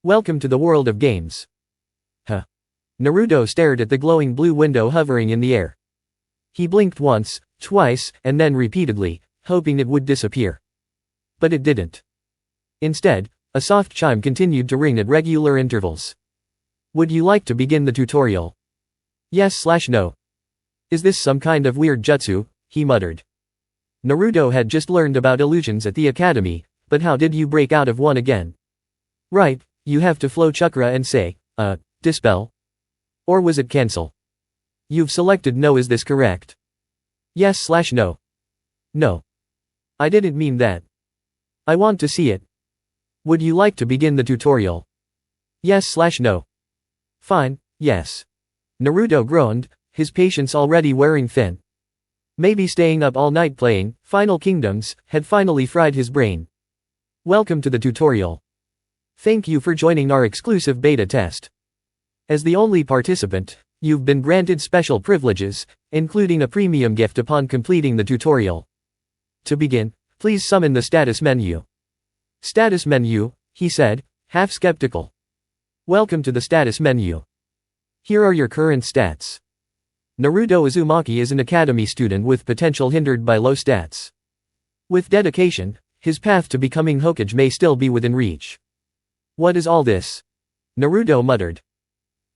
Welcome to the world of games. Huh. Naruto stared at the glowing blue window hovering in the air. He blinked once, twice, and then repeatedly, hoping it would disappear. But it didn't. Instead, a soft chime continued to ring at regular intervals. Would you like to begin the tutorial? Yes/no. Is this some kind of weird jutsu? He muttered. Naruto had just learned about illusions at the academy, but how did you break out of one again? Right, you have to flow chakra and say, dispel? Or was it cancel? You've selected no. Is this correct? Yes/no. No. I didn't mean that. I want to see it. Would you like to begin the tutorial? Yes/no. Fine, yes. Naruto groaned, his patience already wearing thin. Maybe staying up all night playing Final Kingdoms had finally fried his brain. Welcome to the tutorial. Thank you for joining our exclusive beta test. As the only participant, you've been granted special privileges, including a premium gift upon completing the tutorial. To begin, please summon the status menu. Status menu, he said, half skeptical. Welcome to the status menu. Here are your current stats. Naruto Uzumaki is an academy student with potential hindered by low stats. With dedication, his path to becoming Hokage may still be within reach. What is all this? Naruto muttered.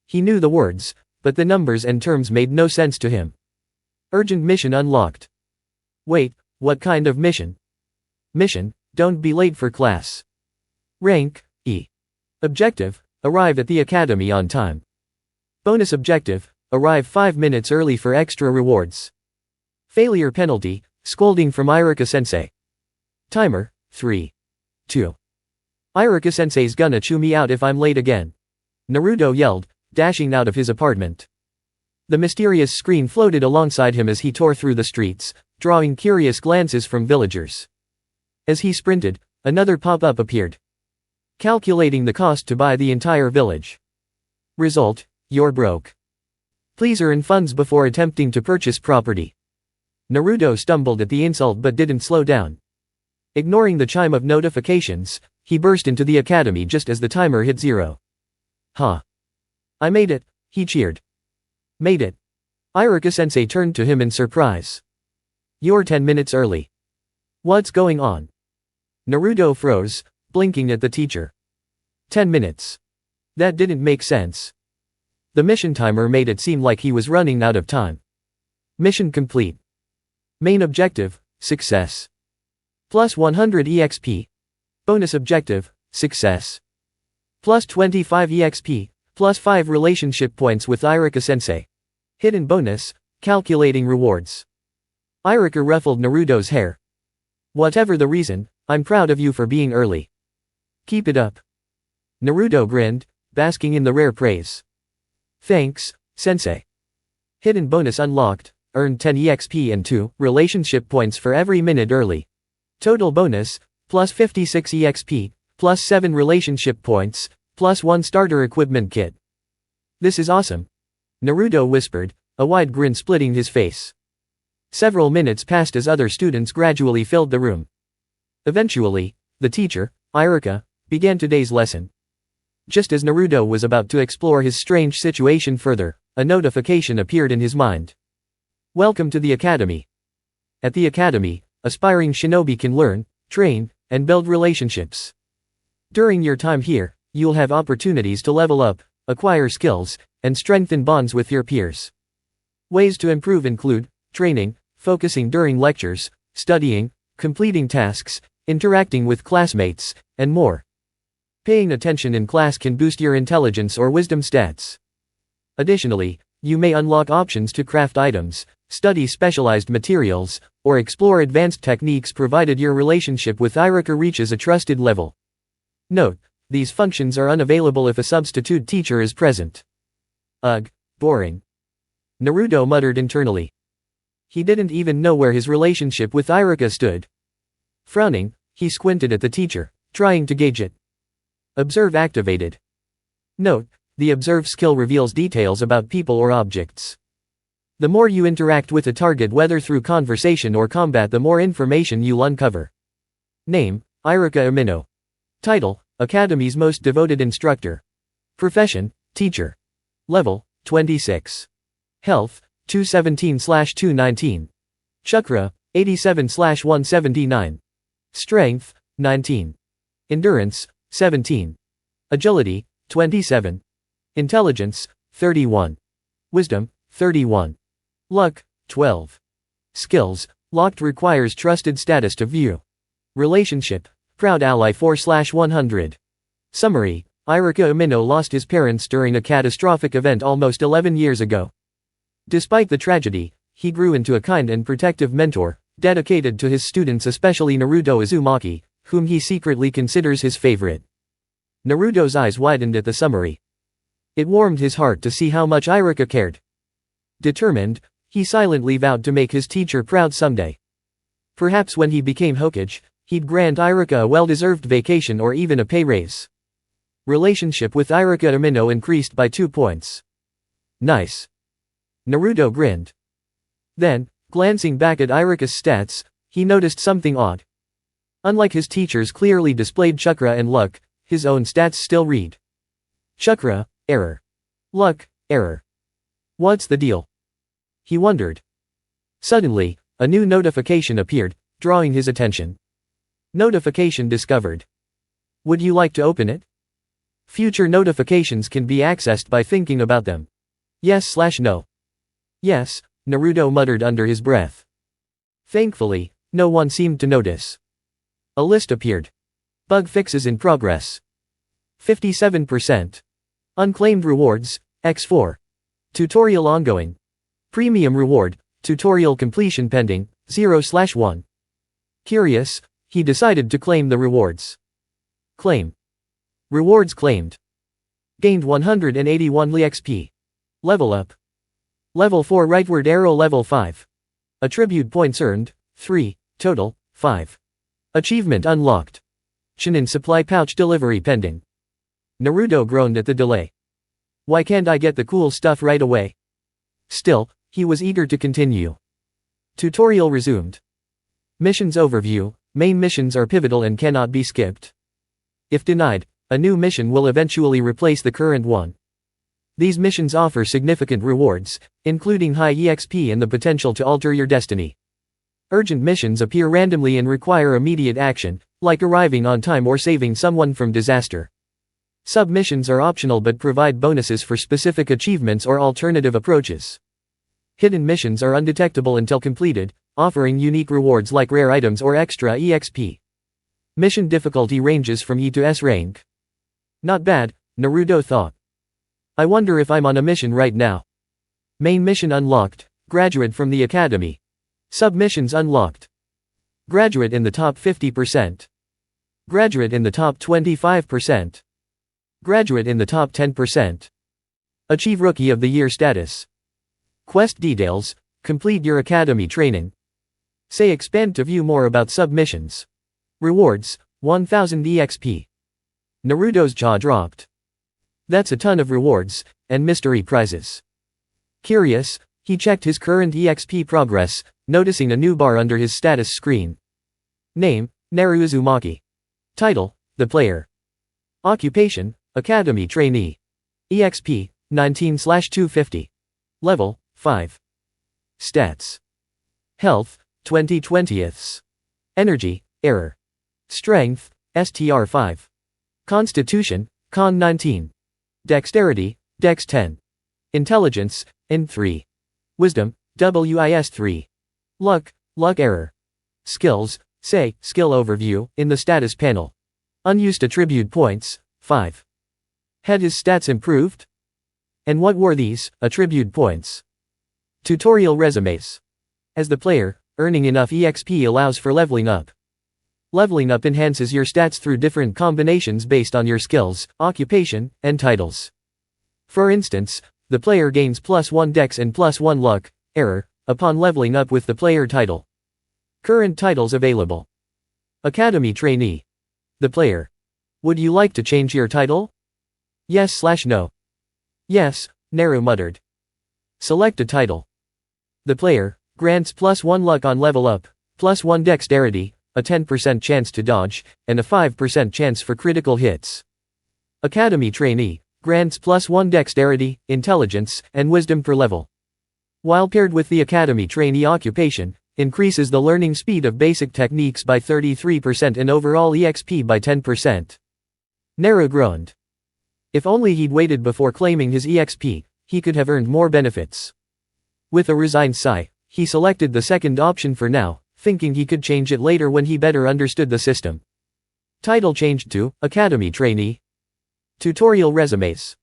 He knew the words, but the numbers and terms made no sense to him. Urgent mission unlocked. Wait, what kind of mission? Mission, don't be late for class. Rank, E. Objective, arrive at the academy on time. Bonus objective, arrive 5 minutes early for extra rewards. Failure penalty, scolding from Iruka-sensei. Timer, 3. 2. Iruka-sensei's gonna chew me out if I'm late again. Naruto yelled, dashing out of his apartment. The mysterious screen floated alongside him as he tore through the streets, drawing curious glances from villagers. As he sprinted, another pop-up appeared. Calculating the cost to buy the entire village. Result, you're broke. Please earn funds before attempting to purchase property. Naruto stumbled at the insult but didn't slow down. Ignoring the chime of notifications, he burst into the academy just as the timer hit 0. Huh. I made it, he cheered. Made it. Iruka-sensei turned to him in surprise. You're 10 minutes early. What's going on? Naruto froze, blinking at the teacher. 10 minutes. That didn't make sense. The mission timer made it seem like he was running out of time. Mission complete. Main objective, success. Plus 100 EXP. Bonus objective, success. Plus 25 EXP, plus 5 relationship points with Iruka-sensei. Hidden bonus, calculating rewards. Iruka ruffled Naruto's hair. Whatever the reason, I'm proud of you for being early. Keep it up. Naruto grinned, basking in the rare praise. Thanks, sensei. Hidden bonus unlocked, earned 10 EXP and 2 relationship points for every minute early. Total bonus, plus 56 EXP, plus 7 relationship points, plus 1 starter equipment kit. This is awesome. Naruto whispered, a wide grin splitting his face. Several minutes passed as other students gradually filled the room. Eventually, the teacher, Iruka, began today's lesson. Just as Naruto was about to explore his strange situation further, a notification appeared in his mind. Welcome to the academy. At the academy, aspiring shinobi can learn, train, and build relationships. During your time here, you'll have opportunities to level up, acquire skills, and strengthen bonds with your peers. Ways to improve include training, focusing during lectures, studying, completing tasks, interacting with classmates, and more. Paying attention in class can boost your intelligence or wisdom stats. Additionally, you may unlock options to craft items, study specialized materials, or explore advanced techniques provided your relationship with Iruka reaches a trusted level. Note, these functions are unavailable if a substitute teacher is present. Ugh, boring. Naruto muttered internally. He didn't even know where his relationship with Iruka stood. Frowning, he squinted at the teacher, trying to gauge it. Observe activated. Note, the observe skill reveals details about people or objects. The more you interact with a target, whether through conversation or combat, the more information you'll uncover. Name, Iruka Amino. Title, Academy's most devoted instructor. Profession, teacher. Level, 26. Health, 217/219. Chakra, 87/179. Strength, 19. Endurance, 17. Agility, 27. Intelligence, 31. Wisdom, 31. Luck, 12. Skills, locked requires trusted status to view. Relationship, proud ally 4/100. Summary, Iruka Umino lost his parents during a catastrophic event almost 11 years ago. Despite the tragedy, he grew into a kind and protective mentor, dedicated to his students, especially Naruto Uzumaki, whom he secretly considers his favorite. Naruto's eyes widened at the summary. It warmed his heart to see how much Iruka cared. Determined, he silently vowed to make his teacher proud someday. Perhaps when he became Hokage, he'd grant Iruka a well-deserved vacation or even a pay raise. Relationship with Iruka Umino increased by 2 points. Nice. Naruto grinned. Then, glancing back at Iruka's stats, he noticed something odd. Unlike his teacher's clearly displayed chakra and luck, his own stats still read chakra, error. Luck, error. What's the deal? He wondered. Suddenly, a new notification appeared, drawing his attention. Notification discovered. Would you like to open it? Future notifications can be accessed by thinking about them. Yes/no. Yes, Naruto muttered under his breath. Thankfully, no one seemed to notice. A list appeared. Bug fixes in progress. 57%. Unclaimed rewards, X4. Tutorial ongoing. Premium reward, tutorial completion pending, 0/1. Curious, he decided to claim the rewards. Claim. Rewards claimed. Gained 181 XP. Level up. Level 4 rightward arrow level 5. Attribute points earned, 3, total, 5. Achievement unlocked. Shinin supply pouch delivery pending. Naruto groaned at the delay. Why can't I get the cool stuff right away? Still, he was eager to continue. Tutorial resumed. Missions overview, main missions are pivotal and cannot be skipped. If denied, a new mission will eventually replace the current one. These missions offer significant rewards, including high EXP and the potential to alter your destiny. Urgent missions appear randomly and require immediate action, like arriving on time or saving someone from disaster. Sub-missions are optional but provide bonuses for specific achievements or alternative approaches. Hidden missions are undetectable until completed, offering unique rewards like rare items or extra EXP. Mission difficulty ranges from E to S rank. Not bad, Naruto thought. I wonder if I'm on a mission right now. Main mission unlocked, graduate from the academy. Sub-missions unlocked. Graduate in the top 50%. Graduate in the top 25%. Graduate in the top 10%. Achieve Rookie of the Year status. Quest details, complete your academy training. Say expand to view more about sub-missions. Rewards, 1000 EXP. Naruto's jaw dropped. That's a ton of rewards, and mystery prizes. Curious, he checked his current EXP progress, noticing a new bar under his status screen. Name, Naruto Uzumaki. Title, The Player. Occupation, Academy Trainee. EXP, 19/250. Level, 5. Stats. Health, 20/20ths. Energy, Error. Strength, STR 5. Constitution, Con 19. Dexterity, Dex 10. Intelligence, IN 3. Wisdom, WIS 3. Luck, Luck Error. Skills, say, Skill Overview, in the status panel. Unused attribute points, 5. Had his stats improved? And what were these attribute points? Tutorial resumes. As the player, earning enough EXP allows for leveling up. Leveling up enhances your stats through different combinations based on your skills, occupation, and titles. For instance, the player gains +1 Dex and +1 Luck, Error, upon leveling up with the player title. Current titles available. Academy Trainee. The player. Would you like to change your title? Yes/no. Yes, Naru muttered. Select a title. The player, grants +1 luck on level up, +1 dexterity, a 10% chance to dodge, and a 5% chance for critical hits. Academy Trainee grants +1 dexterity, intelligence, and wisdom per level. While paired with the Academy Trainee occupation, increases the learning speed of basic techniques by 33% and overall EXP by 10%. Naru groaned. If only he'd waited before claiming his EXP, he could have earned more benefits. With a resigned sigh, he selected the second option for now, thinking he could change it later when he better understood the system. Title changed to Academy Trainee. Tutorial resumes.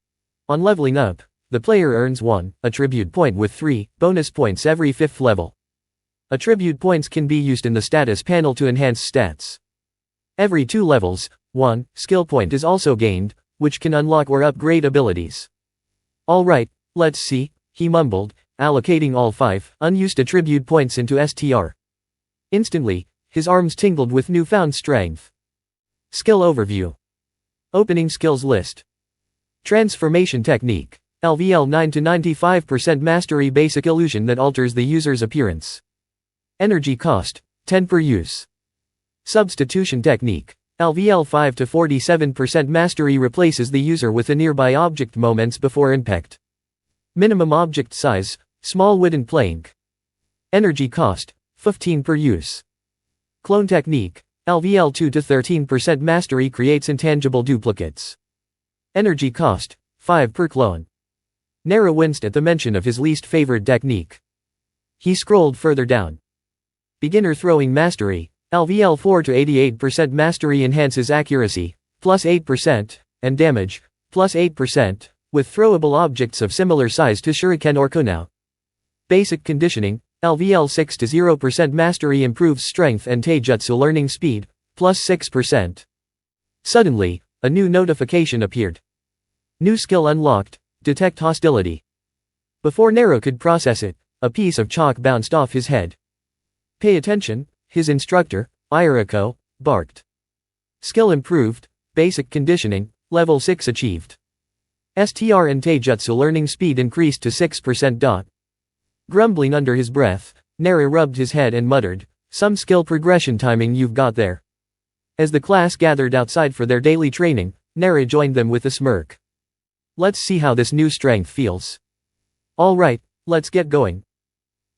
On leveling up, the player earns 1 attribute point with 3 bonus points every 5th level. Attribute points can be used in the status panel to enhance stats. Every 2 levels, 1 skill point is also gained, which can unlock or upgrade abilities. Alright, let's see, he mumbled, allocating all 5 unused attribute points into STR. Instantly, his arms tingled with newfound strength. Skill overview. Opening skills list. Transformation technique. LVL 9 to 95% mastery basic illusion that alters the user's appearance. Energy cost, 10 per use. Substitution technique. LVL 5 to 47% mastery replaces the user with a nearby object moments before impact. Minimum object size, small wooden plank. Energy cost, 15 per use. Clone technique. LVL 2 to 13% mastery creates intangible duplicates. Energy cost, 5 per clone. Naru winced at the mention of his least favorite technique. He scrolled further down. Beginner throwing mastery. LVL 4 to 88% mastery enhances accuracy, +8%, and damage, +8%, with throwable objects of similar size to shuriken or kunai. Basic conditioning. LVL 6 to 0% mastery improves strength and taijutsu learning speed, +6%. Suddenly, a new notification appeared. New skill unlocked, detect hostility. Before Naru could process it, a piece of chalk bounced off his head. Pay attention, his instructor, Iriko, barked. Skill improved, basic conditioning, level 6 achieved. STR and taijutsu learning speed increased to 6%. Grumbling under his breath, Naru rubbed his head and muttered, "Some skill progression timing you've got there." As the class gathered outside for their daily training, Naru joined them with a smirk. "Let's see how this new strength feels." "Alright, let's get going.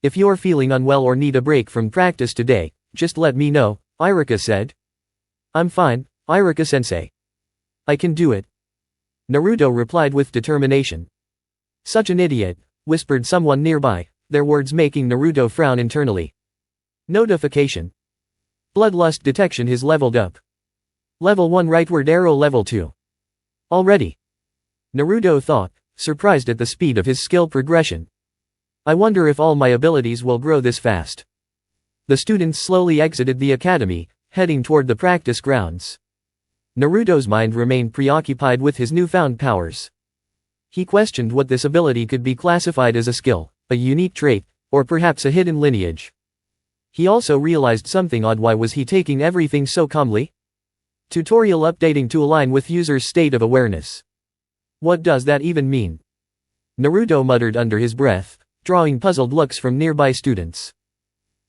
If you're feeling unwell or need a break from practice today, just let me know," Irika said. "I'm fine, Irika-sensei. I can do it." Naruto replied with determination. "Such an idiot," whispered someone nearby, their words making Naruto frown internally. Notification. Bloodlust detection has leveled up. Level 1 rightward arrow level 2. Already. Naruto thought, surprised at the speed of his skill progression. I wonder if all my abilities will grow this fast. The students slowly exited the academy, heading toward the practice grounds. Naruto's mind remained preoccupied with his newfound powers. He questioned what this ability could be classified as a skill, a unique trait, or perhaps a hidden lineage. He also realized something odd. Why was he taking everything so calmly? Tutorial updating to align with user's state of awareness. What does that even mean? Naruto muttered under his breath, drawing puzzled looks from nearby students.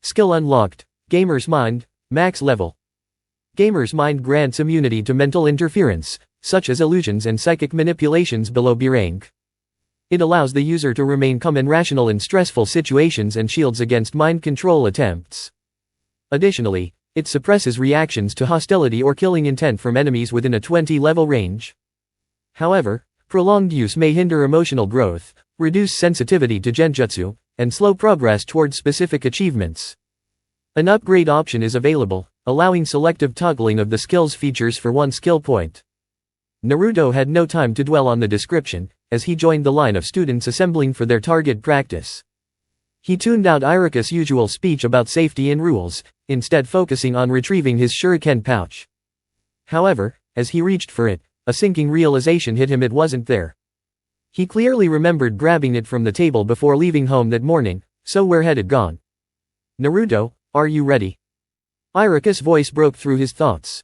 Skill unlocked, Gamer's Mind, max level. Gamer's Mind grants immunity to mental interference, such as illusions and psychic manipulations below B rank. It allows the user to remain calm and rational in stressful situations and shields against mind control attempts. Additionally, it suppresses reactions to hostility or killing intent from enemies within a 20-level range. However, prolonged use may hinder emotional growth, reduce sensitivity to genjutsu, and slow progress towards specific achievements. An upgrade option is available, allowing selective toggling of the skill's features for 1 skill point. Naruto had no time to dwell on the description, as he joined the line of students assembling for their target practice. He tuned out Irika's usual speech about safety and rules, instead focusing on retrieving his shuriken pouch. However, as he reached for it, a sinking realization hit him: it wasn't there. He clearly remembered grabbing it from the table before leaving home that morning, so where had it gone? Naruto, are you ready? Irika's voice broke through his thoughts.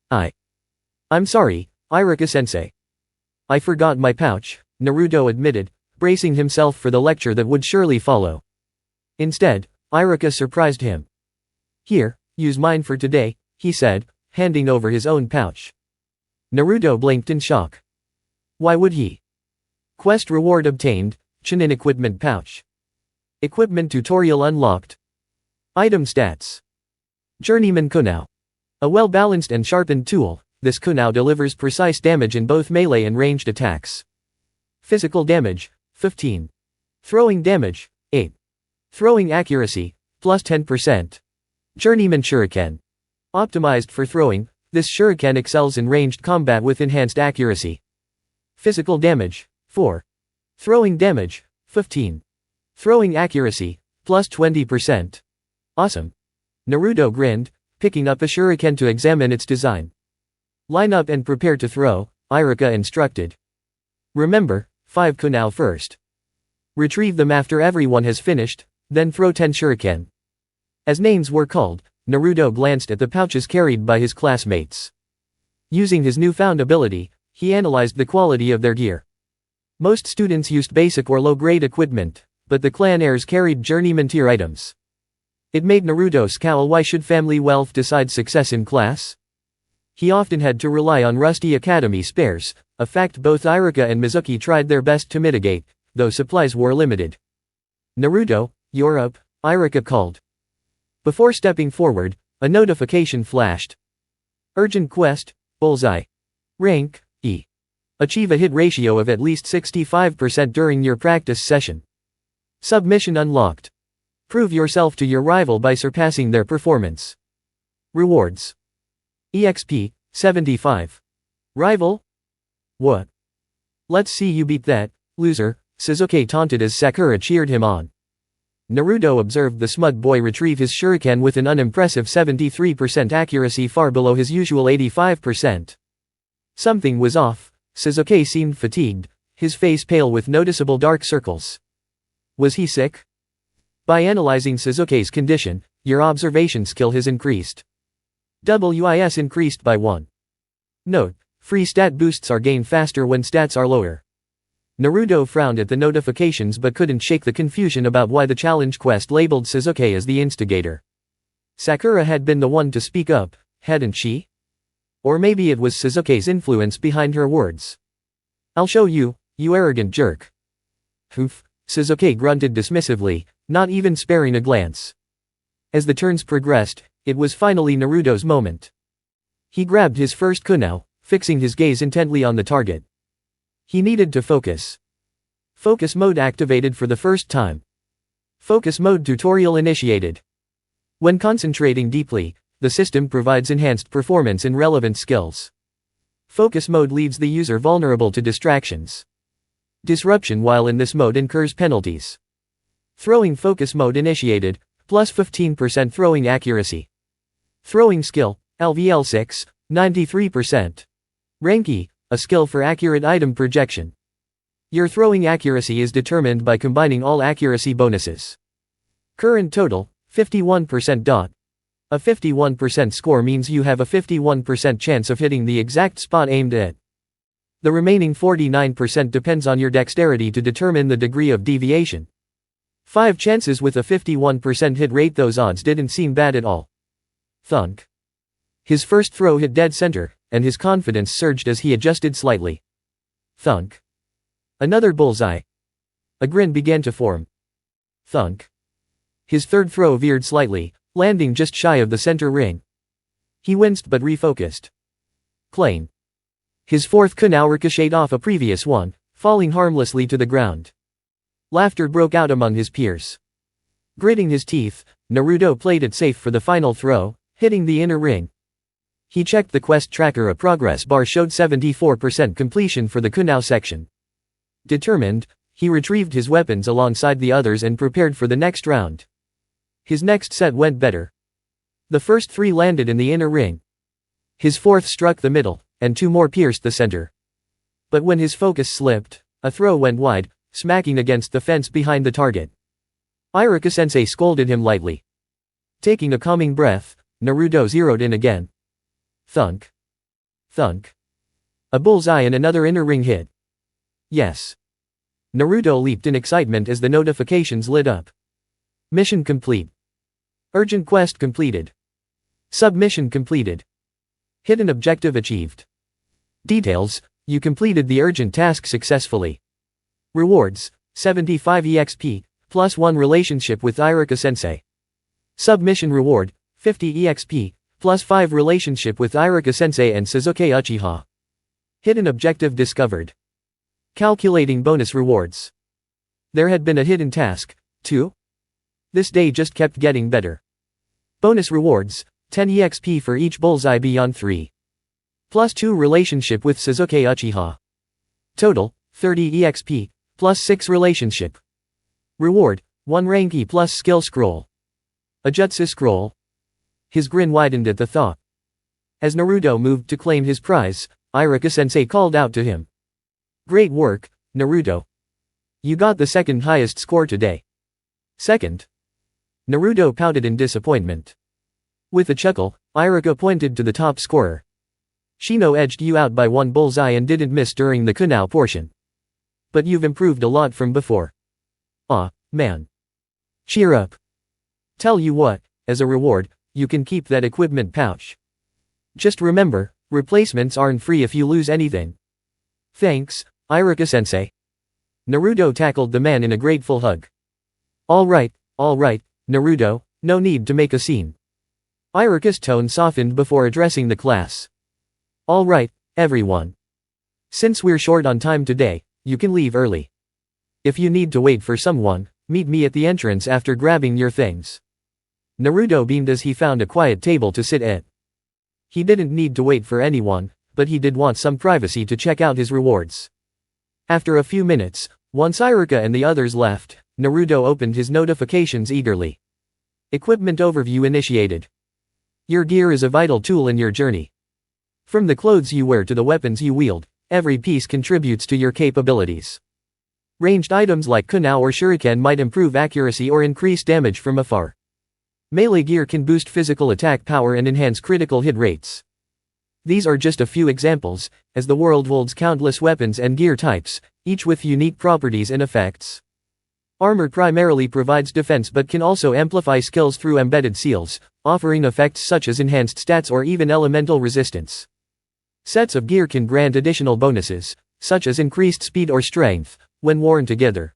I'm sorry, Irika-sensei. I forgot my pouch, Naruto admitted, bracing himself for the lecture that would surely follow. Instead, Irika surprised him. Here, Use mine for today, he said, handing over his own pouch. Naruto blinked in shock. Why would he? Quest reward obtained, Chunin equipment pouch. Equipment tutorial unlocked. Item stats. Journeyman Kunao. A well-balanced and sharpened tool, this kunao delivers precise damage in both melee and ranged attacks. Physical damage, 15. Throwing damage, 8. Throwing accuracy, plus 10%. Journeyman Shuriken. Optimized for throwing, this shuriken excels in ranged combat with enhanced accuracy. Physical damage, 4. Throwing damage, 15. Throwing accuracy, plus 20%. Awesome. Naruto grinned, picking up a shuriken to examine its design. Line up and prepare to throw, Iruka instructed. Remember, 5 kunao first. Retrieve them after everyone has finished, then throw 10 shuriken. As names were called, Naruto glanced at the pouches carried by his classmates. Using his newfound ability, he analyzed the quality of their gear. Most students used basic or low-grade equipment, but the clan heirs carried journeyman tier items. It made Naruto scowl. Why should family wealth decide success in class? He often had to rely on rusty academy spares, a fact both Iruka and Mizuki tried their best to mitigate, though supplies were limited. Naruto, you're up, Iruka called. Before stepping forward, a notification flashed. Urgent quest, bullseye. Rank, E. Achieve a hit ratio of at least 65% during your practice session. Submission unlocked. Prove yourself to your rival by surpassing their performance. Rewards. EXP, 75. Rival? What? Let's see you beat that, loser, Sasuke taunted as Sakura cheered him on. Naruto observed the smug boy retrieve his shuriken with an unimpressive 73% accuracy, far below his usual 85%. Something was off. Sasuke seemed fatigued, his face pale with noticeable dark circles. Was he sick? By analyzing Sasuke's condition, your observation skill has increased. WIS increased by 1. Note: free stat boosts are gained faster when stats are lower. Naruto frowned at the notifications but couldn't shake the confusion about why the challenge quest labeled Sasuke as the instigator. Sakura had been the one to speak up, hadn't she? Or maybe it was Sasuke's influence behind her words. I'll show you, you arrogant jerk. Hoof, Sasuke grunted dismissively, not even sparing a glance. As the turns progressed, it was finally Naruto's moment. He grabbed his first kunao, fixing his gaze intently on the target. He needed to focus. Focus mode activated for the first time. Focus mode tutorial initiated. When concentrating deeply, the system provides enhanced performance in relevant skills. Focus mode leaves the user vulnerable to distractions. Disruption while in this mode incurs penalties. Throwing focus mode initiated, plus 15% throwing accuracy. Throwing skill, LVL 6, 93%. Rank E, a skill for accurate item projection. Your throwing accuracy is determined by combining all accuracy bonuses. Current total, 51%. A 51% score means you have a 51% chance of hitting the exact spot aimed at. The remaining 49% depends on your dexterity to determine the degree of deviation. 5 chances with a 51% hit rate. Those odds didn't seem bad at all. Thunk. His first throw hit dead center, and his confidence surged as he adjusted slightly. Thunk. Another bullseye. A grin began to form. Thunk. His third throw veered slightly, landing just shy of the center ring. He winced but refocused. Clang. His fourth kunao ricocheted off a previous one, falling harmlessly to the ground. Laughter broke out among his peers. Gritting his teeth, Naruto played it safe for the final throw, hitting the inner ring. He checked the quest tracker. A progress bar showed 74% completion for the kunao section. Determined, he retrieved his weapons alongside the others and prepared for the next round. His next set went better. The first 3 landed in the inner ring. His fourth struck the middle, and 2 more pierced the center. But when his focus slipped, a throw went wide, smacking against the fence behind the target. Iruka-sensei scolded him lightly. Taking a calming breath, Naruto zeroed in again. Thunk. Thunk. A bullseye and another inner ring hit. Yes. Naruto leaped in excitement as the notifications lit up. Mission complete. Urgent quest completed. Submission completed. Hidden objective achieved. Details: you completed the urgent task successfully. Rewards: 75 EXP, plus 1 relationship with Iruka-sensei. Submission reward: 50 EXP, plus 5 relationship with Iruka-sensei and Suzuki Uchiha. Hidden objective discovered. Calculating bonus rewards. There had been a hidden task, too? This day just kept getting better. Bonus rewards: 10 EXP for each bullseye beyond 3. Plus 2 relationship with Suzuki Uchiha. Total: 30 EXP, plus 6 relationship. Reward: 1 Ranki plus skill scroll. A jutsu scroll? His grin widened at the thought. As Naruto moved to claim his prize, Iruka-sensei called out to him. Great work, Naruto. You got the second highest score today. Second? Naruto pouted in disappointment. With a chuckle, Iruka pointed to the top scorer. Shino edged you out by 1 bullseye and didn't miss during the kunao portion. But you've improved a lot from before. Aw, man. Cheer up. Tell you what, as a reward, you can keep that equipment pouch. Just remember, replacements aren't free if you lose anything. Thanks, Iruka-sensei. Naruto tackled the man in a grateful hug. Alright, Naruto, no need to make a scene. Iruka's tone softened before addressing the class. Alright, everyone. Since we're short on time today, you can leave early. If you need to wait for someone, meet me at the entrance after grabbing your things. Naruto beamed as he found a quiet table to sit at. He didn't need to wait for anyone, but he did want some privacy to check out his rewards. After a few minutes, once Iruka and the others left, Naruto opened his notifications eagerly. Equipment overview initiated. Your gear is a vital tool in your journey. From the clothes you wear to the weapons you wield, every piece contributes to your capabilities. Ranged items like kunao or shuriken might improve accuracy or increase damage from afar. Melee gear can boost physical attack power and enhance critical hit rates. These are just a few examples, as the world holds countless weapons and gear types, each with unique properties and effects. Armor primarily provides defense but can also amplify skills through embedded seals, offering effects such as enhanced stats or even elemental resistance. Sets of gear can grant additional bonuses, such as increased speed or strength, when worn together.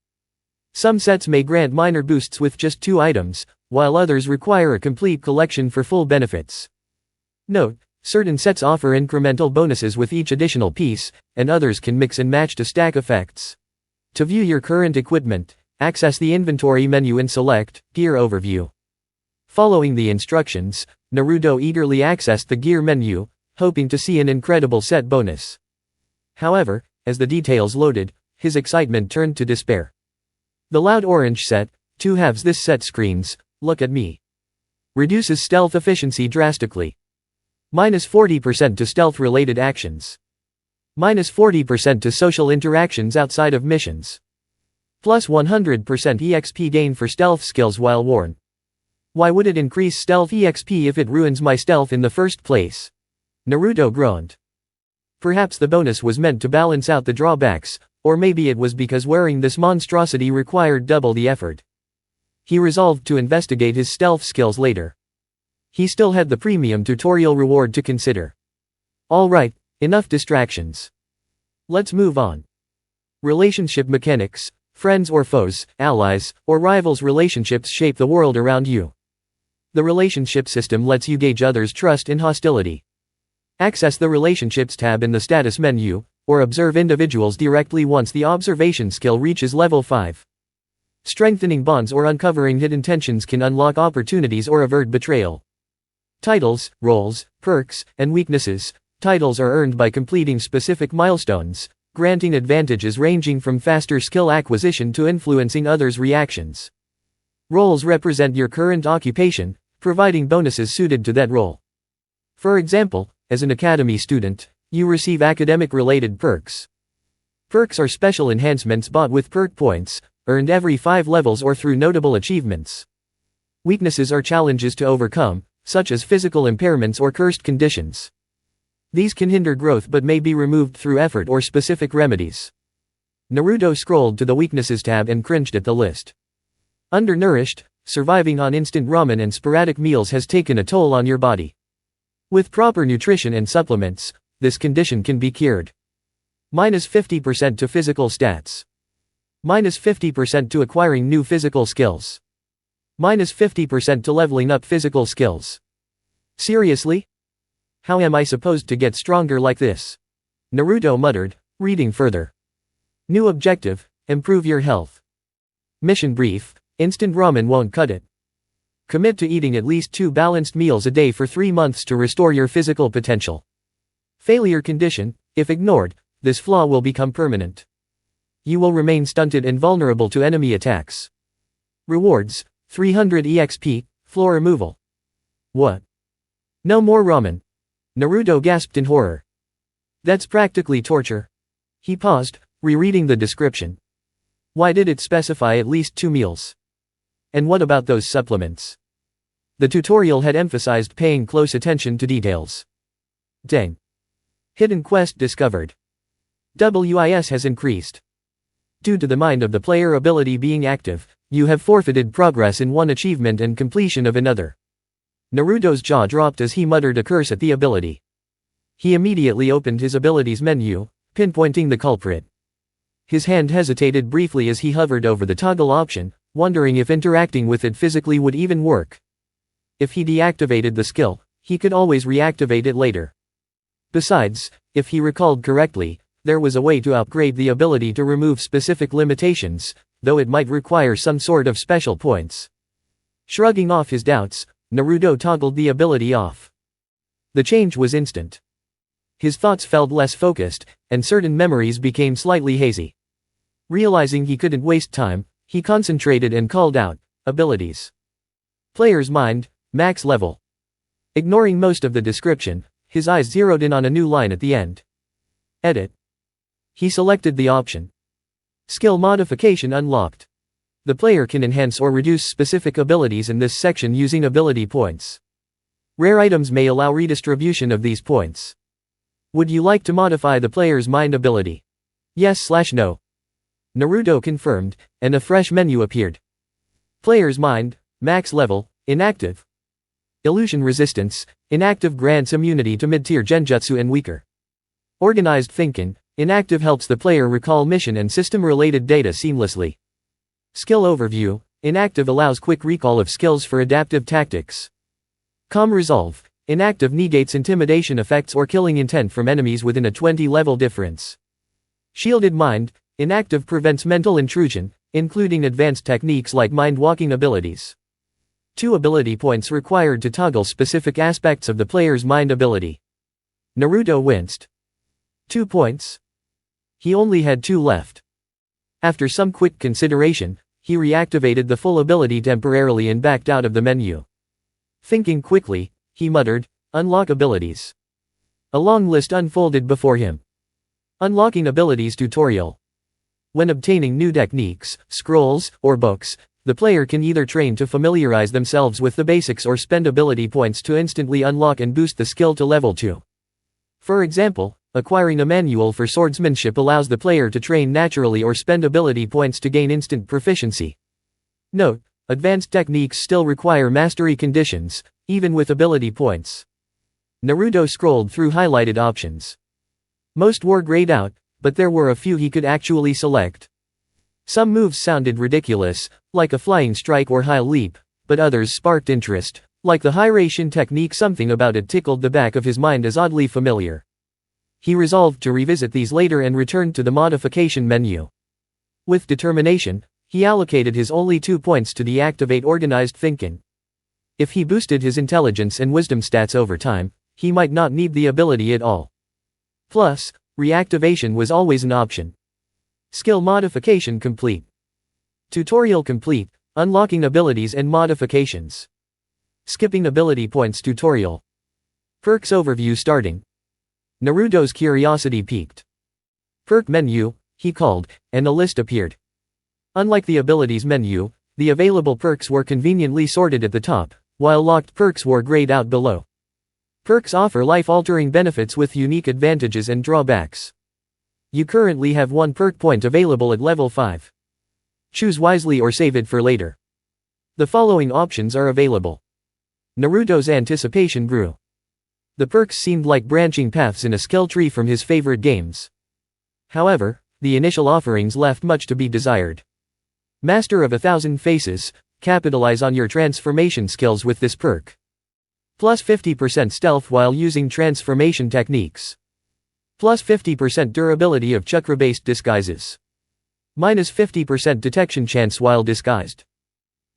Some sets may grant minor boosts with just 2 items, while others require a complete collection for full benefits. Note, certain sets offer incremental bonuses with each additional piece, and others can mix and match to stack effects. To view your current equipment, access the inventory menu and select Gear Overview. Following the instructions, Naruto eagerly accessed the gear menu, hoping to see an incredible set bonus. However, as the details loaded, his excitement turned to despair. The loud orange set, 2 halves. This set screams, "Look at me." Reduces stealth efficiency drastically. Minus 40% to stealth-related actions. Minus 40% to social interactions outside of missions. Plus 100% EXP gain for stealth skills while worn. Why would it increase stealth EXP if it ruins my stealth in the first place? Naruto groaned. Perhaps the bonus was meant to balance out the drawbacks, or maybe it was because wearing this monstrosity required double the effort. He resolved to investigate his stealth skills later. He still had the premium tutorial reward to consider. Alright, enough distractions. Let's move on. Relationship mechanics. Friends or foes, allies, or rivals relationships shape the world around you. The relationship system lets you gauge others' trust and hostility. Access the Relationships tab in the status menu, or observe individuals directly once the observation skill reaches level 5. Strengthening bonds or uncovering hidden tensions can unlock opportunities or avert betrayal. Titles, roles, perks, and weaknesses. Titles are earned by completing specific milestones, granting advantages ranging from faster skill acquisition to influencing others' reactions. Roles represent your current occupation, providing bonuses suited to that role. For example, as an academy student, you receive academic-related perks. Perks are special enhancements bought with perk points, earned every 5 levels or through notable achievements. Weaknesses are challenges to overcome, such as physical impairments or cursed conditions. These can hinder growth but may be removed through effort or specific remedies. Naruto scrolled to the Weaknesses tab and cringed at the list. Undernourished, surviving on instant ramen and sporadic meals has taken a toll on your body. With proper nutrition and supplements, this condition can be cured. -50% to physical stats. -50% to acquiring new physical skills. -50% to leveling up physical skills. Seriously? How am I supposed to get stronger like this? Naruto muttered, reading further. New objective, improve your health. Mission brief, instant ramen won't cut it. Commit to eating at least 2 balanced meals a day for 3 months to restore your physical potential. Failure condition, if ignored, this flaw will become permanent. You will remain stunted and vulnerable to enemy attacks. Rewards, 300 EXP, floor removal. What? No more ramen. Naruto gasped in horror. That's practically torture. He paused, rereading the description. Why did it specify at least 2 meals? And what about those supplements? The tutorial had emphasized paying close attention to details. Dang. Hidden quest discovered. WIS has increased. Due to the mind of the player ability being active, you have forfeited progress in one achievement and completion of another. Naruto's jaw dropped as he muttered a curse at the ability. He immediately opened his abilities menu, pinpointing the culprit. His hand hesitated briefly as he hovered over the toggle option, wondering if interacting with it physically would even work. If he deactivated the skill, he could always reactivate it later. Besides, if he recalled correctly, there was a way to upgrade the ability to remove specific limitations, though it might require some sort of special points. Shrugging off his doubts, Naruto toggled the ability off. The change was instant. His thoughts felt less focused, and certain memories became slightly hazy. Realizing he couldn't waste time, he concentrated and called out, abilities. Player's mind, max level. Ignoring most of the description, his eyes zeroed in on a new line at the end. Edit. He selected the option. Skill modification unlocked. The player can enhance or reduce specific abilities in this section using ability points. Rare items may allow redistribution of these points. Would you like to modify the player's mind ability? Yes/no. Naruto confirmed, and a fresh menu appeared. Player's mind, max level, inactive. Illusion resistance, inactive grants immunity to mid-tier genjutsu and weaker. Organized thinking, inactive helps the player recall mission and system-related data seamlessly. Skill overview, inactive allows quick recall of skills for adaptive tactics. Calm resolve, inactive negates intimidation effects or killing intent from enemies within a 20-level difference. Shielded mind, inactive prevents mental intrusion, including advanced techniques like mind-walking abilities. 2 ability points required to toggle specific aspects of the player's mind ability. Naruto winced. 2 points? He only had 2 left. After some quick consideration, he reactivated the full ability temporarily and backed out of the menu. Thinking quickly, he muttered, unlock abilities. A long list unfolded before him. Unlocking abilities tutorial. When obtaining new techniques, scrolls, or books, the player can either train to familiarize themselves with the basics or spend ability points to instantly unlock and boost the skill to level 2. For example, acquiring a manual for swordsmanship allows the player to train naturally or spend ability points to gain instant proficiency. Note: advanced techniques still require mastery conditions, even with ability points. Naruto scrolled through highlighted options. Most were grayed out, but there were a few he could actually select. Some moves sounded ridiculous, like a flying strike or high leap, but others sparked interest, like the Hiraishin technique. Something about it tickled the back of his mind as oddly familiar. He resolved to revisit these later and returned to the modification menu. With determination, he allocated his only 2 points to deactivate organized thinking. If he boosted his intelligence and wisdom stats over time, he might not need the ability at all. Plus, reactivation was always an option. Skill modification complete. Tutorial complete, unlocking abilities and modifications. Skipping ability points tutorial. Perks overview starting. Naruto's curiosity piqued. Perk menu, he called, and a list appeared. Unlike the abilities menu, the available perks were conveniently sorted at the top, while locked perks were grayed out below. Perks offer life-altering benefits with unique advantages and drawbacks. You currently have 1 perk point available at level 5. Choose wisely or save it for later. The following options are available. Naruto's anticipation grew. The perks seemed like branching paths in a skill tree from his favorite games. However, the initial offerings left much to be desired. Master of 1,000 Faces, capitalize on your transformation skills with this perk. Plus 50% stealth while using transformation techniques. Plus 50% durability of chakra-based disguises. Minus 50% detection chance while disguised.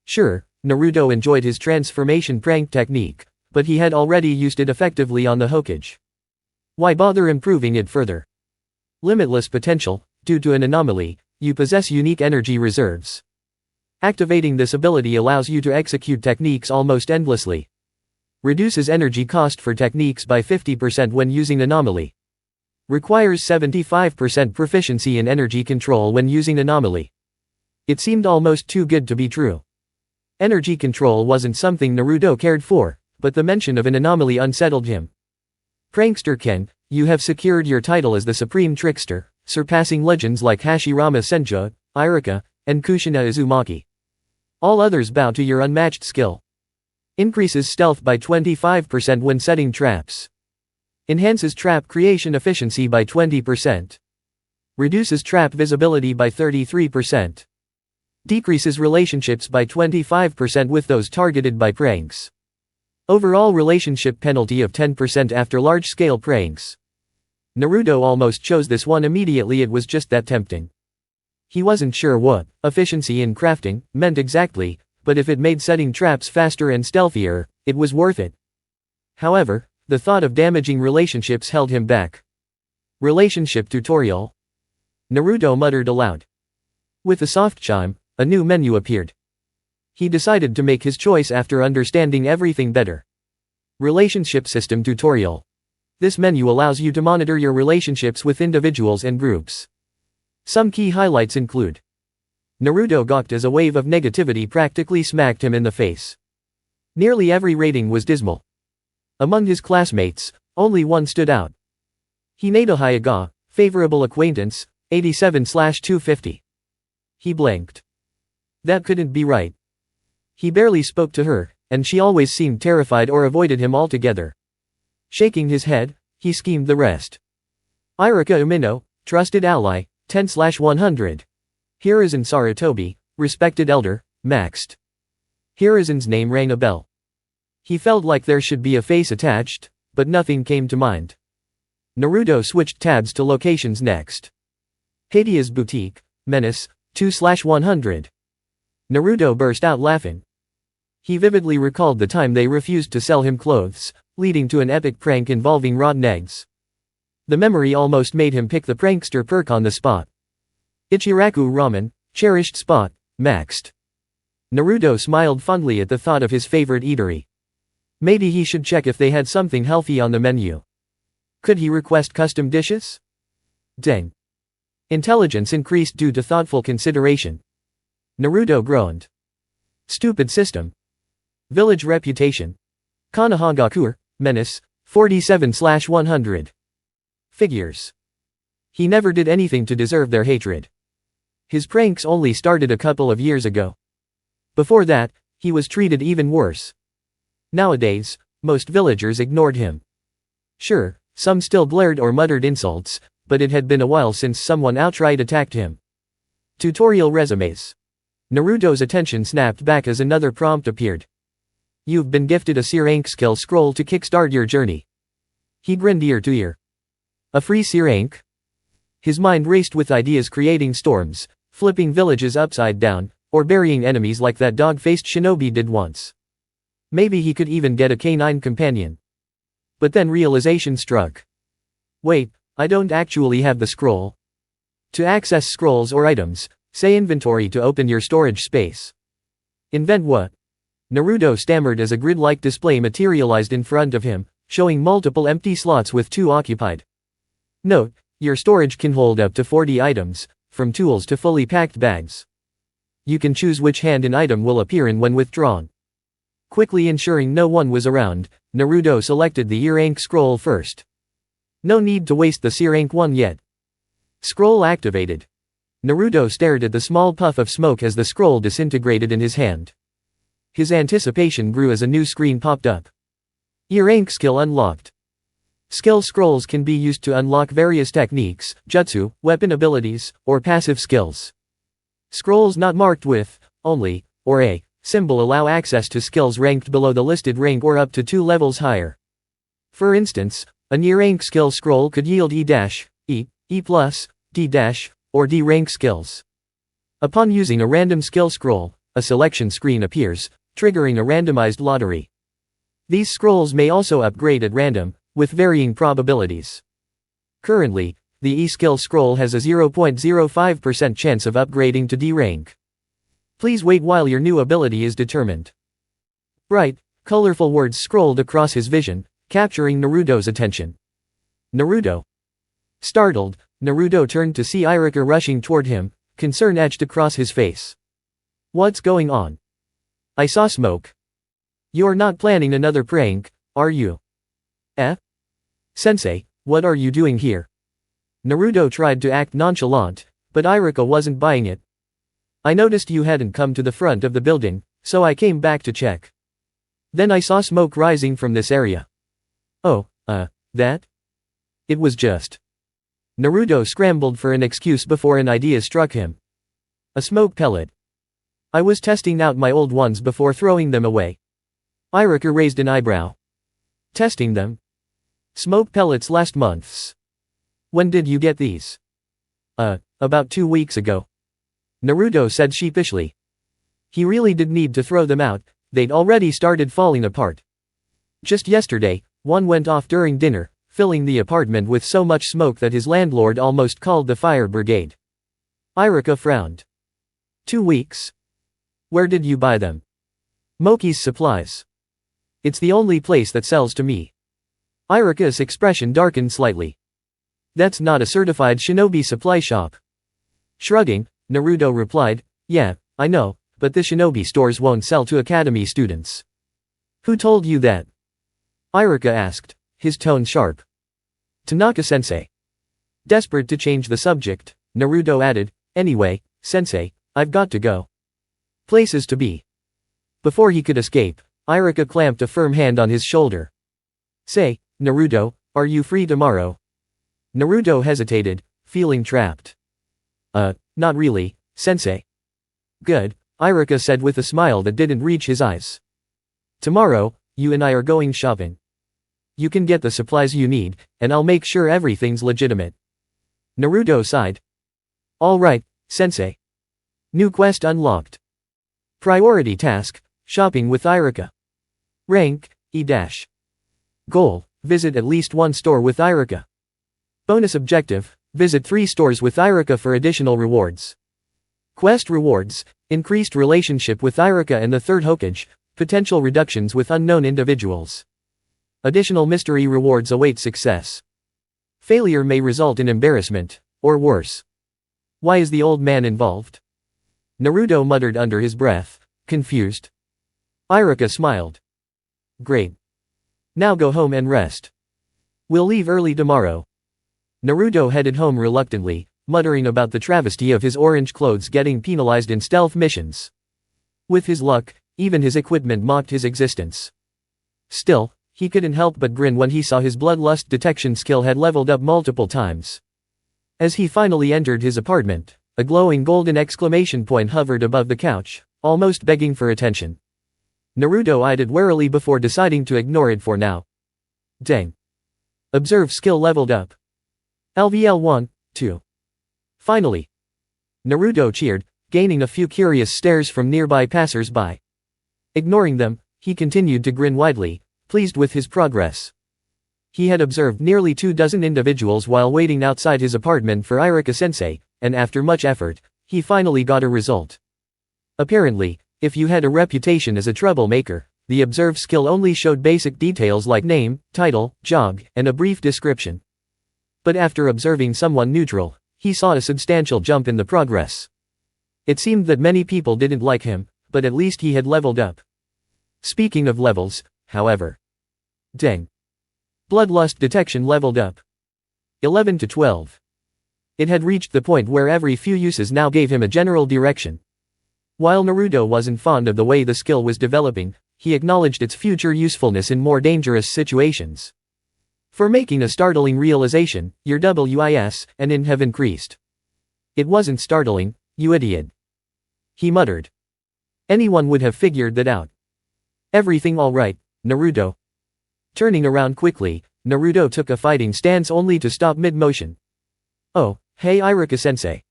Sure, Naruto enjoyed his transformation prank technique, but he had already used it effectively on the Hokage. Why bother improving it further? Limitless potential. Due to an anomaly, you possess unique energy reserves. Activating this ability allows you to execute techniques almost endlessly. Reduces energy cost for techniques by 50% when using anomaly. Requires 75% proficiency in energy control when using anomaly. It seemed almost too good to be true. Energy control wasn't something Naruto cared for, but the mention of an anomaly unsettled him. Prankster Ken, you have secured your title as the Supreme Trickster, surpassing legends like Hashirama Senju, Iruka, and Kushina Uzumaki. All others bow to your unmatched skill. Increases stealth by 25% when setting traps. Enhances trap creation efficiency by 20%. Reduces trap visibility by 33%. Decreases relationships by 25% with those targeted by pranks. Overall relationship penalty of 10% after large-scale pranks. Naruto almost chose this one immediately, it was just that tempting. He wasn't sure what efficiency in crafting meant exactly, but if it made setting traps faster and stealthier, it was worth it. However, the thought of damaging relationships held him back. Relationship tutorial? Naruto muttered aloud. With a soft chime, a new menu appeared. He decided to make his choice after understanding everything better. Relationship system tutorial. This menu allows you to monitor your relationships with individuals and groups. Some key highlights include: Naruto gawked as a wave of negativity practically smacked him in the face. Nearly every rating was dismal. Among his classmates, only one stood out. Hinata Hyuga, favorable acquaintance, 87/250. He blinked. That couldn't be right. He barely spoke to her, and she always seemed terrified or avoided him altogether. Shaking his head, he schemed the rest. Iruka Umino, trusted ally, 10/100. Hiruzen Sarutobi, respected elder, maxed. Hiruzen's name rang a bell. He felt like there should be a face attached, but nothing came to mind. Naruto switched tabs to locations next. Hadia's boutique, menace, 2/100. Naruto burst out laughing. He vividly recalled the time they refused to sell him clothes, leading to an epic prank involving rotten eggs. The memory almost made him pick the prankster perk on the spot. Ichiraku Ramen, cherished spot, maxed. Naruto smiled fondly at the thought of his favorite eatery. Maybe he should check if they had something healthy on the menu. Could he request custom dishes? Dang. Intelligence increased due to thoughtful consideration. Naruto groaned. Stupid system. Village reputation. Konohagakur, menace, 47/100. Figures. He never did anything to deserve their hatred. His pranks only started a couple of years ago. Before that, he was treated even worse. Nowadays, most villagers ignored him. Sure, some still blared or muttered insults, but it had been a while since someone outright attacked him. Tutorial resumes. Naruto's attention snapped back as another prompt appeared. You've been gifted a Seer Rank skill scroll to kickstart your journey. He grinned ear to ear. A free Seer Rank? His mind raced with ideas, creating storms, flipping villages upside down, or burying enemies like that dog-faced shinobi did once. Maybe he could even get a canine companion. But then realization struck. Wait, I don't actually have the scroll. To access scrolls or items, say inventory to open your storage space. Invent what? Naruto stammered as a grid-like display materialized in front of him, showing multiple empty slots with 2 occupied. Note, your storage can hold up to 40 items, from tools to fully packed bags. You can choose which hand an item will appear in when withdrawn. Quickly ensuring no one was around, Naruto selected the Ear Rank scroll first. No need to waste the Seer Rank one yet. Scroll activated. Naruto stared at the small puff of smoke as the scroll disintegrated in his hand. His anticipation grew as a new screen popped up. Ear Rank skill unlocked. Skill scrolls can be used to unlock various techniques, jutsu, weapon abilities, or passive skills. Scrolls not marked with only or a symbol allow access to skills ranked below the listed rank or up to 2 levels higher. For instance, a near-rank skill scroll could yield E-, E, E+, D-, or D-rank skills. Upon using a random skill scroll, a selection screen appears, triggering a randomized lottery. These scrolls may also upgrade at random, with varying probabilities. Currently, the E-skill scroll has a 0.05% chance of upgrading to D rank. Please wait while your new ability is determined. Bright, colorful words scrolled across his vision, capturing Naruto's attention. Naruto. Startled, Naruto turned to see Iruka rushing toward him, concern etched across his face. What's going on? I saw smoke. You're not planning another prank, are you? Sensei, what are you doing here? Naruto tried to act nonchalant, but Iruka wasn't buying it. I noticed you hadn't come to the front of the building, so I came back to check. Then I saw smoke rising from this area. Oh, that? It was just. Naruto scrambled for an excuse before an idea struck him. A smoke pellet. I was testing out my old ones before throwing them away. Iruka raised an eyebrow. Testing them? Smoke pellets last months. When did you get these? About 2 weeks ago. Naruto said sheepishly. He really did need to throw them out, they'd already started falling apart. Just yesterday, one went off during dinner, filling the apartment with so much smoke that his landlord almost called the fire brigade. Iruka frowned. 2 weeks? Where did you buy them? Moki's Supplies. It's the only place that sells to me. Iruka's expression darkened slightly. That's not a certified shinobi supply shop. Shrugging, Naruto replied, yeah, I know, but the shinobi stores won't sell to academy students. Who told you that? Iruka asked, his tone sharp. Tanaka-sensei. Desperate to change the subject, Naruto added, anyway, sensei, I've got to go. Places to be. Before he could escape, Iruka clamped a firm hand on his shoulder. Say, Naruto, are you free tomorrow? Naruto hesitated, feeling trapped. Not really, sensei. Good, Iruka said with a smile that didn't reach his eyes. Tomorrow, you and I are going shopping. You can get the supplies you need, and I'll make sure everything's legitimate. Naruto sighed. All right, sensei. New quest unlocked. Priority task, shopping with Iruka. Rank, E-. Goal, visit at least 1 store with Iruka. Bonus objective, visit 3 stores with Iruka for additional rewards. Quest rewards, increased relationship with Iruka and the 3rd Hokage, potential reductions with unknown individuals. Additional mystery rewards await success. Failure may result in embarrassment, or worse. Why is the old man involved? Naruto muttered under his breath, confused. Iruka smiled. Great. Now go home and rest. We'll leave early tomorrow. Naruto headed home reluctantly, muttering about the travesty of his orange clothes getting penalized in stealth missions. With his luck, even his equipment mocked his existence. Still, he couldn't help but grin when he saw his bloodlust detection skill had leveled up multiple times. As he finally entered his apartment, a glowing golden exclamation point hovered above the couch, almost begging for attention. Naruto eyed it warily before deciding to ignore it for now. Dang. Observe skill leveled up. LVL 1, 2. Finally. Naruto cheered, gaining a few curious stares from nearby passers-by. Ignoring them, he continued to grin widely, pleased with his progress. He had observed nearly 24 individuals while waiting outside his apartment for Iruka-sensei, and after much effort, he finally got a result. Apparently, if you had a reputation as a troublemaker, the observe skill only showed basic details like name, title, job, and a brief description. But after observing someone neutral, he saw a substantial jump in the progress. It seemed that many people didn't like him, but at least he had leveled up. Speaking of levels, however. Dang. Bloodlust detection leveled up. 11 to 12. It had reached the point where every few uses now gave him a general direction. While Naruto wasn't fond of the way the skill was developing, he acknowledged its future usefulness in more dangerous situations. For making a startling realization, your WIS and IN have increased. It wasn't startling, you idiot. He muttered. Anyone would have figured that out. Everything all right, Naruto? Turning around quickly, Naruto took a fighting stance only to stop mid-motion. Oh, hey Iruka-sensei.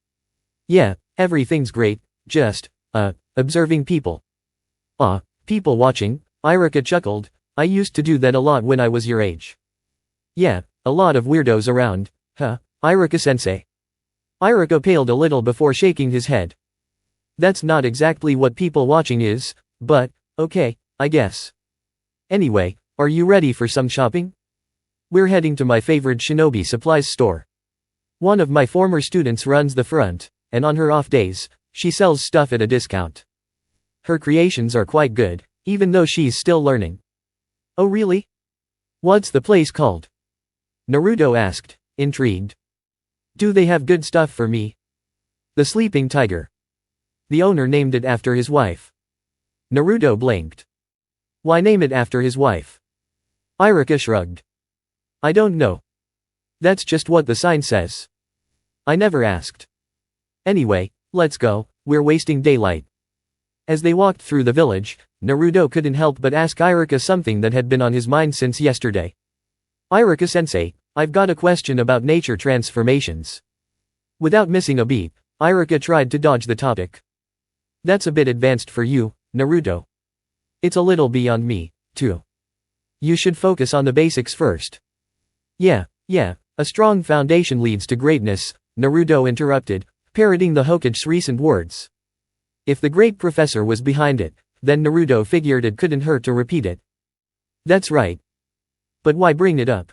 Yeah, everything's great, just, observing people. People watching, Iruka chuckled. I used to do that a lot when I was your age. Yeah, a lot of weirdos around, huh, Iruka-sensei? Iruka paled a little before shaking his head. That's not exactly what people watching is, but, okay, I guess. Anyway, are you ready for some shopping? We're heading to my favorite shinobi supplies store. One of my former students runs the front, and on her off days, she sells stuff at a discount. Her creations are quite good, even though she's still learning. Oh really? What's the place called? Naruto asked, intrigued. Do they have good stuff for me? The Sleeping Tiger. The owner named it after his wife. Naruto blinked. Why name it after his wife? Iruka shrugged. I don't know. That's just what the sign says. I never asked. Anyway, let's go, we're wasting daylight. As they walked through the village, Naruto couldn't help but ask Iruka something that had been on his mind since yesterday. Iruka-sensei, I've got a question about nature transformations. Without missing a beat, Iruka tried to dodge the topic. That's a bit advanced for you, Naruto. It's a little beyond me, too. You should focus on the basics first. Yeah, a strong foundation leads to greatness, Naruto interrupted, parroting the Hokage's recent words. If the great professor was behind it, then Naruto figured it couldn't hurt to repeat it. That's right. But why bring it up?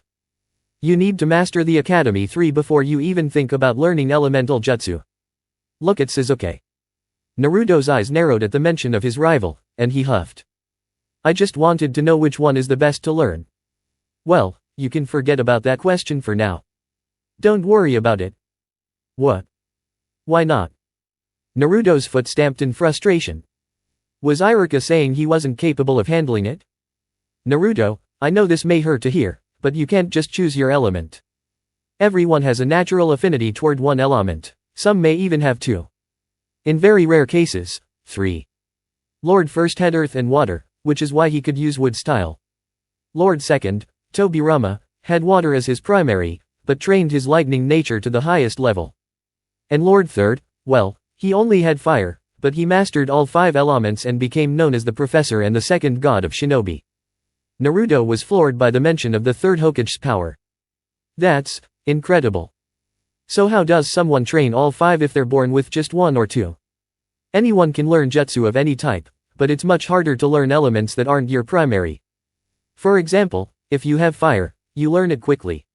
You need to master the Academy 3 before you even think about learning elemental jutsu. Look at Sasuke. Naruto's eyes narrowed at the mention of his rival, and he huffed. I just wanted to know which one is the best to learn. Well, you can forget about that question for now. Don't worry about it. What? Why not? Naruto's foot stamped in frustration. Was Iruka saying he wasn't capable of handling it? Naruto, I know this may hurt to hear, but you can't just choose your element. Everyone has a natural affinity toward one element, some may even have two. In very rare cases, 3. Lord First had earth and water, which is why he could use wood style. Lord Second, Tobirama, had water as his primary, but trained his lightning nature to the highest level. And Lord Third, well, he only had fire, but he mastered all 5 elements and became known as the Professor and the second god of shinobi. Naruto was floored by the mention of the third Hokage's power. That's incredible. So how does someone train all 5 if they're born with just 1 or 2? Anyone can learn jutsu of any type, but it's much harder to learn elements that aren't your primary. For example, if you have fire, you learn it quickly.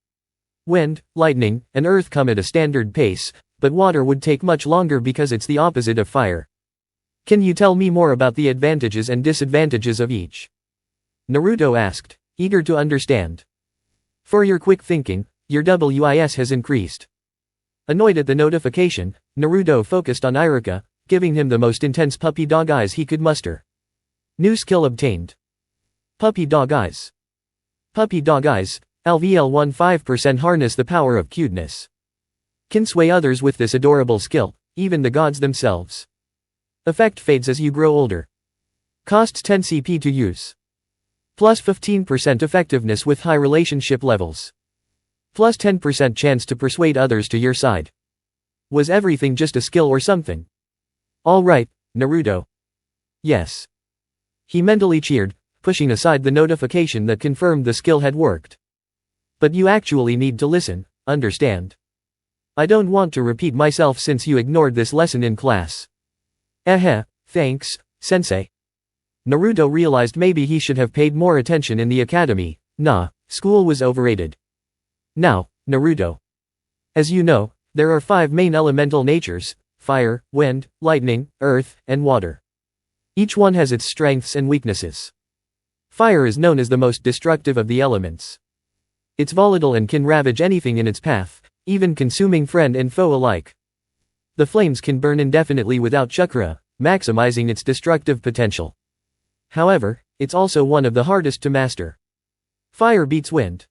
Wind, lightning, and earth come at a standard pace, but water would take much longer because it's the opposite of fire. Can you tell me more about the advantages and disadvantages of each? Naruto asked, eager to understand. For your quick thinking, your WIS has increased. Annoyed at the notification, Naruto focused on Iruka, giving him the most intense puppy dog eyes he could muster. New skill obtained. Puppy dog eyes. Puppy dog eyes, LVL 15% harness the power of cuteness. Can sway others with this adorable skill, even the gods themselves. Effect fades as you grow older. Costs 10 CP to use. Plus 15% effectiveness with high relationship levels. Plus 10% chance to persuade others to your side. Was everything just a skill or something? All right, Naruto. Yes. He mentally cheered, pushing aside the notification that confirmed the skill had worked. But you actually need to listen, understand? I don't want to repeat myself since you ignored this lesson in class. Thanks, sensei. Naruto realized maybe he should have paid more attention in the academy. Nah, school was overrated. Now, Naruto. As you know, there are 5 main elemental natures: fire, wind, lightning, earth, and water. Each one has its strengths and weaknesses. Fire is known as the most destructive of the elements. It's volatile and can ravage anything in its path, even consuming friend and foe alike. The flames can burn indefinitely without chakra, maximizing its destructive potential. However, it's also one of the hardest to master. Fire beats wind.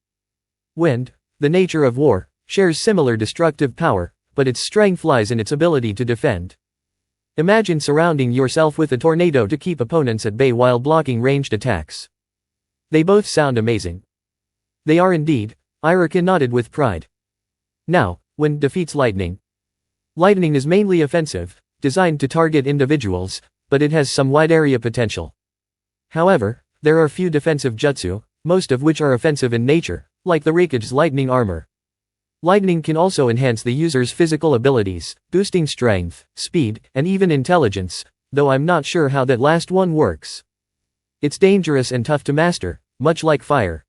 Wind, the nature of war, shares similar destructive power, but its strength lies in its ability to defend. Imagine surrounding yourself with a tornado to keep opponents at bay while blocking ranged attacks. They both sound amazing. They are indeed, Iruka nodded with pride. Now, wind defeats lightning. Lightning is mainly offensive, designed to target individuals, but it has some wide area potential. However, there are few defensive jutsu, most of which are offensive in nature, like the Raikage's lightning armor. Lightning can also enhance the user's physical abilities, boosting strength, speed, and even intelligence, though I'm not sure how that last one works. It's dangerous and tough to master, much like fire.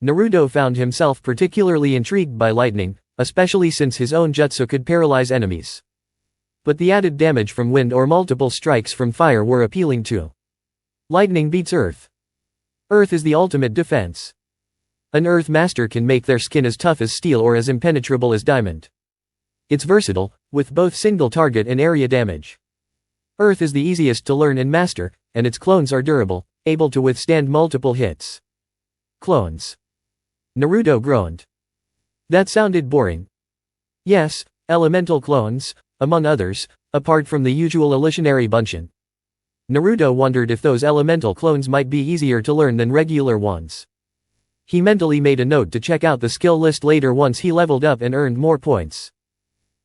Naruto found himself particularly intrigued by lightning, especially since his own jutsu could paralyze enemies. But the added damage from wind or multiple strikes from fire were appealing too. Lightning beats earth. Earth is the ultimate defense. An earth master can make their skin as tough as steel or as impenetrable as diamond. It's versatile, with both single target and area damage. Earth is the easiest to learn and master, and its clones are durable, able to withstand multiple hits. Clones. Naruto groaned. That sounded boring. Yes, elemental clones, among others, apart from the usual illusionary bunshin. Naruto wondered if those elemental clones might be easier to learn than regular ones. He mentally made a note to check out the skill list later once he leveled up and earned more points.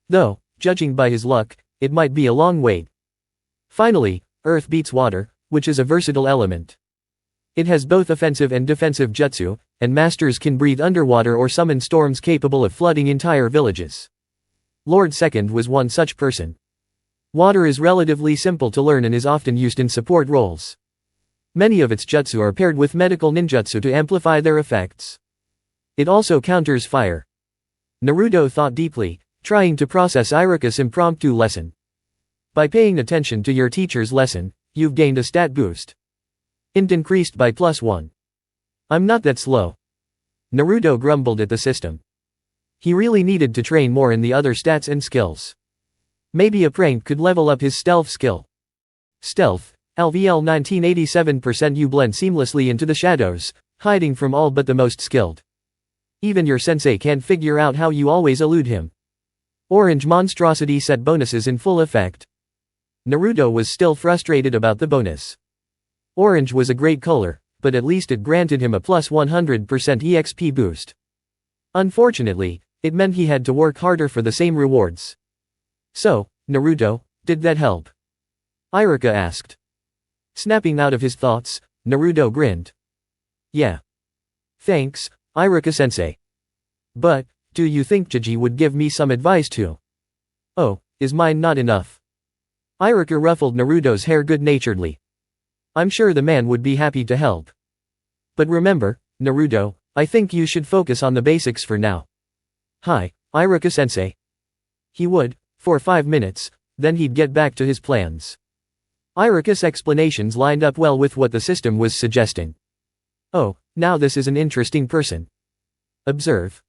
Though, judging by his luck, it might be a long wait. Finally, earth beats water, which is a versatile element. It has both offensive and defensive jutsu, and masters can breathe underwater or summon storms capable of flooding entire villages. Lord Second was one such person. Water is relatively simple to learn and is often used in support roles. Many of its jutsu are paired with medical ninjutsu to amplify their effects. It also counters fire. Naruto thought deeply, trying to process Iruka's impromptu lesson. By paying attention to your teacher's lesson, you've gained a stat boost. Int increased by +1. I'm not that slow. Naruto grumbled at the system. He really needed to train more in the other stats and skills. Maybe a prank could level up his stealth skill. Stealth, LVL 1987%. You blend seamlessly into the shadows, hiding from all but the most skilled. Even your sensei can't figure out how you always elude him. Orange monstrosity set bonuses in full effect. Naruto was still frustrated about the bonus. Orange was a great color, but at least it granted him a +100% EXP boost. Unfortunately, it meant he had to work harder for the same rewards. So, Naruto, did that help? Iruka asked. Snapping out of his thoughts, Naruto grinned. Yeah. Thanks, Iruka-sensei. But, do you think Chiji would give me some advice too? Oh, is mine not enough? Iruka ruffled Naruto's hair good-naturedly. I'm sure the man would be happy to help. But remember, Naruto, I think you should focus on the basics for now. Hi, Iruka-sensei. He would, for 5 minutes, then he'd get back to his plans. Iruka's explanations lined up well with what the system was suggesting. Oh, now this is an interesting person. Observe.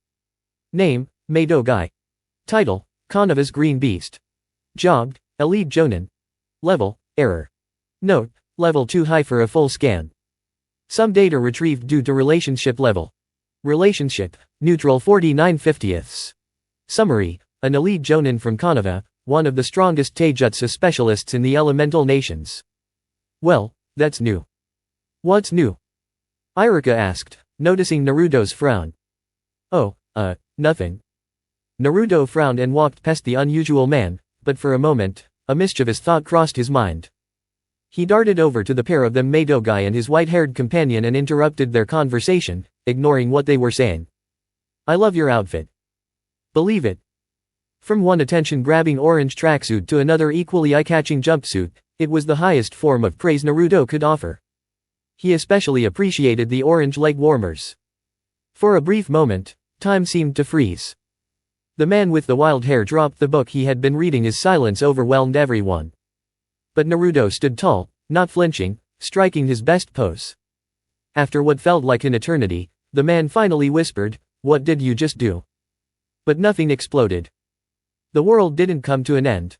Name, Meidogai. Title, Konoha's Green Beast. Job, Elite Jonin. Level, Error. Note, Level 2 high for a full scan. Some data retrieved due to relationship level. Relationship, neutral 49/50. Summary, an elite jonin from Konoha, one of the strongest taijutsu specialists in the elemental nations. Well, that's new. What's new? Iruka asked, noticing Naruto's frown. Oh, nothing. Naruto frowned and walked past the unusual man, but for a moment, a mischievous thought crossed his mind. He darted over to the pair of them, Meidogai and his white-haired companion, and interrupted their conversation, ignoring what they were saying. I love your outfit. Believe it. From one attention-grabbing orange tracksuit to another equally eye-catching jumpsuit, it was the highest form of praise Naruto could offer. He especially appreciated the orange leg warmers. For a brief moment, time seemed to freeze. The man with the wild hair dropped the book he had been reading. His silence overwhelmed everyone. But Naruto stood tall, not flinching, striking his best pose. After what felt like an eternity, the man finally whispered, "What did you just do?" But nothing exploded. The world didn't come to an end.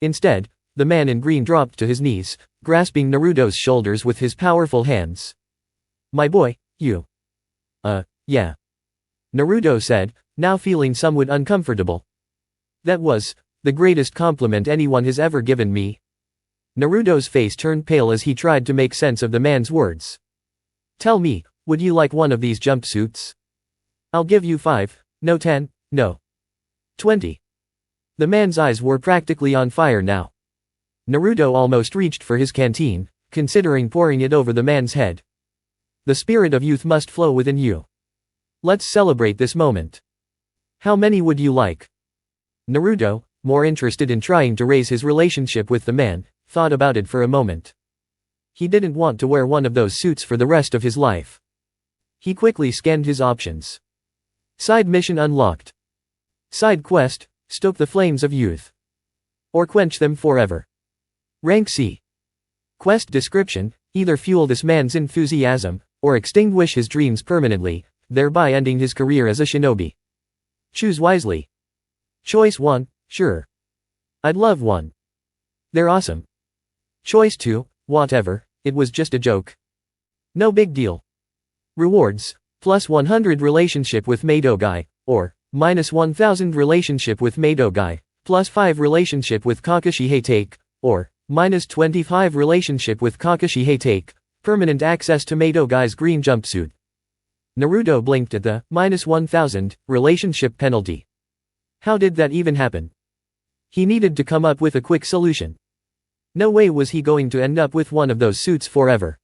Instead, the man in green dropped to his knees, grasping Naruto's shoulders with his powerful hands. My boy, you. Yeah. Naruto said, now feeling somewhat uncomfortable. That was the greatest compliment anyone has ever given me. Naruto's face turned pale as he tried to make sense of the man's words. Tell me, would you like one of these jumpsuits? I'll give you 5, no 10, no 20. The man's eyes were practically on fire now. Naruto almost reached for his canteen, considering pouring it over the man's head. The spirit of youth must flow within you. Let's celebrate this moment. How many would you like? Naruto, more interested in trying to raise his relationship with the man, thought about it for a moment. He didn't want to wear one of those suits for the rest of his life. He quickly scanned his options. Side mission unlocked. Side quest, stoke the flames of youth. Or quench them forever. Rank C. Quest description, either fuel this man's enthusiasm, or extinguish his dreams permanently, thereby ending his career as a shinobi. Choose wisely. Choice 1, sure. I'd love one. They're awesome. Choice 2, whatever, it was just a joke. No big deal. Rewards, plus 100 relationship with Madogai, or minus 1000 relationship with Madogai, plus 5 relationship with Kakashi Hatake, or minus 25 relationship with Kakashi Hatake, permanent access to Madogai's green jumpsuit. Naruto blinked at the minus 1000 relationship penalty. How did that even happen? He needed to come up with a quick solution. No way was he going to end up with one of those suits forever.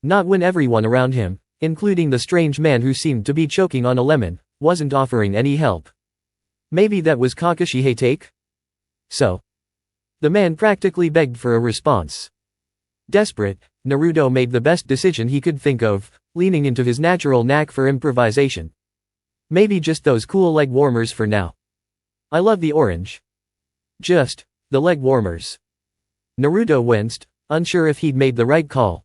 Not when everyone around him, including the strange man who seemed to be choking on a lemon, wasn't offering any help. Maybe that was Kakashi Hatake? So, the man practically begged for a response. Desperate, Naruto made the best decision he could think of, leaning into his natural knack for improvisation. Maybe just those cool leg warmers for now. I love the orange. Just the leg warmers. Naruto winced, unsure if he'd made the right call.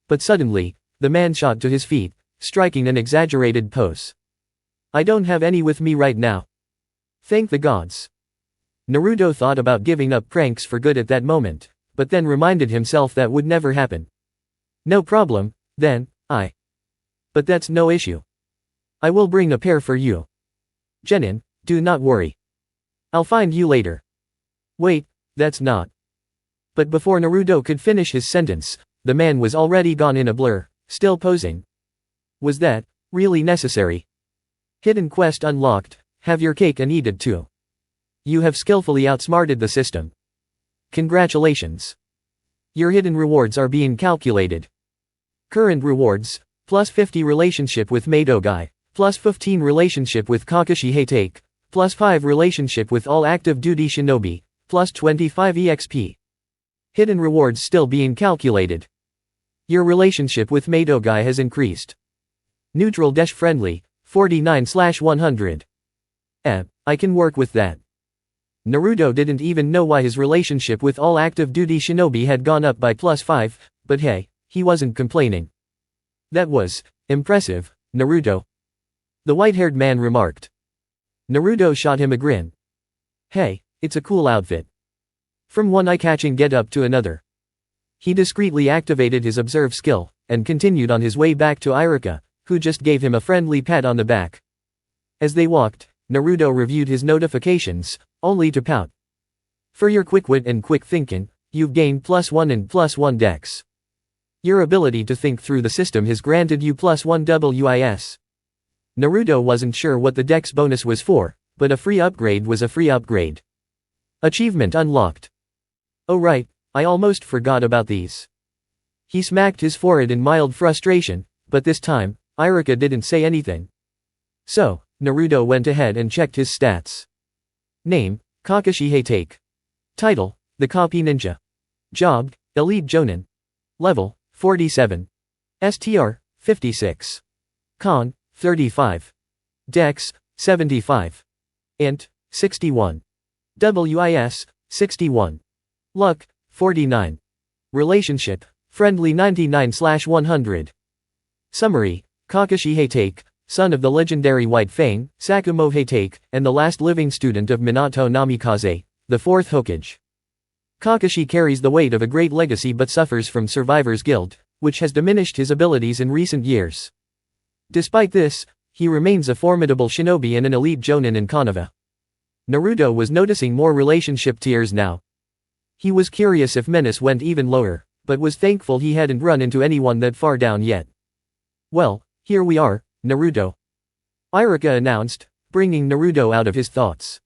But suddenly, the man shot to his feet, striking an exaggerated pose. I don't have any with me right now. Thank the gods. Naruto thought about giving up pranks for good at that moment, but then reminded himself that would never happen. No problem, then, But that's no issue. I will bring a pair for you. Genin, do not worry. I'll find you later. Wait, that's not. But before Naruto could finish his sentence, the man was already gone in a blur, still posing. Was that really necessary? Hidden quest unlocked, have your cake and eat it too. You have skillfully outsmarted the system. Congratulations. Your hidden rewards are being calculated. Current rewards, plus 50 relationship with Madogai, plus 15 relationship with Kakashi Hatake, plus 5 relationship with all active duty shinobi, plus 25 EXP. Hidden rewards still being calculated. Your relationship with Madogai has increased. Neutral-friendly, 49/100. I can work with that. Naruto didn't even know why his relationship with all active duty shinobi had gone up by plus 5, but hey, he wasn't complaining. That was impressive, Naruto. The white-haired man remarked. Naruto shot him a grin. Hey, it's a cool outfit. From one eye-catching get-up to another. He discreetly activated his observe skill, and continued on his way back to Iruka, who just gave him a friendly pat on the back. As they walked, Naruto reviewed his notifications, only to pout. For your quick wit and quick thinking, you've gained +1 and +1 dex. Your ability to think through the system has granted you +1 WIS. Naruto wasn't sure what the dex bonus was for, but a free upgrade was a free upgrade. Achievement unlocked. Oh right, I almost forgot about these. He smacked his forehead in mild frustration, but this time, Iruka didn't say anything. So, Naruto went ahead and checked his stats. Name, Kakashi Hatake. Title, The Copy Ninja. Job, Elite Jonin. Level, 47. STR, 56. Con, 35. Dex, 75. Int, 61. WIS, 61. Luck, 49. Relationship, friendly 99/100. Summary, Kakashi Hatake, son of the legendary White Fang, Sakumo Hatake, and the last living student of Minato Namikaze, the fourth Hokage. Kakashi carries the weight of a great legacy but suffers from survivor's guilt, which has diminished his abilities in recent years. Despite this, He remains a formidable shinobi and an elite jonin in Konoha. Naruto was noticing more relationship tiers now. He was curious if menace went even lower, but was thankful he hadn't run into anyone that far down yet. Well, here we are, Naruto. Iruka announced, bringing Naruto out of his thoughts.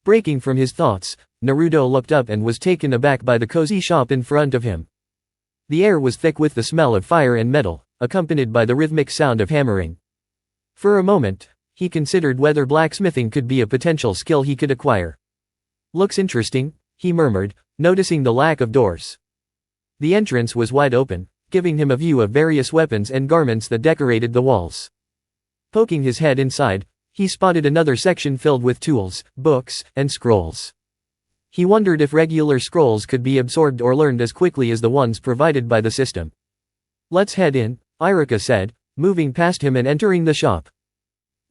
Breaking from his thoughts, Naruto looked up and was taken aback by the cozy shop in front of him. The air was thick with the smell of fire and metal, accompanied by the rhythmic sound of hammering. For a moment, he considered whether blacksmithing could be a potential skill he could acquire. Looks interesting, he murmured, noticing the lack of doors. The entrance was wide open, giving him a view of various weapons and garments that decorated the walls. Poking his head inside, he spotted another section filled with tools, books, and scrolls. He wondered if regular scrolls could be absorbed or learned as quickly as the ones provided by the system. Let's head in, Iruka said, moving past him and entering the shop.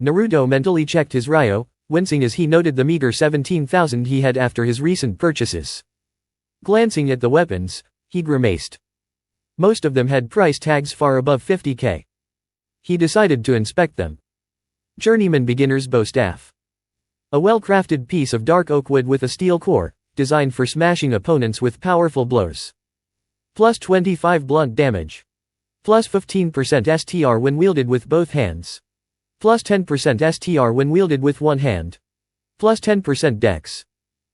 Naruto mentally checked his Ryo, wincing as he noted the meager 17,000 he had after his recent purchases. Glancing at the weapons, he grimaced. Most of them had price tags far above 50k. He decided to inspect them. Journeyman Beginner's Bow Staff. A well-crafted piece of dark oak wood with a steel core, designed for smashing opponents with powerful blows. Plus 25 blunt damage. Plus 15% STR when wielded with both hands. Plus 10% STR when wielded with one hand. Plus 10% dex.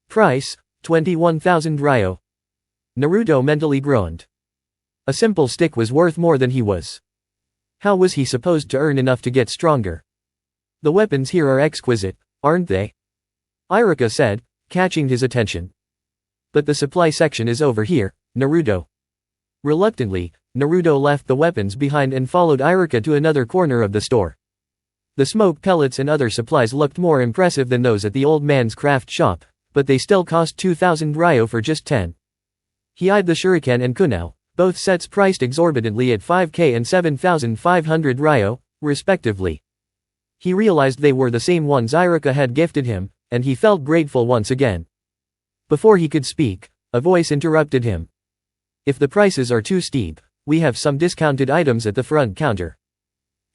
Price, 21,000 Ryo. Naruto mentally groaned. A simple stick was worth more than he was. How was he supposed to earn enough to get stronger? The weapons here are exquisite, aren't they? Iruka said, catching his attention. But the supply section is over here, Naruto. Reluctantly, Naruto left the weapons behind and followed Iruka to another corner of the store. The smoke pellets and other supplies looked more impressive than those at the old man's craft shop, but they still cost 2,000 Ryo for just 10. He eyed the shuriken and kunai, both sets priced exorbitantly at 5k and 7,500 Ryo, respectively. He realized they were the same ones Iruka had gifted him, and he felt grateful once again. Before he could speak, a voice interrupted him. If the prices are too steep, we have some discounted items at the front counter.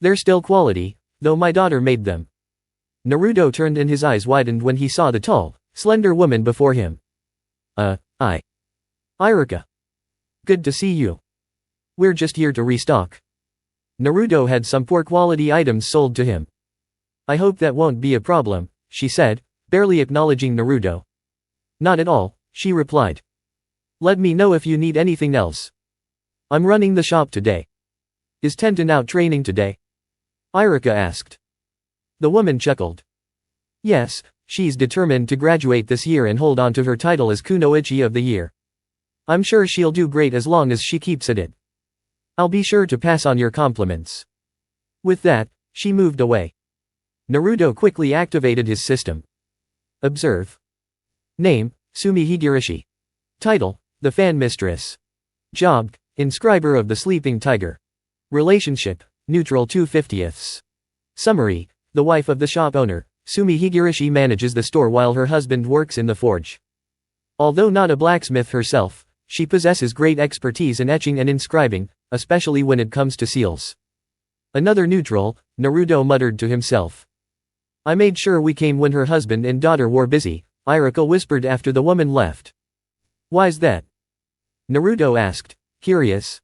They're still quality, though my daughter made them. Naruto turned and his eyes widened when he saw the tall, slender woman before him. Iruka. Good to see you. We're just here to restock. Naruto had some poor quality items sold to him. I hope that won't be a problem, she said, barely acknowledging Naruto. Not at all, she replied. Let me know if you need anything else. I'm running the shop today. Is Tenten out training today? Iruka asked. The woman chuckled. Yes, she's determined to graduate this year and hold on to her title as Kunoichi of the Year. I'm sure she'll do great as long as she keeps at it. I'll be sure to pass on your compliments. With that, she moved away. Naruto quickly activated his system. Observe. Name, Sumi Higurashi. Title, The Fan Mistress. Job, Inscriber of the Sleeping Tiger. Relationship, neutral 2/50. Summary, the wife of the shop owner, Sumi Higurashi manages the store while her husband works in the forge. Although not a blacksmith herself, she possesses great expertise in etching and inscribing, especially when it comes to seals. Another neutral, Naruto muttered to himself. I made sure we came when her husband and daughter were busy, Iruka whispered after the woman left. Why's that? Naruto asked, curious.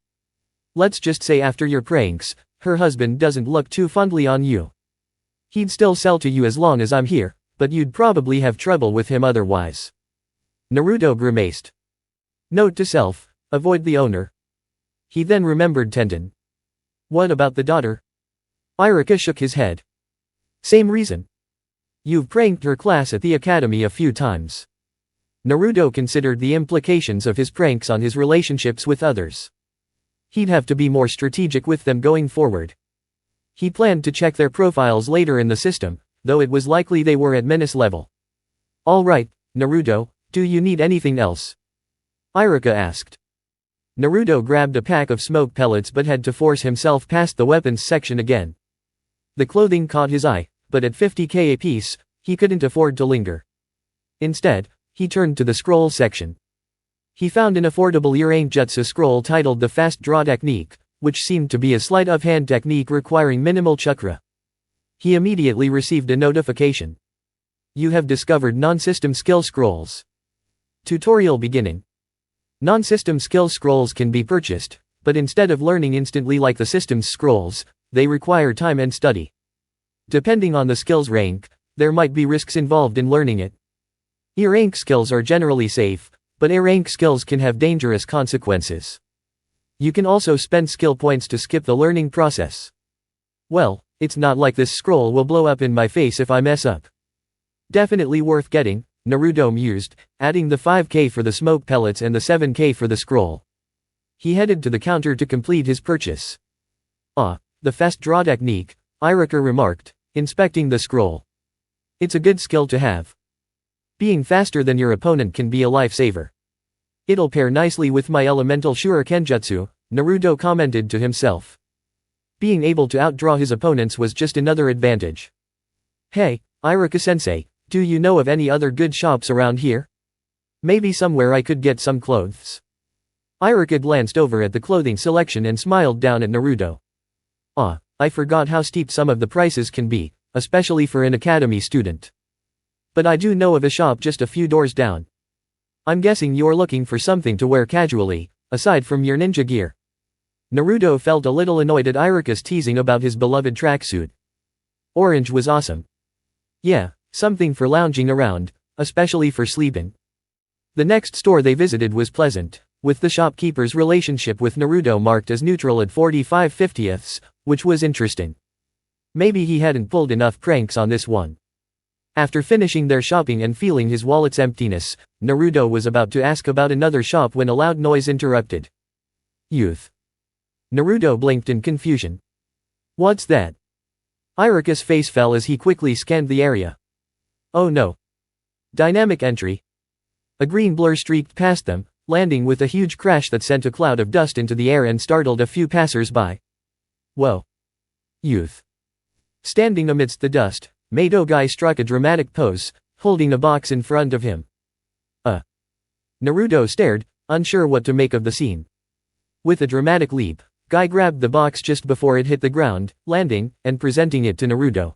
Let's just say after your pranks, her husband doesn't look too fondly on you. He'd still sell to you as long as I'm here, but you'd probably have trouble with him otherwise. Naruto grimaced. Note to self, avoid the owner. He then remembered Tenten. What about the daughter? Iruka shook his head. Same reason. You've pranked her class at the academy a few times. Naruto considered the implications of his pranks on his relationships with others. He'd have to be more strategic with them going forward. He planned to check their profiles later in the system, though it was likely they were at menace level. All right, Naruto, do you need anything else? Iruka asked. Naruto grabbed a pack of smoke pellets but had to force himself past the weapons section again. The clothing caught his eye, but at 50k a piece, he couldn't afford to linger. Instead, he turned to the scroll section. He found an affordable Urankjutsu scroll titled the Fast Draw Technique, which seemed to be a sleight of hand technique requiring minimal chakra. He immediately received a notification. You have discovered non-system skill scrolls. Tutorial beginning. Non-system skill scrolls can be purchased, but instead of learning instantly like the system's scrolls, they require time and study. Depending on the skill's rank, there might be risks involved in learning it. E rank skills are generally safe, but A rank skills can have dangerous consequences. You can also spend skill points to skip the learning process. Well, it's not like this scroll will blow up in my face if I mess up. Definitely worth getting, Naruto mused, adding the 5k for the smoke pellets and the 7k for the scroll. He headed to the counter to complete his purchase. Ah, the fast draw technique, Iruka remarked, inspecting the scroll. It's a good skill to have. Being faster than your opponent can be a lifesaver. It'll pair nicely with my elemental shurikenjutsu, Naruto commented to himself. Being able to outdraw his opponents was just another advantage. Hey, Iruka-sensei, do you know of any other good shops around here? Maybe somewhere I could get some clothes. Iruka glanced over at the clothing selection and smiled down at Naruto. Ah, I forgot how steep some of the prices can be, especially for an academy student. But I do know of a shop just a few doors down. I'm guessing you're looking for something to wear casually, aside from your ninja gear. Naruto felt a little annoyed at Iruka's teasing about his beloved tracksuit. Orange was awesome. Yeah, something for lounging around, especially for sleeping. The next store they visited was pleasant, with the shopkeeper's relationship with Naruto marked as neutral at 45/50ths, which was interesting. Maybe he hadn't pulled enough pranks on this one. After finishing their shopping and feeling his wallet's emptiness, Naruto was about to ask about another shop when a loud noise interrupted. Youth. Naruto blinked in confusion. What's that? Iruka's face fell as he quickly scanned the area. Oh no. Dynamic entry. A green blur streaked past them, landing with a huge crash that sent a cloud of dust into the air and startled a few passers-by. Whoa. Youth. Standing amidst the dust, Hokage struck a dramatic pose, holding a box in front of him. Naruto stared, unsure what to make of the scene. With a dramatic leap, Guy grabbed the box just before it hit the ground, landing, and presenting it to Naruto.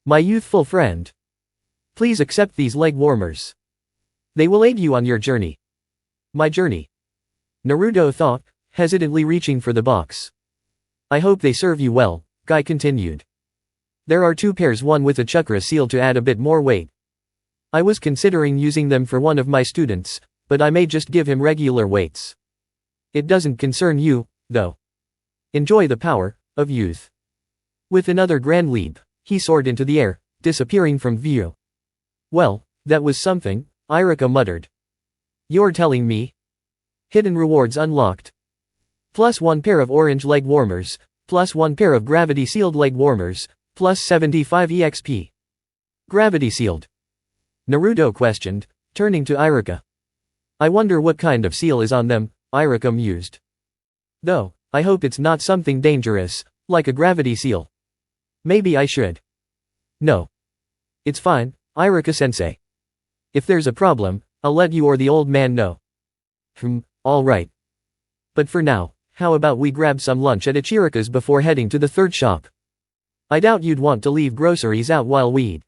My youthful friend. Please accept these leg warmers. They will aid you on your journey. My journey. Naruto thought, hesitantly reaching for the box. I hope they serve you well, Guy continued. There are 2 pairs, one with a chakra seal to add a bit more weight. I was considering using them for one of my students, but I may just give him regular weights. It doesn't concern you, though. Enjoy the power of youth. With another grand leap, he soared into the air, disappearing from view. Well, that was something, Iruka muttered. You're telling me? Hidden rewards unlocked. Plus 1 pair of orange leg warmers, plus 1 pair of gravity sealed leg warmers, plus 75 EXP. Gravity sealed? Naruto questioned, turning to Iruka. I wonder what kind of seal is on them, Iruka mused. Though, I hope it's not something dangerous, like a gravity seal. Maybe I should. No. It's fine, Iruka-sensei. If there's a problem, I'll let you or the old man know. Alright. But for now, how about we grab some lunch at Ichirika's before heading to the third shop? I doubt you'd want to leave groceries out while we eat.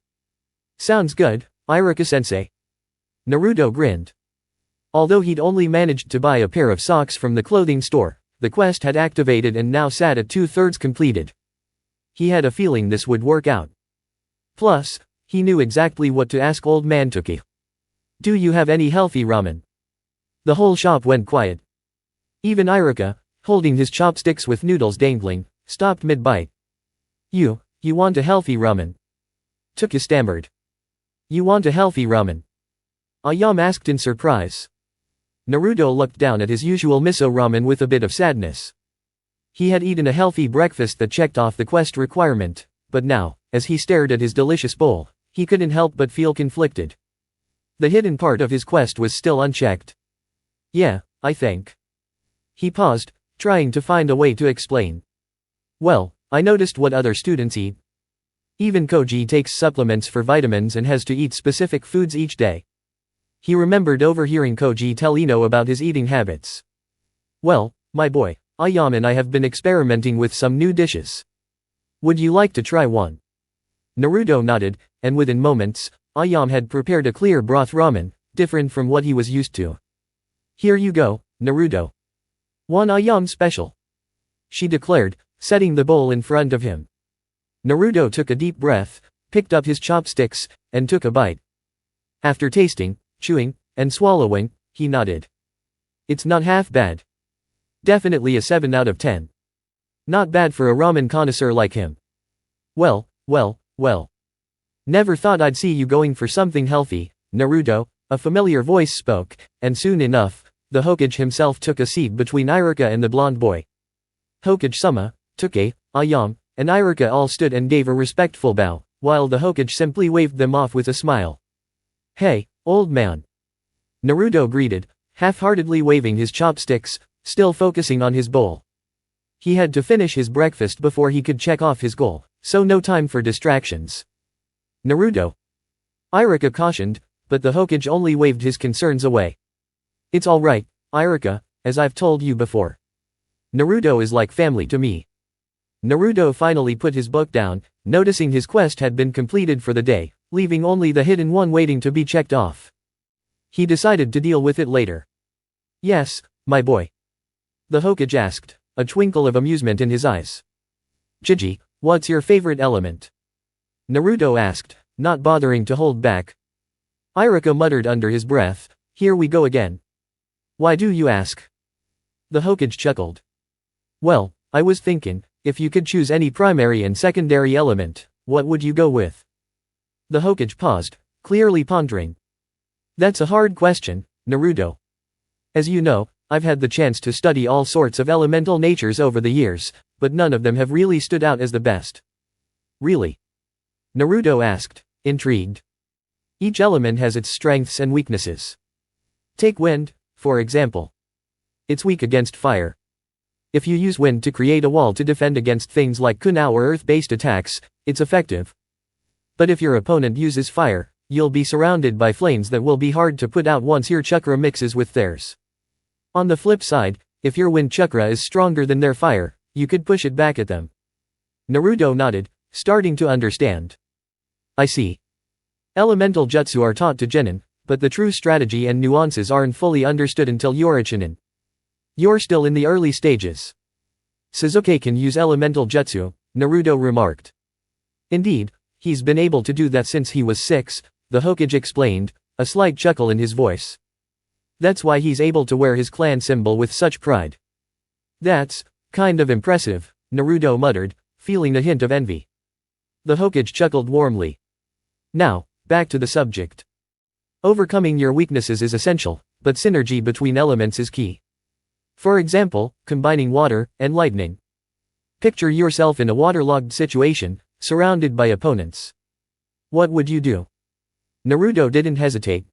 Sounds good, Iruka-sensei. Naruto grinned. Although he'd only managed to buy a pair of socks from the clothing store, the quest had activated and now sat at 2/3 completed. He had a feeling this would work out. Plus, he knew exactly what to ask Old Man Toki. Do you have any healthy ramen? The whole shop went quiet. Even Iruka, holding his chopsticks with noodles dangling, stopped mid-bite. You want a healthy ramen? Toki stammered. You want a healthy ramen? Ayam asked in surprise. Naruto looked down at his usual miso ramen with a bit of sadness. He had eaten a healthy breakfast that checked off the quest requirement, but now, as he stared at his delicious bowl, he couldn't help but feel conflicted. The hidden part of his quest was still unchecked. Yeah, I think. He paused, trying to find a way to explain. Well, I noticed what other students eat. Even Koji takes supplements for vitamins and has to eat specific foods each day. He remembered overhearing Koji tell Ino about his eating habits. Well, my boy, Ayam and I have been experimenting with some new dishes. Would you like to try one? Naruto nodded, and within moments, Ayam had prepared a clear broth ramen, different from what he was used to. Here you go, Naruto. One Ayam special, she declared, setting the bowl in front of him. Naruto took a deep breath, picked up his chopsticks, and took a bite. After tasting, chewing, and swallowing, he nodded. It's not half bad. Definitely a 7 out of 10. Not bad for a ramen connoisseur like him. Well. Never thought I'd see you going for something healthy, Naruto, a familiar voice spoke, and soon enough, the Hokage himself took a seat between Iruka and the blonde boy. Hokage-sama, Tuke, Ayam, and Iruka all stood and gave a respectful bow, while the Hokage simply waved them off with a smile. Hey, old man. Naruto greeted, half-heartedly waving his chopsticks, still focusing on his bowl. He had to finish his breakfast before he could check off his goal, so no time for distractions. Naruto, Iruka cautioned, but the Hokage only waved his concerns away. It's alright, Iruka, as I've told you before. Naruto is like family to me. Naruto finally put his book down, noticing his quest had been completed for the day, leaving only the hidden one waiting to be checked off. He decided to deal with it later. Yes, my boy. The Hokage asked, a twinkle of amusement in his eyes. Chiji, what's your favorite element? Naruto asked, not bothering to hold back. Iruka muttered under his breath, here we go again. Why do you ask? The Hokage chuckled. Well, I was thinking, if you could choose any primary and secondary element, what would you go with? The Hokage paused, clearly pondering. That's a hard question, Naruto. As you know, I've had the chance to study all sorts of elemental natures over the years, but none of them have really stood out as the best. Really? Naruto asked, intrigued. Each element has its strengths and weaknesses. Take wind, for example. It's weak against fire. If you use wind to create a wall to defend against things like kunai or earth-based attacks, it's effective. But if your opponent uses fire, you'll be surrounded by flames that will be hard to put out once your chakra mixes with theirs. On the flip side, if your wind chakra is stronger than their fire, you could push it back at them. Naruto nodded, starting to understand. I see. Elemental jutsu are taught to genin, but the true strategy and nuances aren't fully understood until you're a chunin. You're still in the early stages. Sasuke can use elemental jutsu, Naruto remarked. Indeed, he's been able to do that since he was 6, the Hokage explained, a slight chuckle in his voice. That's why he's able to wear his clan symbol with such pride. That's kind of impressive, Naruto muttered, feeling a hint of envy. The Hokage chuckled warmly. Now, back to the subject. Overcoming your weaknesses is essential, but synergy between elements is key. For example, combining water and lightning. Picture yourself in a waterlogged situation, surrounded by opponents. What would you do? Naruto didn't hesitate.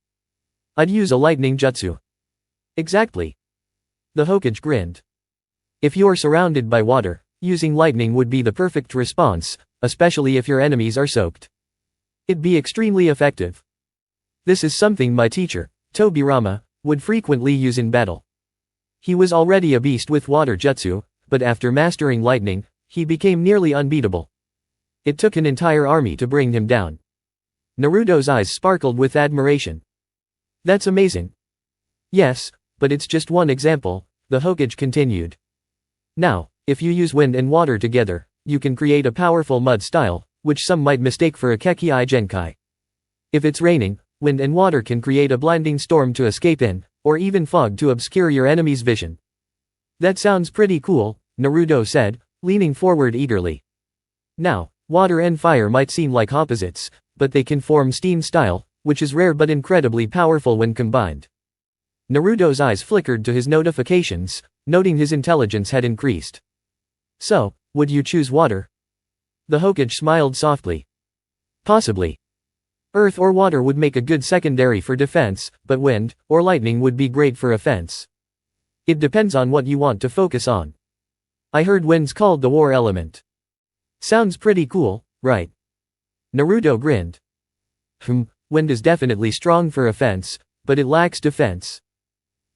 I'd use a lightning jutsu. Exactly. The Hokage grinned. If you're surrounded by water, using lightning would be the perfect response, especially if your enemies are soaked. It'd be extremely effective. This is something my teacher, Tobirama, would frequently use in battle. He was already a beast with water jutsu, but after mastering lightning, he became nearly unbeatable. It took an entire army to bring him down. Naruto's eyes sparkled with admiration. That's amazing. Yes, but it's just one example, the Hokage continued. Now, if you use wind and water together, you can create a powerful mud style, which some might mistake for a Kekkai Genkai. If it's raining, wind and water can create a blinding storm to escape in, or even fog to obscure your enemy's vision. That sounds pretty cool, Naruto said, leaning forward eagerly. Now, water and fire might seem like opposites, but they can form steam style, which is rare but incredibly powerful when combined. Naruto's eyes flickered to his notifications, noting his intelligence had increased. So, would you choose water? The Hokage smiled softly. Possibly. Earth or water would make a good secondary for defense, but wind or lightning would be great for offense. It depends on what you want to focus on. I heard wind's called the war element. Sounds pretty cool, right? Naruto grinned. Wind is definitely strong for offense, but it lacks defense.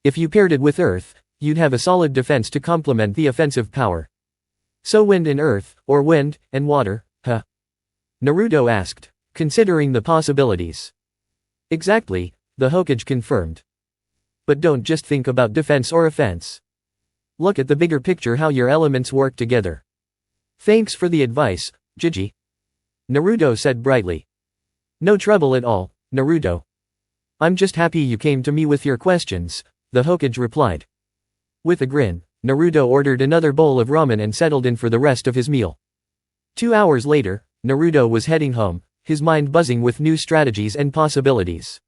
If you paired it with earth, you'd have a solid defense to complement the offensive power. So wind and earth, or wind and water, huh? Naruto asked, considering the possibilities. Exactly, the Hokage confirmed. But don't just think about defense or offense. Look at the bigger picture, how your elements work together. Thanks for the advice, Jiji. Naruto said brightly. No trouble at all, Naruto. I'm just happy you came to me with your questions, the Hokage replied. With a grin, Naruto ordered another bowl of ramen and settled in for the rest of his meal. 2 hours later, Naruto was heading home, his mind buzzing with new strategies and possibilities.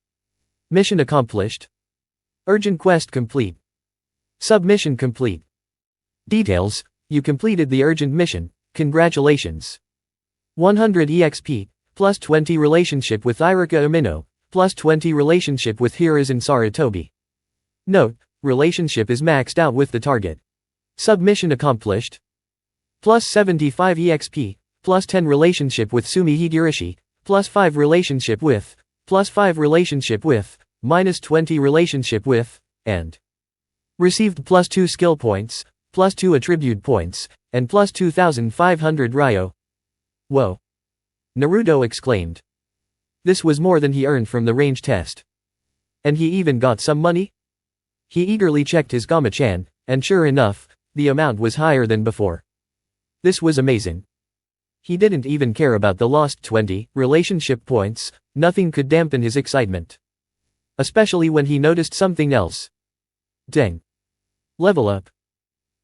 Mission accomplished. Urgent quest complete. Submission complete. Details: you completed the urgent mission, congratulations. 100 EXP, plus 20 relationship with Iruka Umino, plus 20 relationship with Hiruzen Sarutobi. Note: relationship is maxed out with the target. Submission accomplished. Plus 75 EXP, plus 10 relationship with Sumi Higurashi, plus 5 relationship with, plus 5 relationship with, minus 20 relationship with, and received plus 2 skill points, plus 2 attribute points, and plus 2,500 Ryo. Whoa! Naruto exclaimed. This was more than he earned from the range test. And he even got some money? He eagerly checked his Gama-chan, and sure enough, the amount was higher than before. This was amazing. He didn't even care about the lost 20 relationship points, nothing could dampen his excitement. Especially when he noticed something else. Dang. Level up.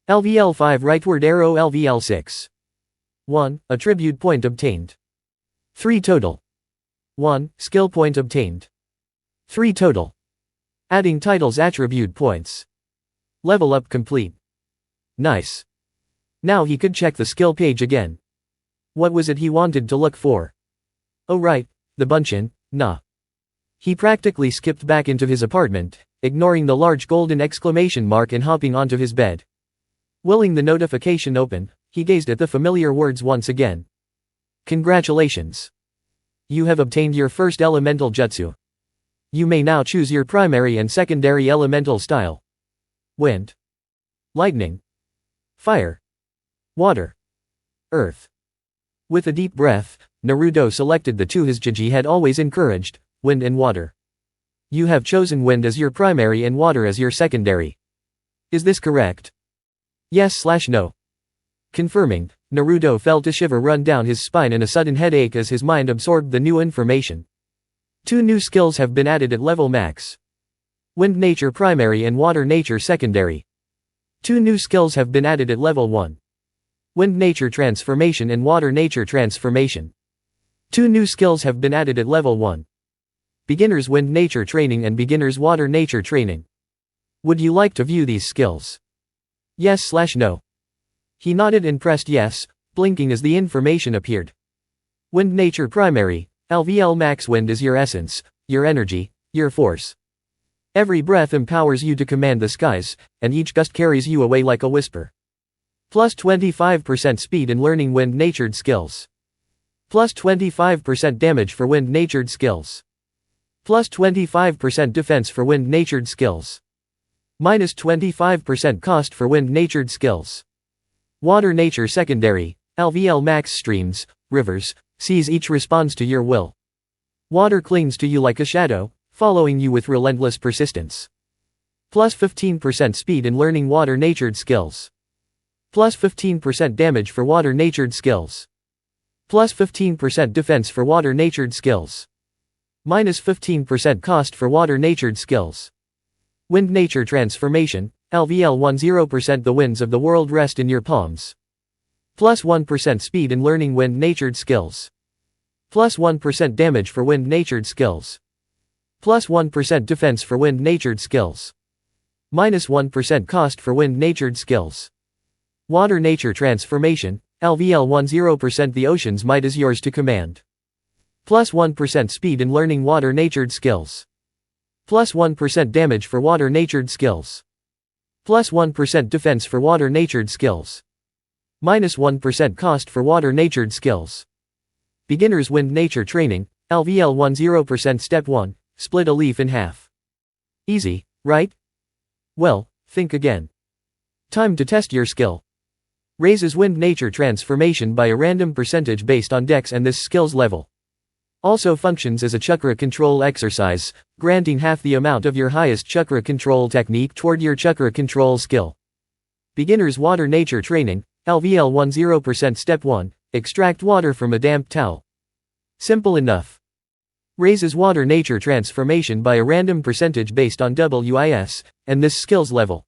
LVL 5 rightward arrow LVL 6. 1. Attribute point obtained. 3 total. 1. Skill point obtained. 3 total. Adding titles attribute points. Level up complete. Nice. Now he could check the skill page again. What was it he wanted to look for? Oh right, the Bunshin, nah. He practically skipped back into his apartment, ignoring the large golden exclamation mark and hopping onto his bed. Willing the notification open, he gazed at the familiar words once again. Congratulations. You have obtained your first elemental jutsu. You may now choose your primary and secondary elemental style. Wind. Lightning. Fire. Water. Earth. With a deep breath, Naruto selected the two his Jiji had always encouraged, wind and water. You have chosen wind as your primary and water as your secondary. Is this correct? Yes/no. Confirming, Naruto felt a shiver run down his spine and a sudden headache as his mind absorbed the new information. 2 new skills have been added at level max. Wind nature primary and water nature secondary. 2 new skills have been added at level 1. Wind nature transformation and water nature transformation. 2 new skills have been added at level 1. Beginner's wind nature training and beginner's water nature training. Would you like to view these skills? Yes/no. He nodded and pressed yes, blinking as the information appeared. Wind nature primary, LVL max. Wind is your essence, your energy, your force. Every breath empowers you to command the skies, and each gust carries you away like a whisper. Plus 25% speed in learning wind-natured skills. Plus 25% damage for wind-natured skills. Plus 25% defense for wind-natured skills. Minus 25% cost for wind-natured skills. Water nature secondary, LVL max. Streams, rivers, seas each responds to your will. Water clings to you like a shadow, following you with relentless persistence. Plus 15% speed in learning water-natured skills. Plus 15% damage for water-natured skills. Plus 15% defense for water-natured skills. Minus 15% cost for water-natured skills. Wind nature transformation, LVL 10%. The winds of the world rest in your palms. Plus 1% speed in learning wind-natured skills. Plus 1% damage for wind-natured skills. Plus 1% defense for wind-natured skills. Minus 1% cost for wind-natured skills. Water nature transformation, LVL 10%. The ocean's might is yours to command. Plus 1% speed in learning water-natured skills. Plus 1% damage for water-natured skills. Plus 1% defense for water-natured skills. Minus 1% cost for water-natured skills. Beginner's wind nature training, LVL 10%. Step 1, split a leaf in half. Easy, right? Well, think again. Time to test your skill. Raises wind nature transformation by a random percentage based on dex and this skill's level. Also functions as a chakra control exercise, granting half the amount of your highest chakra control technique toward your chakra control skill. Beginner's Water Nature Training, LVL 10% Step 1, extract water from a damp towel. Simple enough. Raises water nature transformation by a random percentage based on WIS, and this skill's level.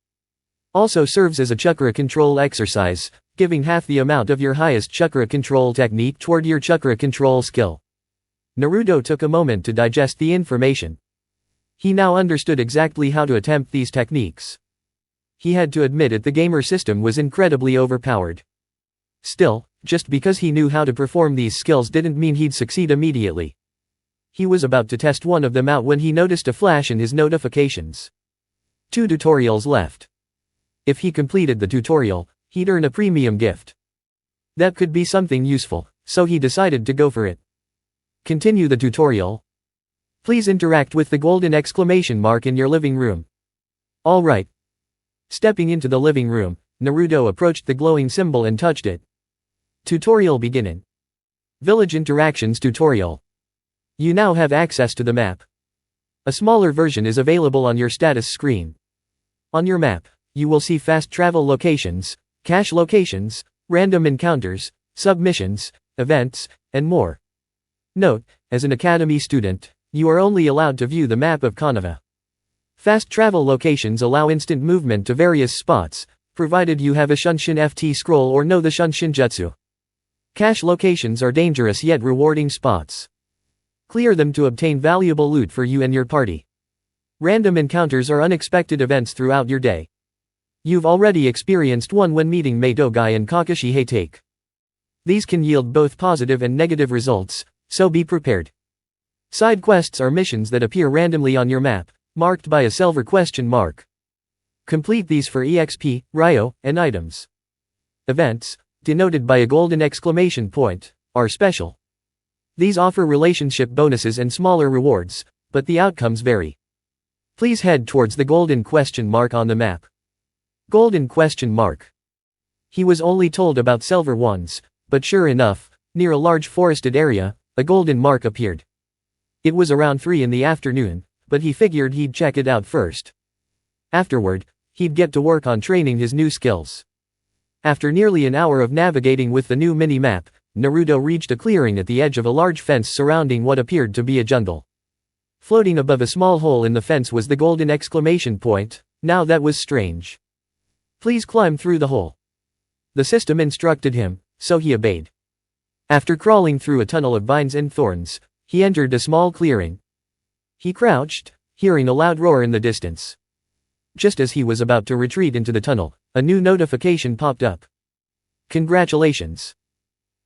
Also serves as a chakra control exercise, giving half the amount of your highest chakra control technique toward your chakra control skill. Naruto took a moment to digest the information. He now understood exactly how to attempt these techniques. He had to admit it, the gamer system was incredibly overpowered. Still, just because he knew how to perform these skills didn't mean he'd succeed immediately. He was about to test one of them out when he noticed a flash in his notifications. 2 tutorials left. If he completed the tutorial, he'd earn a premium gift. That could be something useful, so he decided to go for it. Continue the tutorial. Please interact with the golden exclamation mark in your living room. Alright. Stepping into the living room, Naruto approached the glowing symbol and touched it. Tutorial beginning. Village Interactions Tutorial. You now have access to the map. A smaller version is available on your status screen. On your map, you will see fast travel locations, cache locations, random encounters, submissions, events, and more. Note, as an academy student, you are only allowed to view the map of Konoha. Fast travel locations allow instant movement to various spots, provided you have a Shunshin FT scroll or know the Shunshin Jutsu. Cache locations are dangerous yet rewarding spots. Clear them to obtain valuable loot for you and your party. Random encounters are unexpected events throughout your day. You've already experienced one when meeting Meitogai and Kakashi Hatake. These can yield both positive and negative results, so be prepared. Side quests are missions that appear randomly on your map, marked by a silver question mark. Complete these for EXP, Ryo, and items. Events, denoted by a golden exclamation point, are special. These offer relationship bonuses and smaller rewards, but the outcomes vary. Please head towards the golden question mark on the map. Golden question mark. He was only told about silver ones, but sure enough, near a large forested area, a golden mark appeared. It was around 3 in the afternoon, but he figured he'd check it out first. Afterward, he'd get to work on training his new skills. After nearly an hour of navigating with the new mini-map, Naruto reached a clearing at the edge of a large fence surrounding what appeared to be a jungle. Floating above a small hole in the fence was the golden exclamation point. Now that was strange. Please climb through the hole. The system instructed him, so he obeyed. After crawling through a tunnel of vines and thorns, he entered a small clearing. He crouched, hearing a loud roar in the distance. Just as he was about to retreat into the tunnel, a new notification popped up. Congratulations!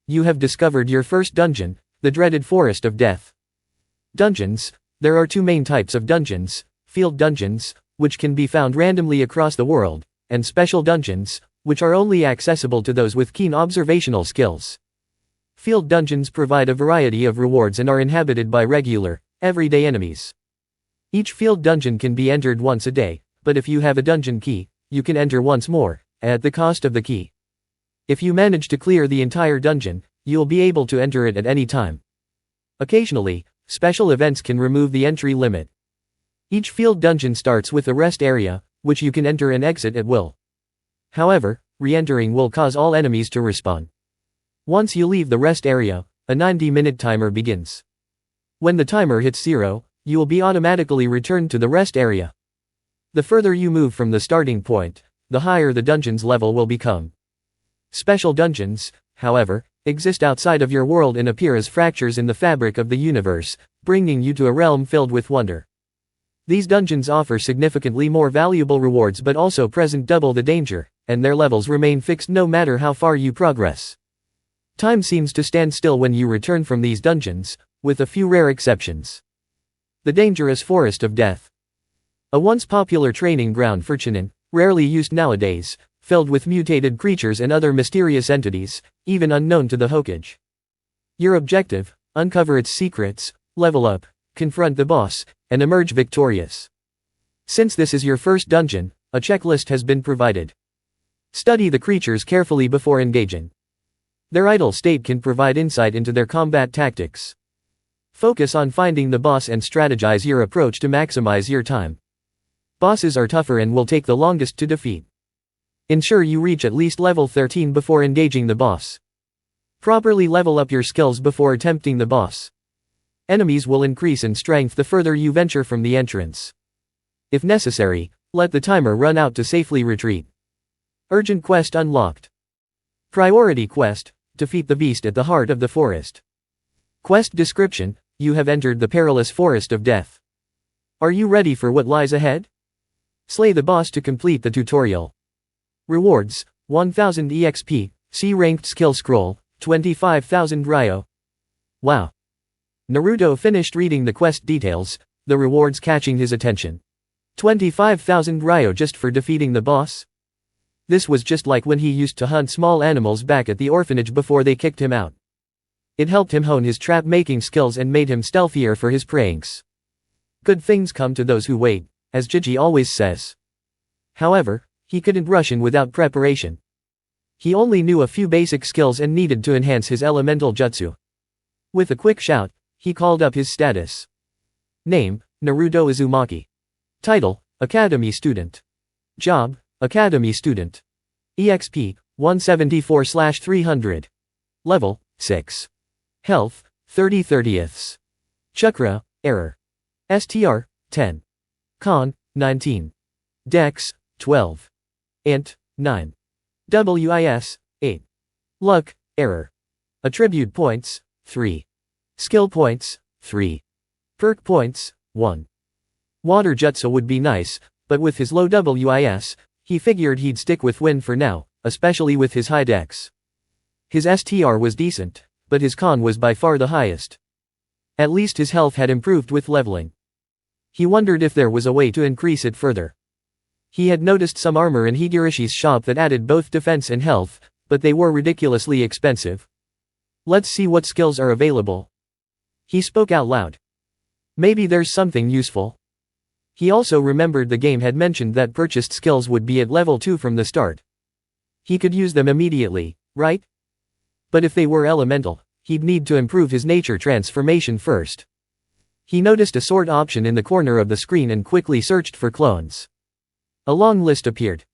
You have discovered your first dungeon, the dreaded Forest of Death. Dungeons. There are 2 main types of dungeons: field dungeons, which can be found randomly across the world, and special dungeons, which are only accessible to those with keen observational skills. Field dungeons provide a variety of rewards and are inhabited by regular, everyday enemies. Each field dungeon can be entered once a day, but if you have a dungeon key, you can enter once more, at the cost of the key. If you manage to clear the entire dungeon, you'll be able to enter it at any time. Occasionally, special events can remove the entry limit. Each field dungeon starts with a rest area, which you can enter and exit at will. However, re-entering will cause all enemies to respawn. Once you leave the rest area, a 90-minute timer begins. When the timer hits 0, you will be automatically returned to the rest area. The further you move from the starting point, the higher the dungeon's level will become. Special dungeons, however, exist outside of your world and appear as fractures in the fabric of the universe, bringing you to a realm filled with wonder. These dungeons offer significantly more valuable rewards but also present double the danger, and their levels remain fixed no matter how far you progress. Time seems to stand still when you return from these dungeons, with a few rare exceptions. The dangerous Forest of Death. A once popular training ground for Chunin, rarely used nowadays, filled with mutated creatures and other mysterious entities, even unknown to the Hokage. Your objective: uncover its secrets, level up, confront the boss, and emerge victorious. Since this is your first dungeon, a checklist has been provided. Study the creatures carefully before engaging. Their idle state can provide insight into their combat tactics. Focus on finding the boss and strategize your approach to maximize your time. Bosses are tougher and will take the longest to defeat. Ensure you reach at least level 13 before engaging the boss. Properly level up your skills before attempting the boss. Enemies will increase in strength the further you venture from the entrance. If necessary, let the timer run out to safely retreat. Urgent quest unlocked. Priority quest: defeat the beast at the heart of the forest. Quest description: you have entered the perilous forest of death. Are you ready for what lies ahead? Slay the boss to complete the tutorial. Rewards: 1000 EXP, see ranked skill scroll, 25,000 Ryo. Wow. Naruto finished reading the quest details, the rewards catching his attention. 25,000 Ryo just for defeating the boss? This was just like when he used to hunt small animals back at the orphanage before they kicked him out. It helped him hone his trap-making skills and made him stealthier for his pranks. Good things come to those who wait, as Gigi always says. However, he couldn't rush in without preparation. He only knew a few basic skills and needed to enhance his elemental jutsu. With a quick shout, he called up his status. Name: Naruto Uzumaki. Title: Academy Student. Job: Academy Student. EXP: 174/300. Level: 6. Health: 30/30ths. Chakra: Error. STR: 10. Con: 19. Dex: 12. Int: 9. WIS: 8. Luck: Error. Attribute points: 3. Skill points: 3. Perk points: 1. Water jutsu would be nice, but with his low WIS, he figured he'd stick with wind for now, especially with his high dex. His STR was decent, but his con was by far the highest. At least his health had improved with leveling. He wondered if there was a way to increase it further. He had noticed some armor in Higirishi's shop that added both defense and health, but they were ridiculously expensive. Let's see what skills are available. He spoke out loud. Maybe there's something useful. He also remembered the game had mentioned that purchased skills would be at level 2 from the start. He could use them immediately, right? But if they were elemental, he'd need to improve his nature transformation first. He noticed a sort option in the corner of the screen and quickly searched for clones. A long list appeared.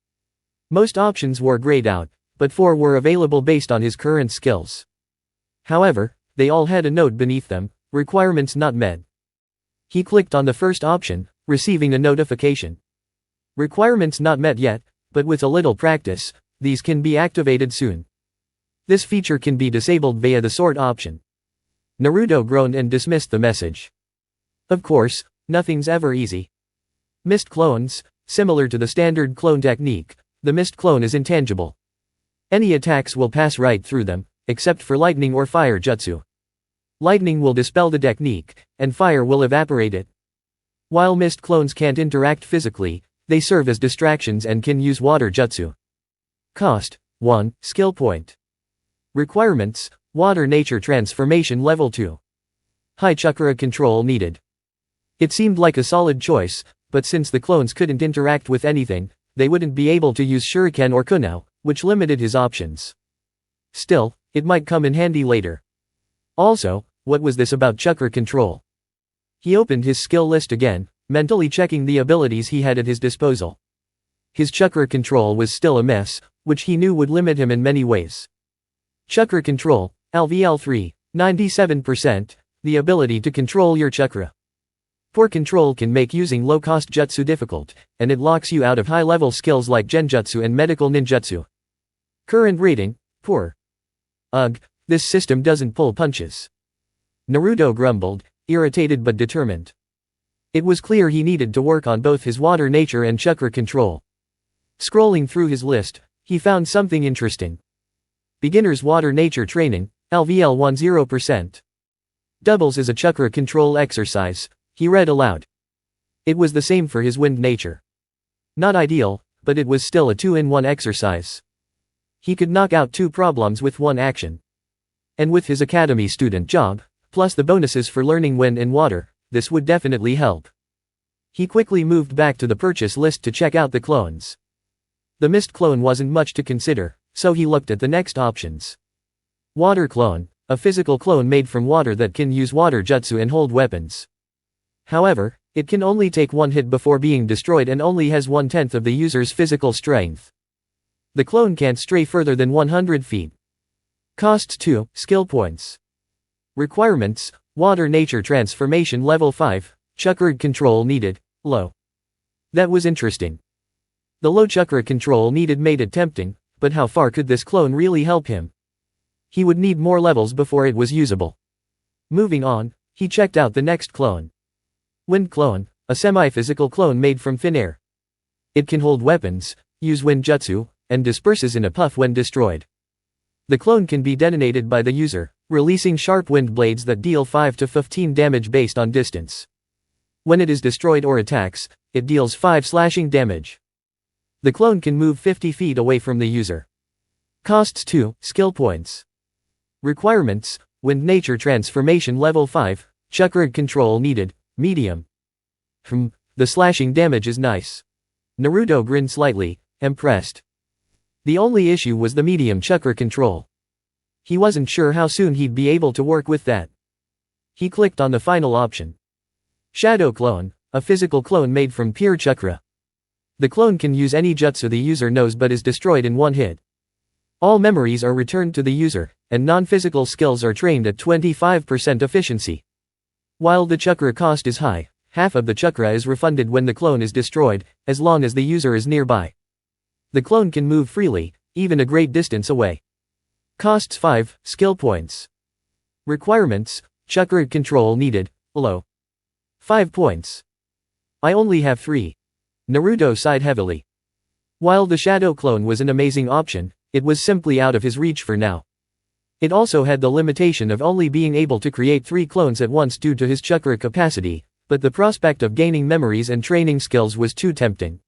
Most options were grayed out, but 4 were available based on his current skills. However, they all had a note beneath them: requirements not met. He clicked on the first option, receiving a notification. Requirements not met yet, but with a little practice, these can be activated soon. This feature can be disabled via the sort option. Naruto groaned and dismissed the message. Of course, nothing's ever easy. Mist clones: similar to the standard clone technique, the mist clone is intangible. Any attacks will pass right through them, except for lightning or fire jutsu. Lightning will dispel the technique, and fire will evaporate it. While mist clones can't interact physically, they serve as distractions and can use water jutsu. Cost: 1 skill point. Requirements: water nature transformation level 2. High chakra control needed. It seemed like a solid choice, but since the clones couldn't interact with anything, they wouldn't be able to use shuriken or kunao, which limited his options. Still, it might come in handy later. Also, what was this about chakra control? He opened his skill list again, mentally checking the abilities he had at his disposal. His chakra control was still a mess, which he knew would limit him in many ways. Chakra control, LVL 3, 97%, the ability to control your chakra. Poor control can make using low-cost jutsu difficult, and it locks you out of high-level skills like genjutsu and medical ninjutsu. Current rating: poor. Ugh, this system doesn't pull punches. Naruto grumbled, irritated but determined. It was clear he needed to work on both his water nature and chakra control. Scrolling through his list, he found something interesting. Beginner's water nature training, LVL 10%. Doubles as a chakra control exercise, he read aloud. It was the same for his wind nature. Not ideal, but it was still a 2-in-1 exercise. He could knock out 2 problems with 1 action. And with his academy student job, plus the bonuses for learning wind and water, this would definitely help. He quickly moved back to the purchase list to check out the clones. The mist clone wasn't much to consider, so he looked at the next options. Water clone, a physical clone made from water that can use water jutsu and hold weapons. However, it can only take one hit before being destroyed and only has 1/10 of the user's physical strength. The clone can't stray further than 100 feet. Costs 2 skill points. Requirements: Water Nature Transformation Level 5, Chakra Control needed, low. That was interesting. The low chakra control needed made it tempting, but how far could this clone really help him? He would need more levels before it was usable. Moving on, he checked out the next clone. Wind clone, a semi-physical clone made from thin air. It can hold weapons, use wind jutsu, and disperses in a puff when destroyed. The clone can be detonated by the user, releasing sharp wind blades that deal 5 to 15 damage based on distance. When it is destroyed or attacks, it deals 5 slashing damage. The clone can move 50 feet away from the user. Costs 2 skill points. Requirements: Wind Nature Transformation Level 5, Chakra Control needed, medium. The slashing damage is nice. Naruto grinned slightly, impressed. The only issue was the medium chakra control. He wasn't sure how soon he'd be able to work with that. He clicked on the final option. Shadow clone, a physical clone made from pure chakra. The clone can use any jutsu the user knows but is destroyed in one hit. All memories are returned to the user, and non-physical skills are trained at 25% efficiency. While the chakra cost is high, half of the chakra is refunded when the clone is destroyed, as long as the user is nearby. The clone can move freely, even a great distance away. Costs 5 skill points. Requirements: Chakra control needed, low. 5 points. I only have 3. Naruto sighed heavily. While the shadow clone was an amazing option, it was simply out of his reach for now. It also had the limitation of only being able to create 3 clones at once due to his chakra capacity, but the prospect of gaining memories and training skills was too tempting.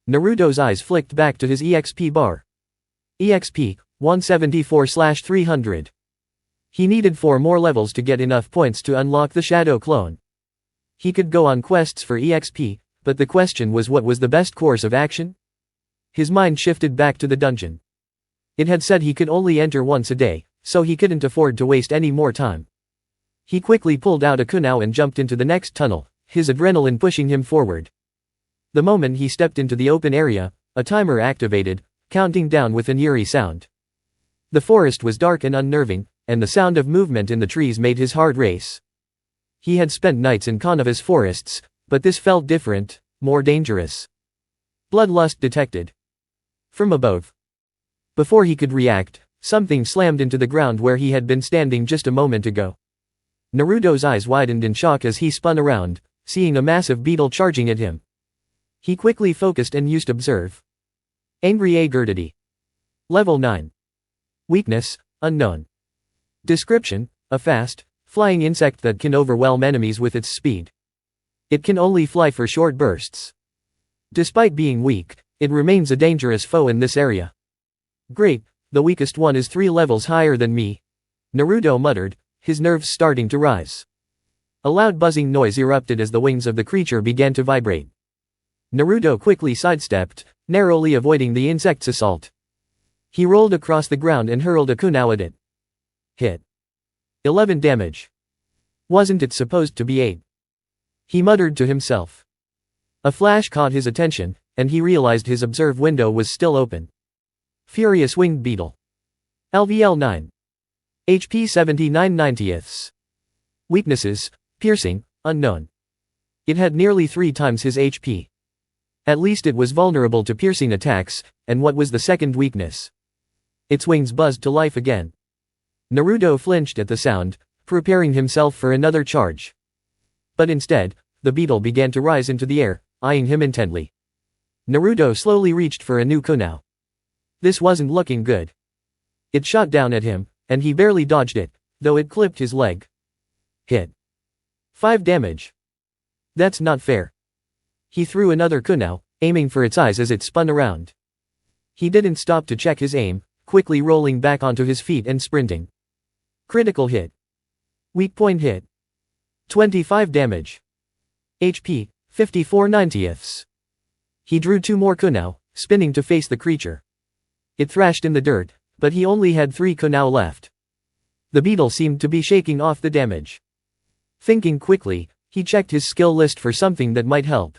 Naruto's eyes flicked back to his EXP bar. EXP, 174/300. He needed 4 more levels to get enough points to unlock the shadow clone. He could go on quests for EXP, but the question was what was the best course of action? His mind shifted back to the dungeon. It had said he could only enter once a day, so he couldn't afford to waste any more time. He quickly pulled out a kunai and jumped into the next tunnel, his adrenaline pushing him forward. The moment he stepped into the open area, a timer activated, counting down with an eerie sound. The forest was dark and unnerving, and the sound of movement in the trees made his heart race. He had spent nights in Konoha's forests, but this felt different, more dangerous. Bloodlust detected. From above. Before he could react, something slammed into the ground where he had been standing just a moment ago. Naruto's eyes widened in shock as he spun around, seeing a massive beetle charging at him. He quickly focused and used Observe. Angry Agurtity. Level 9. Weakness, unknown. Description: a fast, flying insect that can overwhelm enemies with its speed. It can only fly for short bursts. Despite being weak, it remains a dangerous foe in this area. Great, the weakest one is 3 levels higher than me. Naruto muttered, his nerves starting to rise. A loud buzzing noise erupted as the wings of the creature began to vibrate. Naruto quickly sidestepped, narrowly avoiding the insect's assault. He rolled across the ground and hurled a kunai at it. Hit. 11 damage. Wasn't it supposed to be 8? He muttered to himself. A flash caught his attention, and he realized his observe window was still open. Furious Winged Beetle. LVL 9. HP 79/90. Weaknesses: piercing, unknown. It had nearly 3 times his HP. At least it was vulnerable to piercing attacks, and what was the second weakness? Its wings buzzed to life again. Naruto flinched at the sound, preparing himself for another charge. But instead, the beetle began to rise into the air, eyeing him intently. Naruto slowly reached for a new kunai. This wasn't looking good. It shot down at him, and he barely dodged it, though it clipped his leg. Hit. 5 damage. That's not fair. He threw another kunai, aiming for its eyes as it spun around. He didn't stop to check his aim, quickly rolling back onto his feet and sprinting. Critical hit. Weak point hit. 25 damage. HP, 54/90. He drew 2 more kunai, spinning to face the creature. It thrashed in the dirt, but he only had 3 kunao left. The beetle seemed to be shaking off the damage. Thinking quickly, he checked his skill list for something that might help.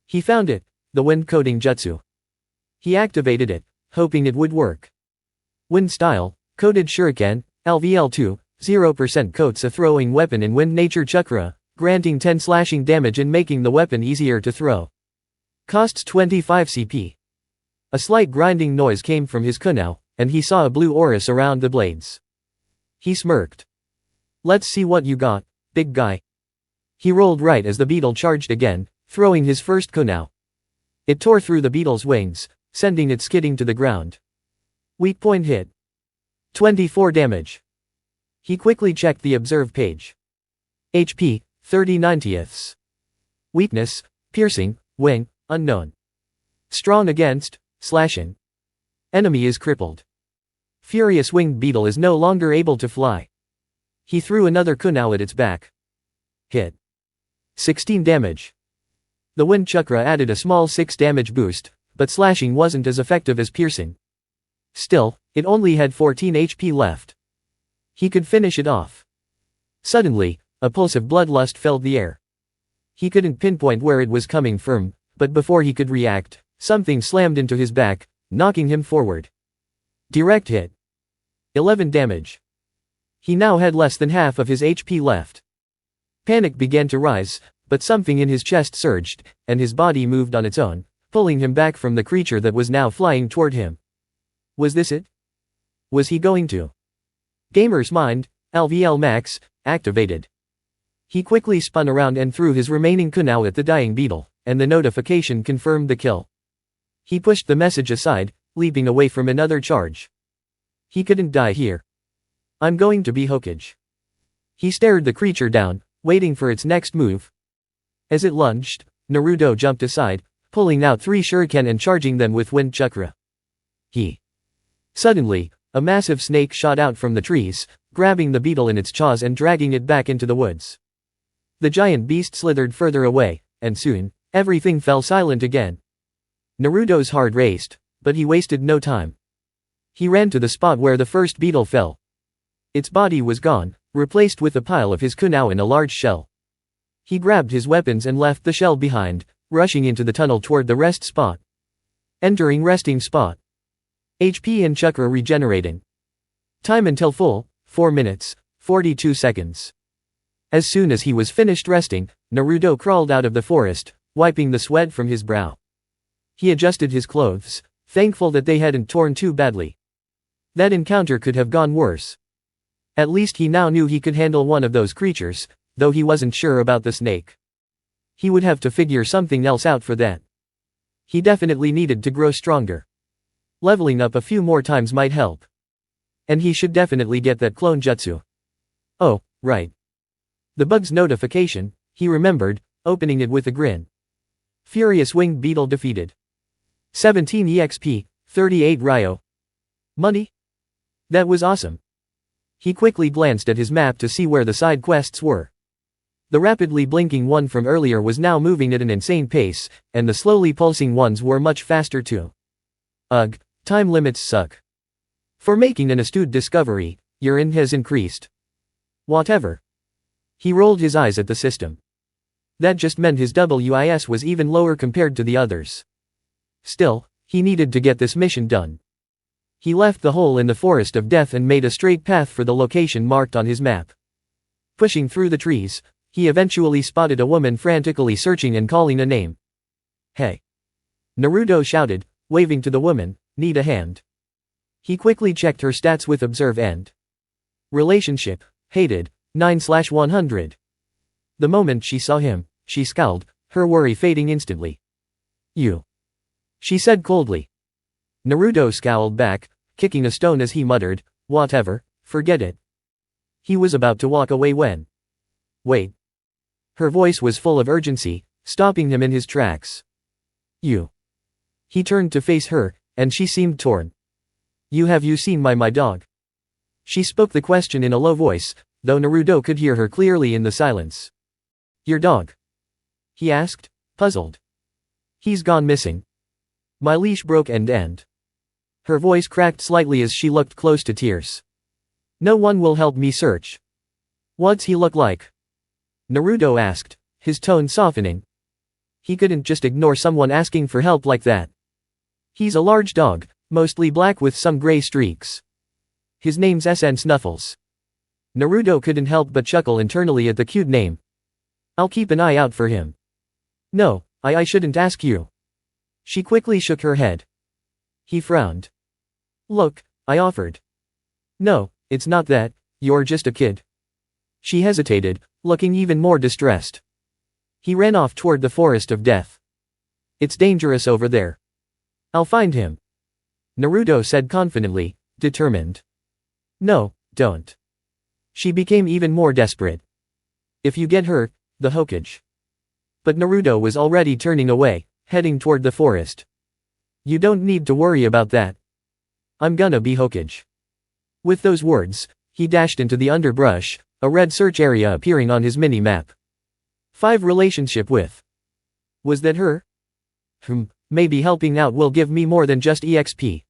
He found it, the wind coating jutsu. He activated it, hoping it would work. Wind style, coated shuriken, LVL2, 0% coats a throwing weapon in wind nature chakra, granting 10 slashing damage and making the weapon easier to throw. Costs 25 CP. A slight grinding noise came from his kunao, and he saw a blue aura around the blades. He smirked. Let's see what you got, big guy. He rolled right as the beetle charged again, throwing his first kunao. It tore through the beetle's wings, sending it skidding to the ground. Weak point hit. 24 damage. He quickly checked the observe page. HP, 30/90ths. Weakness, piercing, wing, unknown. Strong against, slashing. Enemy is crippled. Furious winged beetle is no longer able to fly. He threw another kunao at its back. Hit. 16 damage. The wind chakra added a small 6 damage boost, but slashing wasn't as effective as piercing. Still, it only had 14 HP left. He could finish it off. Suddenly, a pulse of bloodlust filled the air. He couldn't pinpoint where it was coming from, but before he could react, something slammed into his back, knocking him forward. Direct hit. 11 damage. He now had less than half of his HP left. Panic began to rise, but something in his chest surged, and his body moved on its own, pulling him back from the creature that was now flying toward him. Was this it? Was he going to? Gamer's mind, LVL Max, activated. He quickly spun around and threw his remaining kunao at the dying beetle, and the notification confirmed the kill. He pushed the message aside, leaping away from another charge. He couldn't die here. I'm going to be Hokage. He stared the creature down, waiting for its next move. As it lunged, Naruto jumped aside, pulling out 3 shuriken and charging them with wind chakra. Suddenly, a massive snake shot out from the trees, grabbing the beetle in its jaws and dragging it back into the woods. The giant beast slithered further away, and soon, everything fell silent again. Naruto's heart raced, but he wasted no time. He ran to the spot where the first beetle fell. Its body was gone, replaced with a pile of his kunao in a large shell. He grabbed his weapons and left the shell behind, rushing into the tunnel toward the rest spot. Entering resting spot. HP and chakra regenerating. Time until full, 4 minutes, 42 seconds. As soon as he was finished resting, Naruto crawled out of the forest, wiping the sweat from his brow. He adjusted his clothes, thankful that they hadn't torn too badly. That encounter could have gone worse. At least he now knew he could handle one of those creatures, though he wasn't sure about the snake. He would have to figure something else out for that. He definitely needed to grow stronger. Leveling up a few more times might help. And he should definitely get that clone jutsu. Oh, right. The bug's notification, he remembered, opening it with a grin. Furious winged beetle defeated. 17 EXP, 38 Ryo. Money? That was awesome. He quickly glanced at his map to see where the side quests were. The rapidly blinking one from earlier was now moving at an insane pace, and the slowly pulsing ones were much faster too. Ugh, time limits suck. For making an astute discovery, your int has increased. Whatever. He rolled his eyes at the system. That just meant his WIS was even lower compared to the others. Still, he needed to get this mission done. He left the hole in the forest of death and made a straight path for the location marked on his map. Pushing through the trees, he eventually spotted a woman frantically searching and calling a name. Hey! Naruto shouted, waving to the woman, need a hand. He quickly checked her stats with observe and relationship, hated, 9/100. The moment she saw him, she scowled, her worry fading instantly. You. She said coldly. Naruto scowled back, kicking a stone as he muttered, whatever, forget it. He was about to walk away when. Wait. Her voice was full of urgency, stopping him in his tracks. You. He turned to face her, and she seemed torn. Have you seen my dog? She spoke the question in a low voice, though Naruto could hear her clearly in the silence. Your dog? He asked, puzzled. He's gone missing. My leash broke end. Her voice cracked slightly as she looked close to tears. No one will help me search. What's he look like? Naruto asked, his tone softening. He couldn't just ignore someone asking for help like that. He's a large dog, mostly black with some gray streaks. His name's SN Snuffles. Naruto couldn't help but chuckle internally at the cute name. I'll keep an eye out for him. No, I shouldn't ask you. She quickly shook her head. He frowned. Look, I offered. No, it's not that, you're just a kid. She hesitated, looking even more distressed. He ran off toward the forest of death. It's dangerous over there. I'll find him. Naruto said confidently, determined. No, don't. She became even more desperate. If you get hurt, the Hokage. But Naruto was already turning away, heading toward the forest. You don't need to worry about that. I'm gonna be Hokage. With those words, he dashed into the underbrush, a red search area appearing on his mini-map. 5 relationship with. Was that her? Maybe helping out will give me more than just EXP.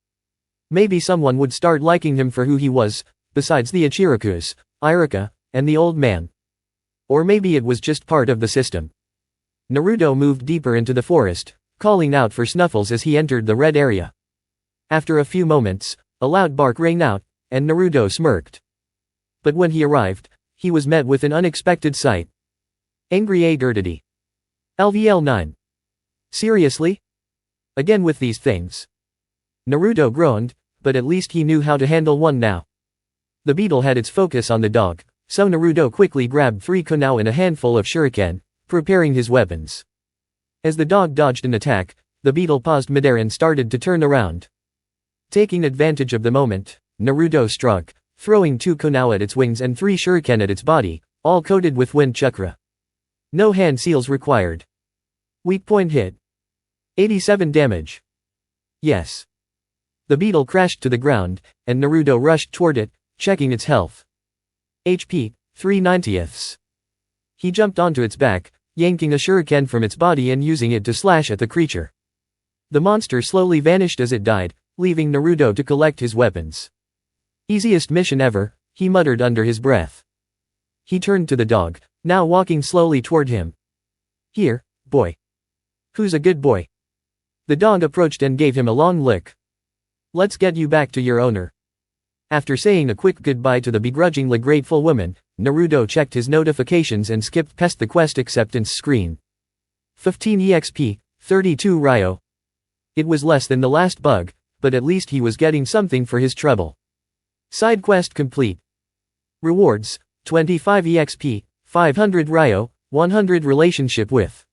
Maybe someone would start liking him for who he was, besides the Ichirakus, Iruka, and the old man. Or maybe it was just part of the system. Naruto moved deeper into the forest, calling out for Snuffles as he entered the red area. After a few moments, a loud bark rang out, and Naruto smirked. But when he arrived, he was met with an unexpected sight. Angry Adurtity. LVL 9. Seriously? Again with these things. Naruto groaned, but at least he knew how to handle one now. The beetle had its focus on the dog, so Naruto quickly grabbed 3 Konoha and a handful of shuriken, preparing his weapons. As the dog dodged an attack, the beetle paused midair and started to turn around. Taking advantage of the moment, Naruto struck, throwing 2 Konoha at its wings and 3 shuriken at its body, all coated with wind chakra. No hand seals required. Weak point hit. 87 damage. Yes. The beetle crashed to the ground, and Naruto rushed toward it, checking its health. HP, 3/90. He jumped onto its back, yanking a shuriken from its body and using it to slash at the creature. The monster slowly vanished as it died, leaving Naruto to collect his weapons. Easiest mission ever, he muttered under his breath. He turned to the dog, now walking slowly toward him. Here, boy. Who's a good boy? The dog approached and gave him a long lick. Let's get you back to your owner. After saying a quick goodbye to the begrudgingly grateful woman, Naruto checked his notifications and skipped past the quest acceptance screen. 15 EXP, 32 Ryo. It was less than the last bug, but at least he was getting something for his trouble. Side quest complete. Rewards, 25 EXP, 500 Ryo, 100 relationship with.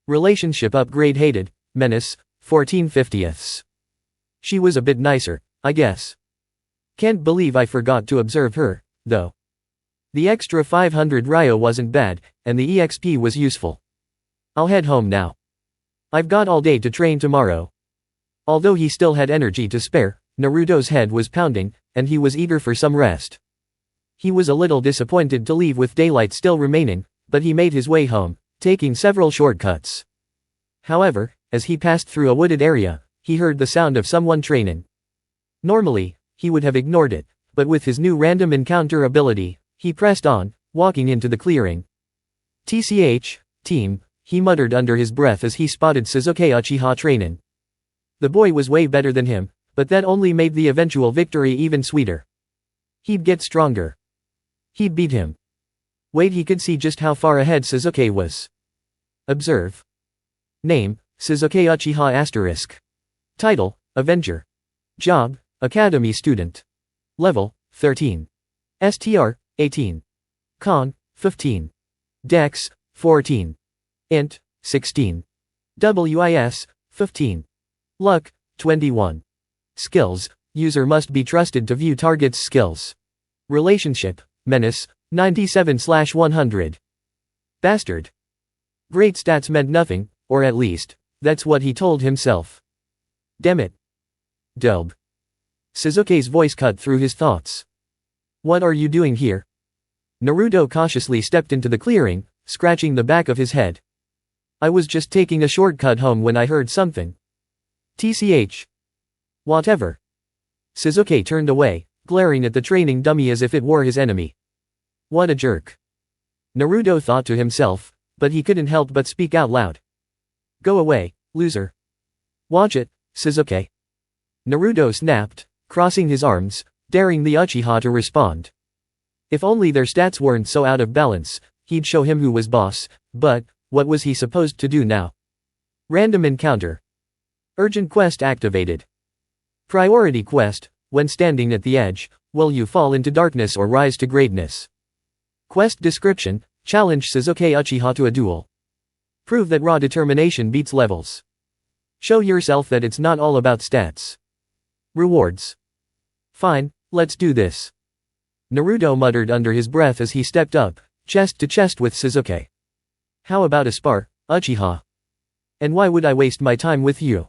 Relationship upgrade hated, menace, 14/50. She was a bit nicer, I guess. Can't believe I forgot to observe her, though. The extra 500 Ryo wasn't bad, and the EXP was useful. I'll head home now. I've got all day to train tomorrow. Although he still had energy to spare, Naruto's head was pounding, and he was eager for some rest. He was a little disappointed to leave with daylight still remaining, but he made his way home, taking several shortcuts. However, as he passed through a wooded area, he heard the sound of someone training. Normally, he would have ignored it, but with his new random encounter ability, he pressed on, walking into the clearing. TCH, team, he muttered under his breath as he spotted Sasuke Uchiha training. The boy was way better than him, but that only made the eventual victory even sweeter. He'd get stronger. He'd beat him. Wait, he could see just how far ahead Sasuke was. Observe. Name, Sasuke Uchiha *. Title, Avenger. Job, Academy Student. Level, 13. STR, 18. Con, 15. Dex, 14. Int, 16. WIS, 15. Luck, 21. Skills, user must be trusted to view target's skills. Relationship, menace, 97/100. Bastard. Great stats meant nothing, or at least, that's what he told himself. Damn it. Delb. Sasuke's voice cut through his thoughts. What are you doing here? Naruto cautiously stepped into the clearing, scratching the back of his head. I was just taking a shortcut home when I heard something. TCH. Whatever. Sasuke turned away, glaring at the training dummy as if it were his enemy. What a jerk. Naruto thought to himself, but he couldn't help but speak out loud. Go away, loser. Watch it, Sasuke. Naruto snapped, crossing his arms, daring the Uchiha to respond. If only their stats weren't so out of balance, he'd show him who was boss, but what was he supposed to do now? Random encounter. Urgent quest activated. Priority quest, when standing at the edge, will you fall into darkness or rise to greatness? Quest description, challenge Sasuke Uchiha to a duel. Prove that raw determination beats levels. Show yourself that it's not all about stats. Rewards. Fine, let's do this. Naruto muttered under his breath as he stepped up, chest to chest with Sasuke. How about a spar, Uchiha? And why would I waste my time with you?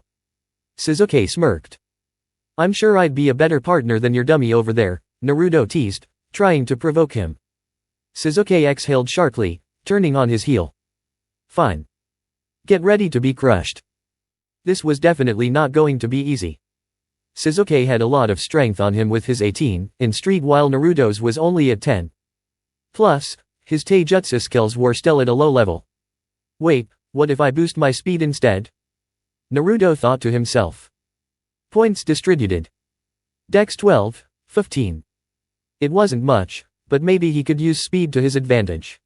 Sasuke smirked. I'm sure I'd be a better partner than your dummy over there, Naruto teased, trying to provoke him. Sasuke exhaled sharply, turning on his heel. Fine. Get ready to be crushed. This was definitely not going to be easy. Sasuke had a lot of strength on him with his 18 in street while Naruto's was only at 10. Plus, his taijutsu skills were still at a low level. Wait, what if I boost my speed instead? Naruto thought to himself. Points distributed. Dex 12, 15. It wasn't much, but maybe he could use speed to his advantage.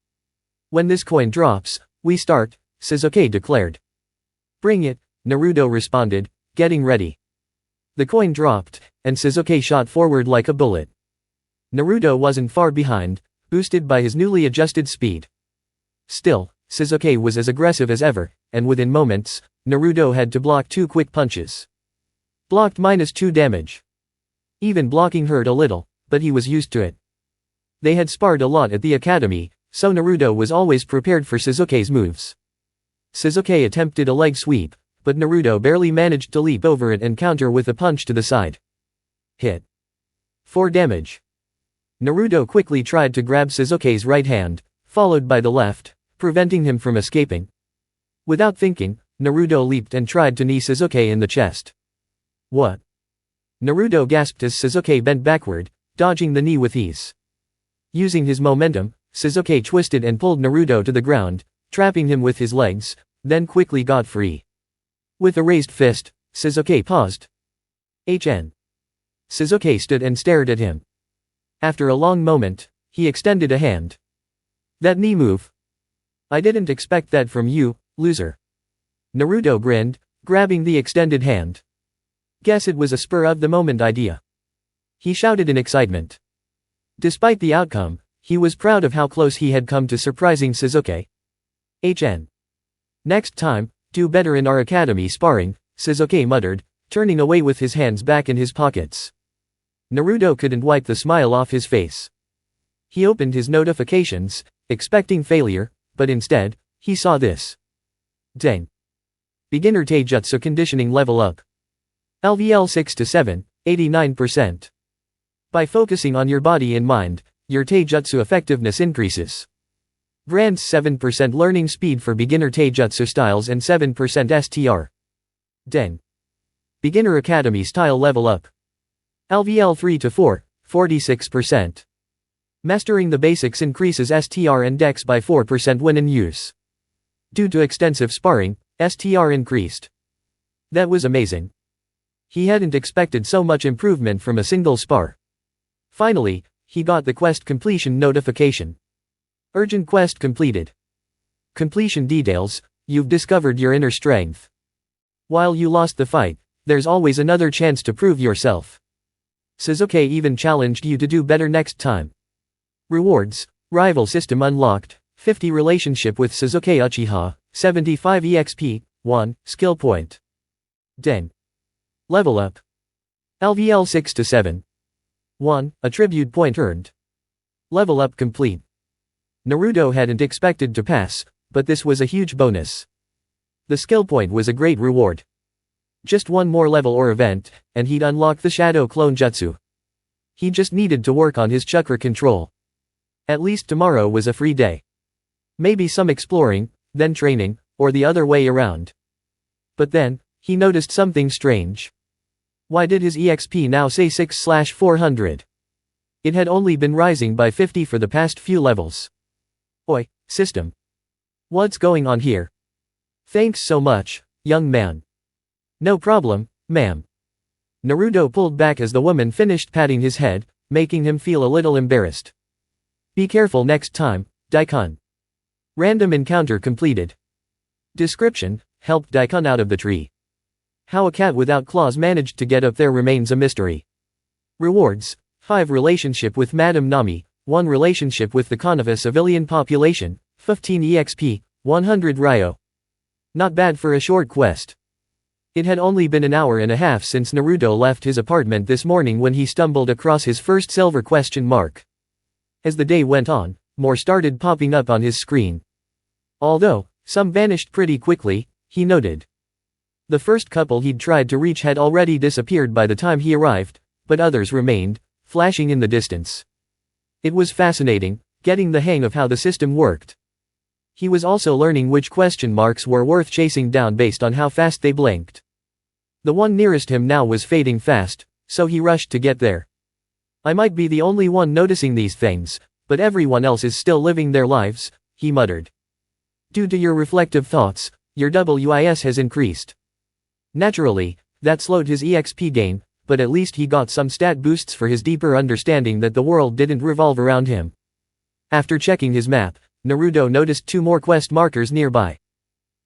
When this coin drops, we start, Sasuke declared. Bring it, Naruto responded, getting ready. The coin dropped, and Sasuke shot forward like a bullet. Naruto wasn't far behind, boosted by his newly adjusted speed. Still, Sasuke was as aggressive as ever, and within moments, Naruto had to block 2 quick punches. Blocked -2 damage. Even blocking hurt a little, but he was used to it. They had sparred a lot at the academy, so Naruto was always prepared for Sasuke's moves. Sasuke attempted a leg sweep, but Naruto barely managed to leap over it and counter with a punch to the side. Hit. 4 damage. Naruto quickly tried to grab Sasuke's right hand, followed by the left, preventing him from escaping. Without thinking, Naruto leaped and tried to knee Sasuke in the chest. What? Naruto gasped as Sasuke bent backward, dodging the knee with ease. Using his momentum, Sasuke twisted and pulled Naruto to the ground, trapping him with his legs, then quickly got free. With a raised fist, Sasuke paused. HN. Sasuke stood and stared at him. After a long moment, he extended a hand. That knee move? I didn't expect that from you, loser. Naruto grinned, grabbing the extended hand. Guess it was a spur-of-the-moment idea. He shouted in excitement. Despite the outcome, he was proud of how close he had come to surprising Sasuke. HN. Next time, do better in our academy sparring, Sasuke muttered, turning away with his hands back in his pockets. Naruto couldn't wipe the smile off his face. He opened his notifications, expecting failure, but instead, he saw this. Dang. Beginner Taijutsu conditioning level up. LVL 6 to 7, 89%. By focusing on your body and mind, your Taijutsu effectiveness increases. Grants 7% learning speed for beginner Taijutsu styles and 7% STR. Deng. Beginner Academy style level up. LVL 3 to 4, 46%. Mastering the basics increases STR and Dex by 4% when in use. Due to extensive sparring, STR increased. That was amazing. He hadn't expected so much improvement from a single spar. Finally, he got the quest completion notification. Urgent quest completed. Completion details, you've discovered your inner strength. While you lost the fight, there's always another chance to prove yourself. Sasuke even challenged you to do better next time. Rewards, rival system unlocked, 50 relationship with Sasuke Uchiha, 75 EXP, 1, skill point. Deng. Level up. LVL 6 to 7. 1, attribute point earned. Level up complete. Naruto hadn't expected to pass, but this was a huge bonus. The skill point was a great reward. Just one more level or event, and he'd unlock the Shadow Clone Jutsu. He just needed to work on his chakra control. At least tomorrow was a free day. Maybe some exploring, then training, or the other way around. But then, He noticed something strange. Why did his EXP now say 6/400? It had only been rising by 50 for the past few levels. Oi, system. What's going on here? Thanks so much, young man. No problem, ma'am. Naruto pulled back as the woman finished patting his head, making him feel a little embarrassed. Be careful next time, Daikon. Random encounter completed. Description: helped Daikon out of the tree. How a cat without claws managed to get up there remains a mystery. Rewards: 5 relationship with Madame Nami, 1 relationship with the Konoha civilian population, 15 EXP, 100 Ryo. Not bad for a short quest. It had only been an hour and a half since Naruto left his apartment this morning when he stumbled across his first silver question mark. As the day went on, more started popping up on his screen. Although, some vanished pretty quickly, he noted. The first couple he'd tried to reach had already disappeared by the time he arrived, but others remained, flashing in the distance. It was fascinating, getting the hang of how the system worked. He was also learning which question marks were worth chasing down based on how fast they blinked. The one nearest him now was fading fast, so he rushed to get there. I might be the only one noticing these things, but everyone else is still living their lives, he muttered. Due to your reflective thoughts, your WIS has increased. Naturally, that slowed his EXP gain, but at least he got some stat boosts for his deeper understanding that the world didn't revolve around him. After checking his map, Naruto noticed 2 more quest markers nearby.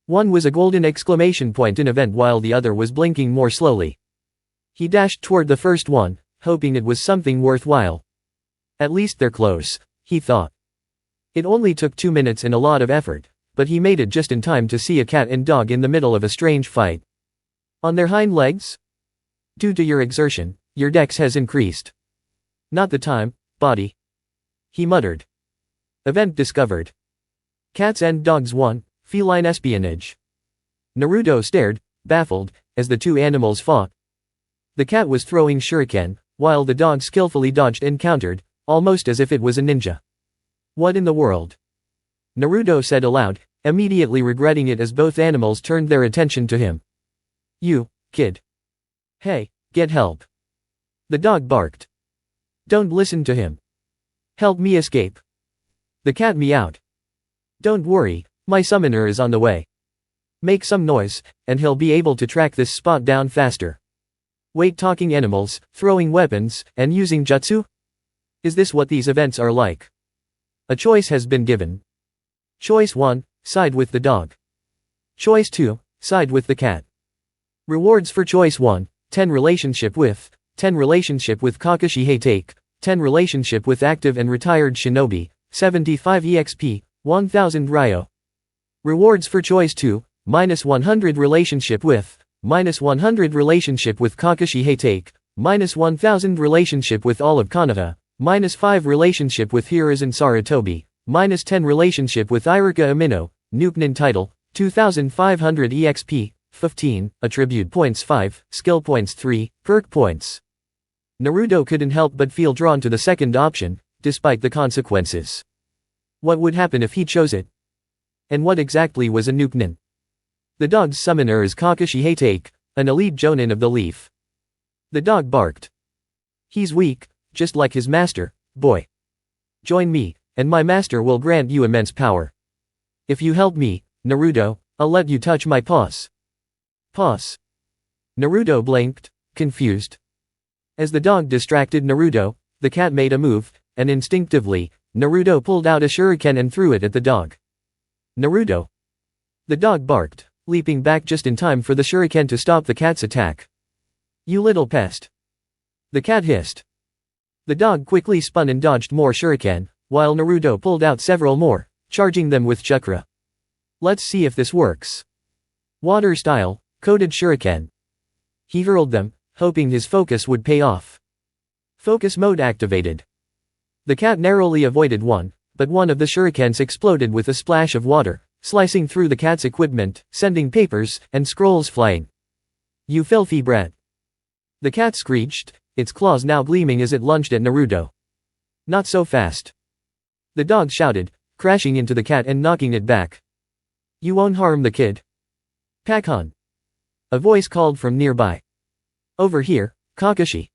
One was a golden exclamation point in event while the other was blinking more slowly. He dashed toward the first one, hoping it was something worthwhile. At least they're close, he thought. It only took 2 minutes and a lot of effort, but he made it just in time to see a cat and dog in the middle of a strange fight. On their hind legs? Due to your exertion, your dex has increased. Not the time, body. He muttered. Event discovered. Cats and dogs 1, feline espionage. Naruto stared, baffled, as the 2 animals fought. The cat was throwing shuriken, while the dog skillfully dodged and countered, almost as if it was a ninja. What in the world? Naruto said aloud, immediately regretting it as both animals turned their attention to him. You, kid. Hey, get help. The dog barked. Don't listen to him. Help me escape. The cat meowed. Don't worry, my summoner is on the way. Make some noise, and he'll be able to track this spot down faster. Wait, talking animals, throwing weapons, and using jutsu? Is this what these events are like? A choice has been given. Choice 1, side with the dog. Choice 2, side with the cat. Rewards for choice 1, 10 relationship with Kakashi Hatake, 10 relationship with active and retired shinobi, 75 EXP, 1000 Ryo. Rewards for choice 2, -100 relationship with Kakashi Hatake, -1000 relationship with all of Konoha, -5 relationship with Hiruzen Sarutobi, -10 relationship with Iruka Amino, Nukenin title, 2500 EXP, 15, attribute points 5, skill points 3, perk points. Naruto couldn't help but feel drawn to the second option, despite the consequences. What would happen if he chose it? And what exactly was a Nukenin? The dog's summoner is Kakashi Hatake, an elite jonin of the leaf. The dog barked. He's weak, just like his master, boy. Join me, and my master will grant you immense power. If you help me, Naruto, I'll let you touch my paws. Paws. Naruto blinked, confused. As the dog distracted Naruto, the cat made a move, and instinctively, Naruto pulled out a shuriken and threw it at the dog. Naruto. The dog barked, leaping back just in time for the shuriken to stop the cat's attack. You little pest. The cat hissed. The dog quickly spun and dodged more shuriken, while Naruto pulled out several more, charging them with chakra. Let's see if this works. Water style, coded shuriken. He hurled them, hoping his focus would pay off. Focus mode activated. The cat narrowly avoided one, but one of the shurikens exploded with a splash of water, slicing through the cat's equipment, sending papers and scrolls flying. You filthy brat. The cat screeched, its claws now gleaming as it lunged at Naruto. Not so fast. The dog shouted, crashing into the cat and knocking it back. You won't harm the kid. Pack on. A voice called from nearby. Over here, Kakashi.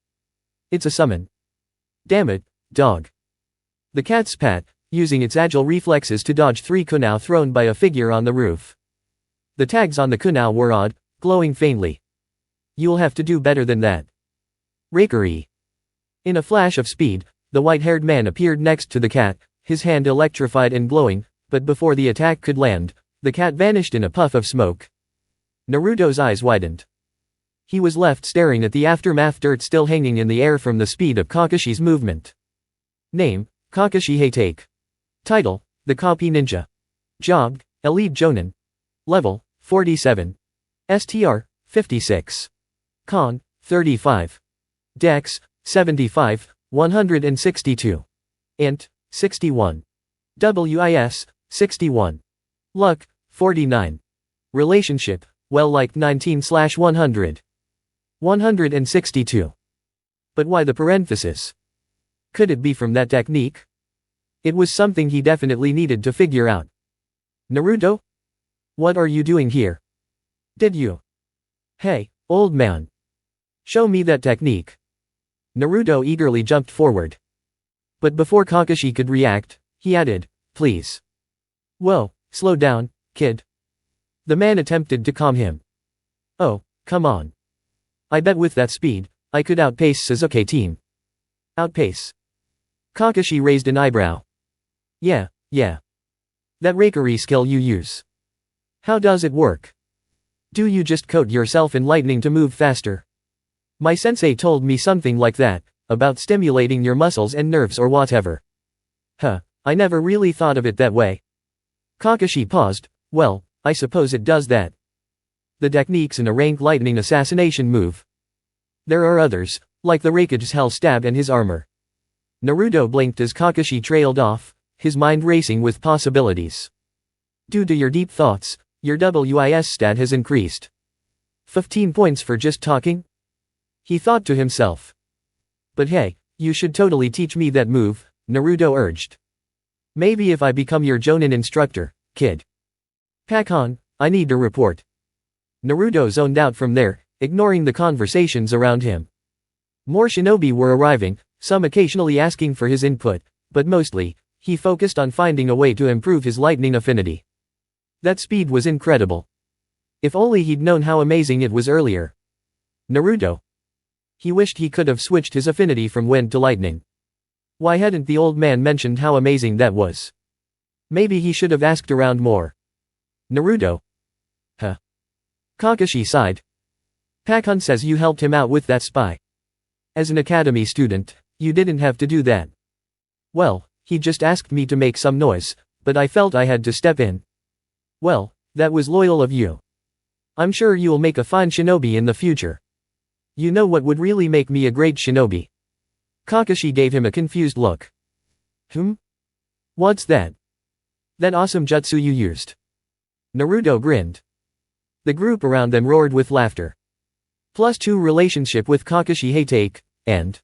It's a summon. Damn it, dog. The cat spat, using its agile reflexes to dodge 3 kunai thrown by a figure on the roof. The tags on the kunai were odd, glowing faintly. You'll have to do better than that. Rivalry. In a flash of speed, the white-haired man appeared next to the cat, his hand electrified and glowing, but before the attack could land, the cat vanished in a puff of smoke. Naruto's eyes widened. He was left staring at the aftermath dirt still hanging in the air from the speed of Kakashi's movement. Name, Kakashi Hatake. Title, The Copy Ninja. Job, Elite Jonin. Level, 47. STR, 56. Con, 35. Dex, 75, 162. Int, 61. WIS, 61. Luck, 49. Relationship, well-liked 19/100. 162. But why the parenthesis? Could it be from that technique? It was something he definitely needed to figure out. Naruto? What are you doing here? Did you? Hey, old man. Show me that technique. Naruto eagerly jumped forward. But before Kakashi could react, he added, please. Whoa, slow down, kid. The man attempted to calm him. Oh, come on. I bet with that speed, I could outpace Sasuke team. Outpace? Kakashi raised an eyebrow. Yeah. That Rivalry skill you use. How does it work? Do you just coat yourself in lightning to move faster? My sensei told me something like that, about stimulating your muscles and nerves or whatever. Huh, I never really thought of it that way. Kakashi paused. Well, I suppose it does that. The technique's in a rank lightning assassination move. There are others, like the Hokage's hell stab and his armor. Naruto blinked as Kakashi trailed off, his mind racing with possibilities. Due to your deep thoughts, your WIS stat has increased. 15 points for just talking? He thought to himself. But hey, you should totally teach me that move, Naruto urged. Maybe if I become your Jonin instructor, kid. Pack on, I need to report. Naruto zoned out from there, ignoring the conversations around him. More shinobi were arriving, some occasionally asking for his input, but mostly, he focused on finding a way to improve his lightning affinity. That speed was incredible. If only he'd known how amazing it was earlier. Naruto. He wished he could have switched his affinity from wind to lightning. Why hadn't the old man mentioned how amazing that was? Maybe he should have asked around more. Naruto. Huh. Kakashi sighed. Pakkun says you helped him out with that spy. As an academy student, you didn't have to do that. Well, he just asked me to make some noise, but I felt I had to step in. Well, that was loyal of you. I'm sure you'll make a fine shinobi in the future. You know what would really make me a great shinobi? Kakashi gave him a confused look. What's that? That awesome jutsu you used. Naruto grinned. The group around them roared with laughter. +2 relationship with Kakashi Hatake, and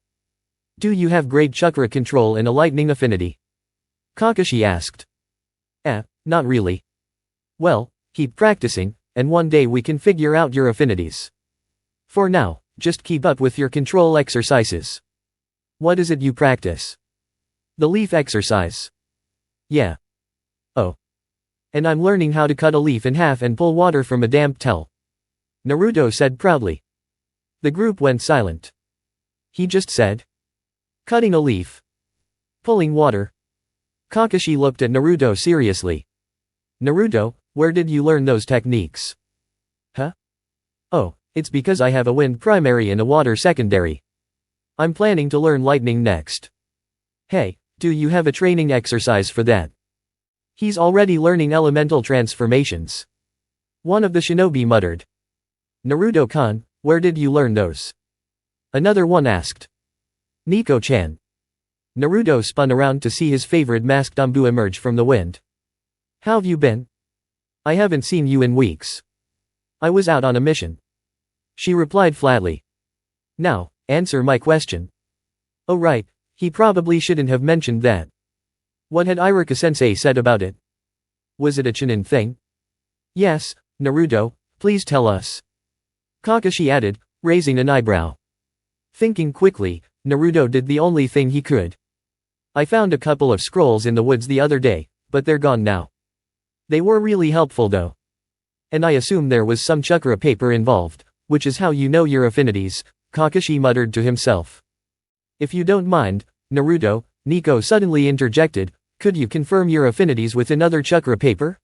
do you have great chakra control and a lightning affinity? Kakashi asked. Not really. Well, keep practicing, and one day we can figure out your affinities. For now, just keep up with your control exercises. What is it you practice? The leaf exercise. Yeah. Oh. And I'm learning how to cut a leaf in half and pull water from a damp towel. Naruto said proudly. The group went silent. He just said. Cutting a leaf. Pulling water. Kakashi looked at Naruto seriously. Naruto, where did you learn those techniques? Huh? Oh, it's because I have a wind primary and a water secondary. I'm planning to learn lightning next. Hey, do you have a training exercise for that? He's already learning elemental transformations. One of the shinobi muttered. Naruto-kun, where did you learn those? Another one asked. Nico-chan. Naruto spun around to see his favorite masked Ambu emerge from the wind. How've you been? I haven't seen you in weeks. I was out on a mission. She replied flatly. Now, answer my question. Oh right, he probably shouldn't have mentioned that. What had Iruka-sensei said about it? Was it a Chunin thing? Yes, Naruto, please tell us. Kakashi added, raising an eyebrow. Thinking quickly, Naruto did the only thing he could. I found a couple of scrolls in the woods the other day, but they're gone now. They were really helpful though. And I assume there was some chakra paper involved, which is how you know your affinities, Kakashi muttered to himself. If you don't mind, Naruto, Nico suddenly interjected, could you confirm your affinities with another chakra paper?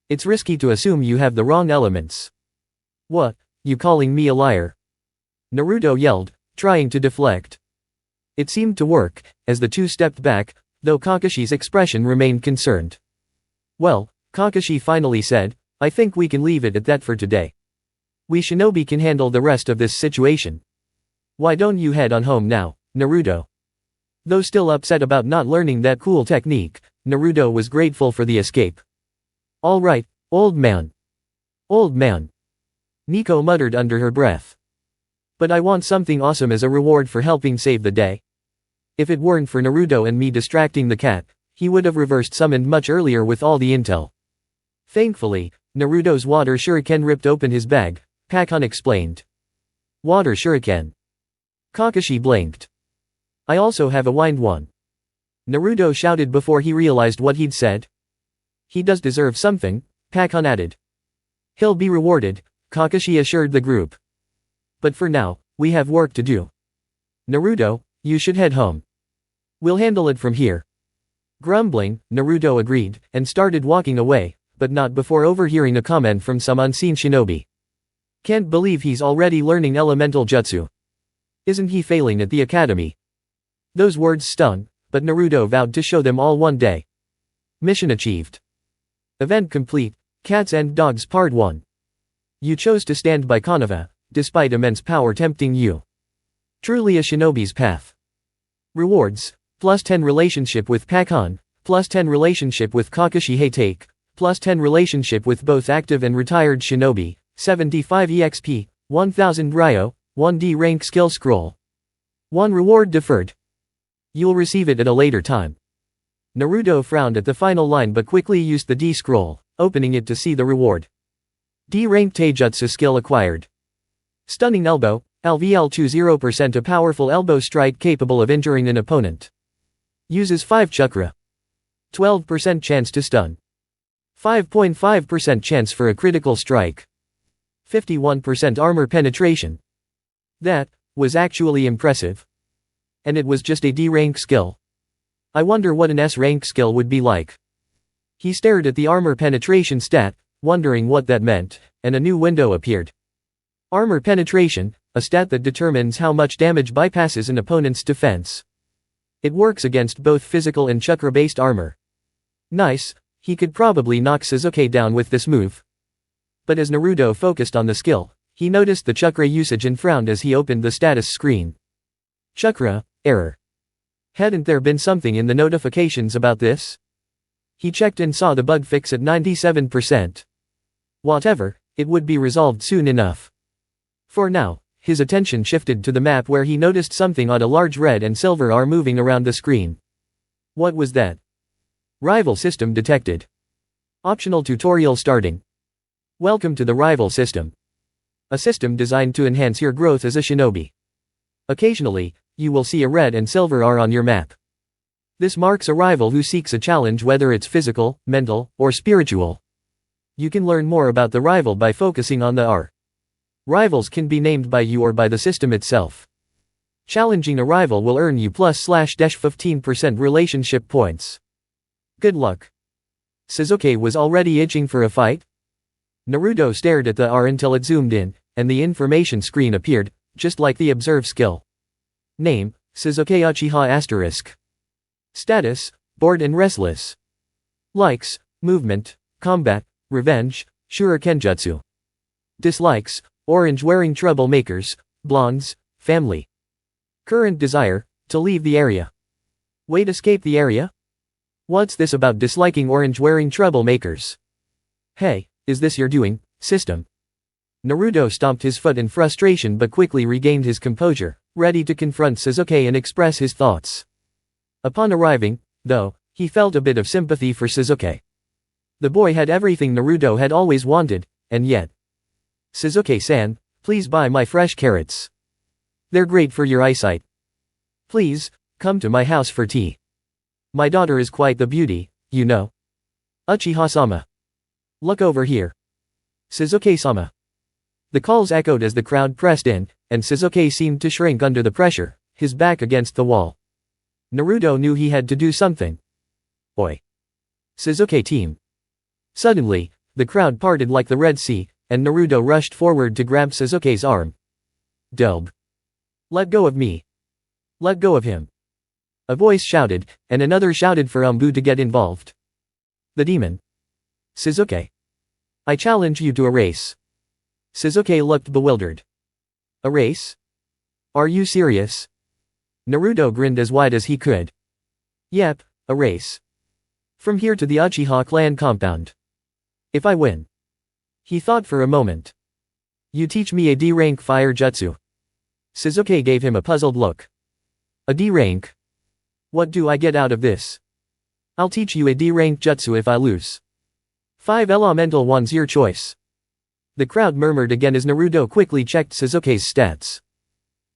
It's risky to assume you have the wrong elements. What, you calling me a liar? Naruto yelled, trying to deflect. It seemed to work, as the two stepped back, though Kakashi's expression remained concerned. Well, Kakashi finally said, I think we can leave it at that for today. We shinobi can handle the rest of this situation. Why don't you head on home now, Naruto? Though still upset about not learning that cool technique, Naruto was grateful for the escape. All right, old man. Old man. Nico muttered under her breath. But I want something awesome as a reward for helping save the day. If it weren't for Naruto and me distracting the cat, he would have reversed summoned much earlier with all the intel. Thankfully, Naruto's water shuriken ripped open his bag, Pakon explained. Water shuriken. Kakashi blinked. I also have a wind one. Naruto shouted before he realized what he'd said. He does deserve something, Pakon added. He'll be rewarded, Kakashi assured the group. But for now, we have work to do. Naruto, you should head home. We'll handle it from here. Grumbling, Naruto agreed, and started walking away, but not before overhearing a comment from some unseen shinobi. Can't believe he's already learning elemental jutsu. Isn't he failing at the academy? Those words stung, but Naruto vowed to show them all one day. Mission achieved. Event complete, Cats and Dogs Part 1. You chose to stand by Konoha, despite immense power tempting you. Truly a shinobi's path. Rewards, plus 10 relationship with Pakon, plus 10 relationship with Kakashi Hatake, plus 10 relationship with both active and retired shinobi, 75 EXP, 1000 Ryo, 1D rank skill scroll. 1 reward deferred. You'll receive it at a later time. Naruto frowned at the final line but quickly used the D scroll, opening it to see the reward. D rank Taijutsu skill acquired. Stunning elbow, LVL 20% a powerful elbow strike capable of injuring an opponent. Uses 5 chakra. 12% chance to stun. 5.5% chance for a critical strike. 51% armor penetration. That was actually impressive. And it was just a D rank skill. I wonder what an S rank skill would be like. He stared at the armor penetration stat, wondering what that meant, and a new window appeared. Armor penetration, a stat that determines how much damage bypasses an opponent's defense. It works against both physical and chakra-based armor. Nice, he could probably knock Sasuke down with this move. But as Naruto focused on the skill, he noticed the chakra usage and frowned as he opened the status screen. Chakra, error. Hadn't there been something in the notifications about this? He checked and saw the bug fix at 97%. Whatever, it would be resolved soon enough. For now, his attention shifted to the map where he noticed something on a large red and silver R moving around the screen. What was that? Rival system detected. Optional tutorial starting. Welcome to the rival system. A system designed to enhance your growth as a shinobi. Occasionally, you will see a red and silver R on your map. This marks a rival who seeks a challenge, whether it's physical, mental, or spiritual. You can learn more about the rival by focusing on the R. Rivals can be named by you or by the system itself. Challenging a rival will earn you +/-15% relationship points. Good luck. Sasuke was already itching for a fight. Naruto stared at the R until it zoomed in, and the information screen appeared, just like the observe skill. Name, Sasuke Uchiha**. Status, bored and restless. Likes, movement, combat, revenge, shurikenjutsu. Dislikes, orange wearing troublemakers, blondes, family. Current desire, to leave the area. Wait, escape the area? What's this about disliking orange wearing troublemakers? Hey, is this your doing, system? Naruto stomped his foot in frustration but quickly regained his composure, ready to confront Sasuke and express his thoughts. Upon arriving, though, he felt a bit of sympathy for Sasuke. The boy had everything Naruto had always wanted, and yet. Sasuke-san, Please buy my fresh carrots. They're great for your eyesight. Please, come to my house for tea. My daughter is quite the beauty, you know. Uchiha-sama. Look over here. Shizuke-sama. The calls echoed as the crowd pressed in, and Shizuke seemed to shrink under the pressure, his back against the wall. Naruto knew he had to do something. Oi. Shizuke team. Suddenly, the crowd parted like the Red Sea, and Naruto rushed forward to grab Shizuke's arm. Dub. Let go of me. Let go of him. A voice shouted, and another shouted for Umbu to get involved. The demon. Shizuke. I challenge you to a race. Shizuke looked bewildered. A race? Are you serious? Naruto grinned as wide as he could. Yep, a race. From here to the Uchiha clan compound. If I win. He thought for a moment. You teach me a D-rank fire jutsu. Shizuke gave him a puzzled look. A D-rank? What do I get out of this? I'll teach you a D-rank jutsu if I lose. 5 elemental ones your choice. The crowd murmured again as Naruto quickly checked Shizuke's stats.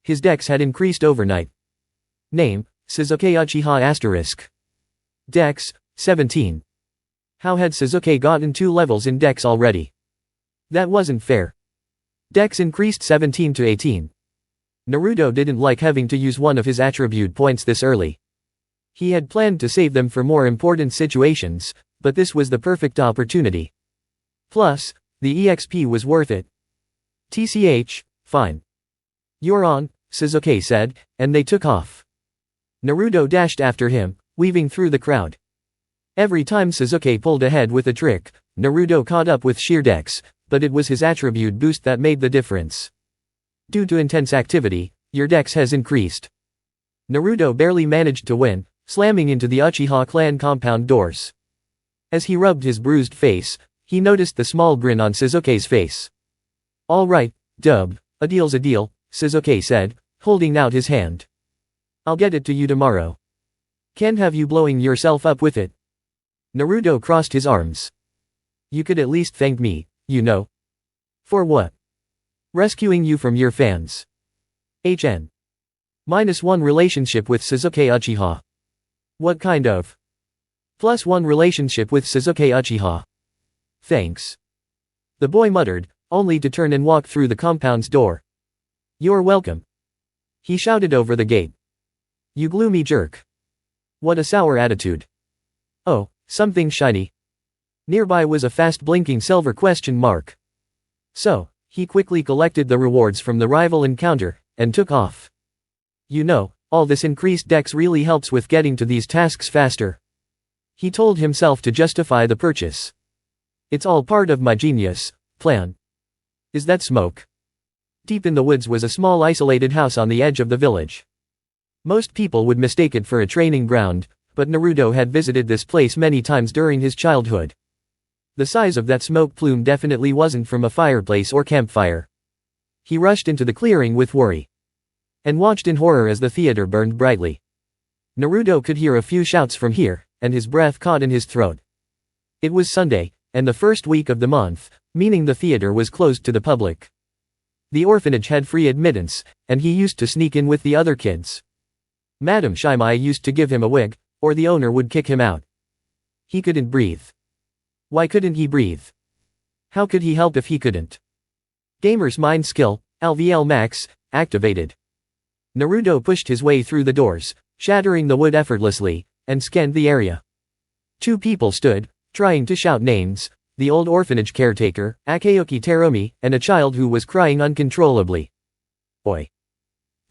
His dex had increased overnight. Name, Shizuke Uchiha**. Dex, 17. How had Shizuke gotten 2 levels in dex already? That wasn't fair. Dex increased 17 to 18. Naruto didn't like having to use one of his attribute points this early. He had planned to save them for more important situations, but this was the perfect opportunity. Plus, the EXP was worth it. TCH, fine. You're on, Shizuke said, and they took off. Naruto dashed after him, weaving through the crowd. Every time Shizuke pulled ahead with a trick, Naruto caught up with sheer dex, but it was his attribute boost that made the difference. Due to intense activity, your dex has increased. Naruto barely managed to win, slamming into the Uchiha clan compound doors. As he rubbed his bruised face, he noticed the small grin on Shizuke's face. Alright, dub, a deal's a deal, Shizuke said, holding out his hand. I'll get it to you tomorrow. Can't have you blowing yourself up with it. Naruto crossed his arms. You could at least thank me, you know. For what? Rescuing you from your fans. HN. -1 relationship with Shizuke Uchiha. What kind of? +1 relationship with Shizuke Uchiha. Thanks. The boy muttered, only to turn and walk through the compound's door. You're welcome. He shouted over the gate. You gloomy jerk. What a sour attitude. Oh, something shiny. Nearby was a fast blinking silver question mark. So, he quickly collected the rewards from the rival encounter, and took off. You know, all this increased dex really helps with getting to these tasks faster. He told himself to justify the purchase. It's all part of my genius plan. Is that smoke? Deep in the woods was a small isolated house on the edge of the village. Most people would mistake it for a training ground, but Naruto had visited this place many times during his childhood. The size of that smoke plume definitely wasn't from a fireplace or campfire. He rushed into the clearing with worry. And watched in horror as the theater burned brightly. Naruto could hear a few shouts from here, and his breath caught in his throat. It was Sunday, and the first week of the month, meaning the theater was closed to the public. The orphanage had free admittance, and he used to sneak in with the other kids. Madam Shimai used to give him a wig, or the owner would kick him out. He couldn't breathe. Why couldn't he breathe? How could he help if he couldn't? Gamer's mind skill, LVL Max, activated. Naruto pushed his way through the doors, shattering the wood effortlessly, and scanned the area. 2 people stood, trying to shout names, the old orphanage caretaker, Akeyuki Teromi, and a child who was crying uncontrollably. Oi.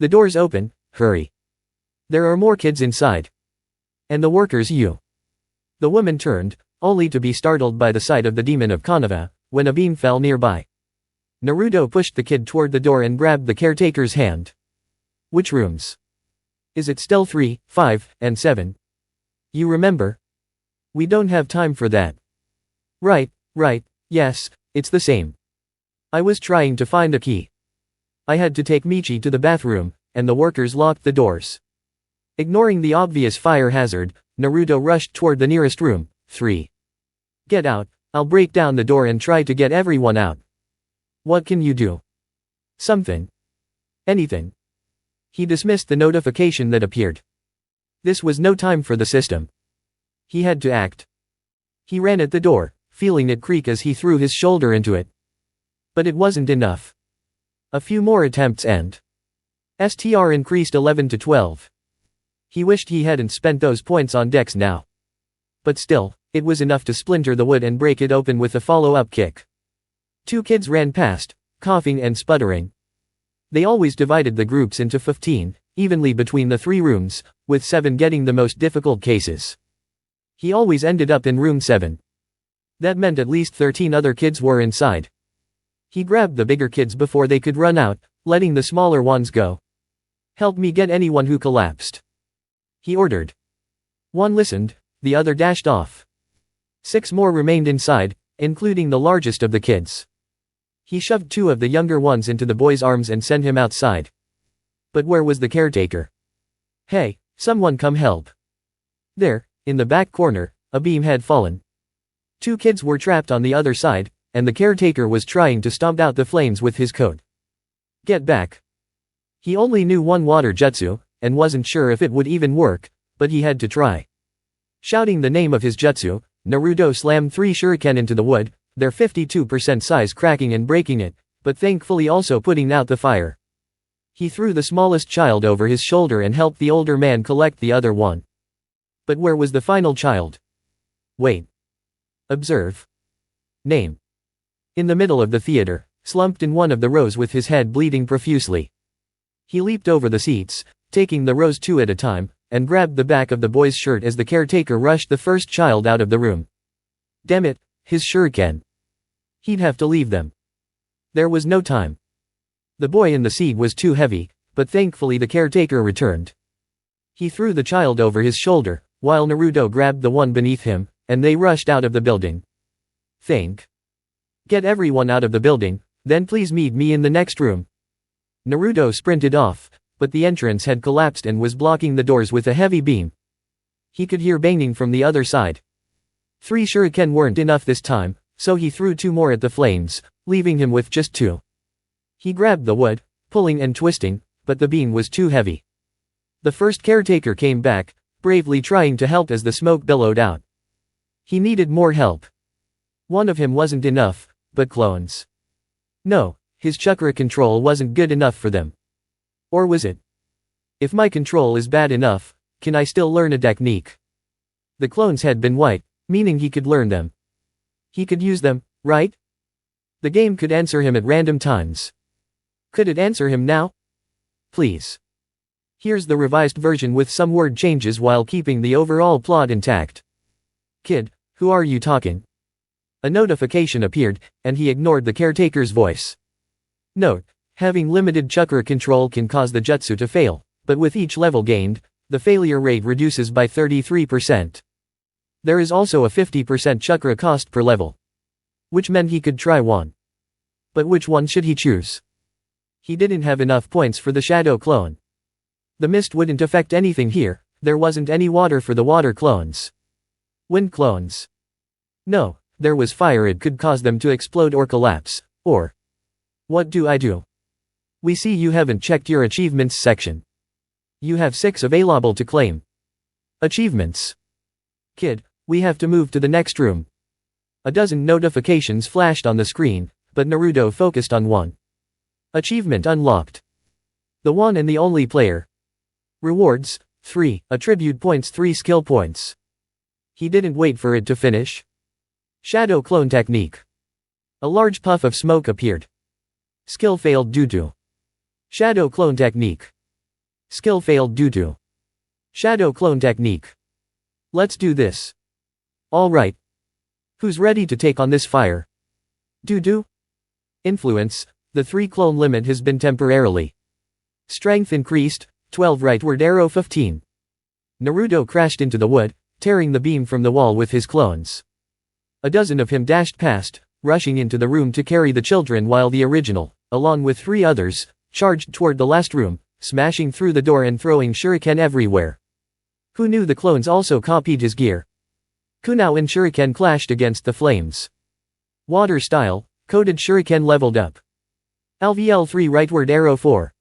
The door's open, hurry. There are more kids inside. And the workers you. The woman turned, only to be startled by the sight of the demon of Konoha, when a beam fell nearby. Naruto pushed the kid toward the door and grabbed the caretaker's hand. Which rooms? Is it still 3, 5, and 7? You remember? We don't have time for that. Right, yes, it's the same. I was trying to find a key. I had to take Michi to the bathroom, and the workers locked the doors. Ignoring the obvious fire hazard, Naruto rushed toward the nearest room, 3. Get out, I'll break down the door and try to get everyone out. What can you do? Something. Anything. He dismissed the notification that appeared. This was no time for the system. He had to act. He ran at the door, feeling it creak as he threw his shoulder into it. But it wasn't enough. A few more attempts and STR increased 11 to 12. He wished he hadn't spent those points on Dex now. But still, it was enough to splinter the wood and break it open with a follow-up kick. Two kids ran past, coughing and sputtering. They always divided the groups into 15, evenly between the 3 rooms, with 7 getting the most difficult cases. He always ended up in room 7. That meant at least 13 other kids were inside. He grabbed the bigger kids before they could run out, letting the smaller ones go. "Help me get anyone who collapsed," he ordered. One listened, the other dashed off. 6 more remained inside, including the largest of the kids. He shoved 2 of the younger ones into the boy's arms and sent him outside. But where was the caretaker? "Hey, someone come help." There, in the back corner, a beam had fallen. 2 kids were trapped on the other side, and the caretaker was trying to stomp out the flames with his coat. "Get back." He only knew one water jutsu, and wasn't sure if it would even work, but he had to try. Shouting the name of his jutsu, Naruto slammed 3 shuriken into the wood, their 52% size cracking and breaking it, but thankfully also putting out the fire. He threw the smallest child over his shoulder and helped the older man collect the other one. But where was the final child? Wait. Observe. Name. In the middle of the theater, slumped in one of the rows with his head bleeding profusely. He leaped over the seats, taking the rows 2 at a time, and grabbed the back of the boy's shirt as the caretaker rushed the first child out of the room. Damn it, his shuriken. He'd have to leave them. There was no time. The boy in the seat was too heavy, but thankfully the caretaker returned. He threw the child over his shoulder, while Naruto grabbed the one beneath him, and they rushed out of the building. Think. Get everyone out of the building, then please meet me in the next room. Naruto sprinted off, but the entrance had collapsed and was blocking the doors with a heavy beam. He could hear banging from the other side. 3 shuriken weren't enough this time, so he threw 2 more at the flames, leaving him with just 2. He grabbed the wood, pulling and twisting, but the beam was too heavy. The first caretaker came back, bravely trying to help as the smoke billowed out. He needed more help. One of him wasn't enough, but clones. No, his chakra control wasn't good enough for them. Or was it? If my control is bad enough, can I still learn a technique? The clones had been white, meaning he could learn them. He could use them, right? The game could answer him at random times. Could it answer him now? Please. Here's the revised version with some word changes while keeping the overall plot intact. Kid, who are you talking? A notification appeared, and he ignored the caretaker's voice. Note, having limited chakra control can cause the jutsu to fail, but with each level gained, the failure rate reduces by 33%. There is also a 50% chakra cost per level. Which meant he could try one. But which one should he choose? He didn't have enough points for the shadow clone. The mist wouldn't affect anything here, there wasn't any water for the water clones. Wind clones. No, there was fire, it could cause them to explode or collapse, or... What do I do? We see you haven't checked your achievements section. You have 6 available to claim. Achievements. Kid, we have to move to the next room. A dozen notifications flashed on the screen, but Naruto focused on one. Achievement unlocked. The one and the only player. Rewards, 3, attribute points 3 skill points. He didn't wait for it to finish. Shadow clone technique. A large puff of smoke appeared. Skill failed due to. Shadow clone technique. Skill failed due to. Shadow clone technique. Let's do this. Alright. Who's ready to take on this fire? Doo-doo? Influence, the 3 clone limit has been temporarily. Strength increased, 12 rightward arrow 15. Naruto crashed into the wood, tearing the beam from the wall with his clones. A dozen of him dashed past, rushing into the room to carry the children while the original, along with 3 others, charged toward the last room, smashing through the door and throwing shuriken everywhere. Who knew the clones also copied his gear? Kunao and shuriken clashed against the flames. Water style, coded shuriken leveled up. LVL3 rightward arrow 4.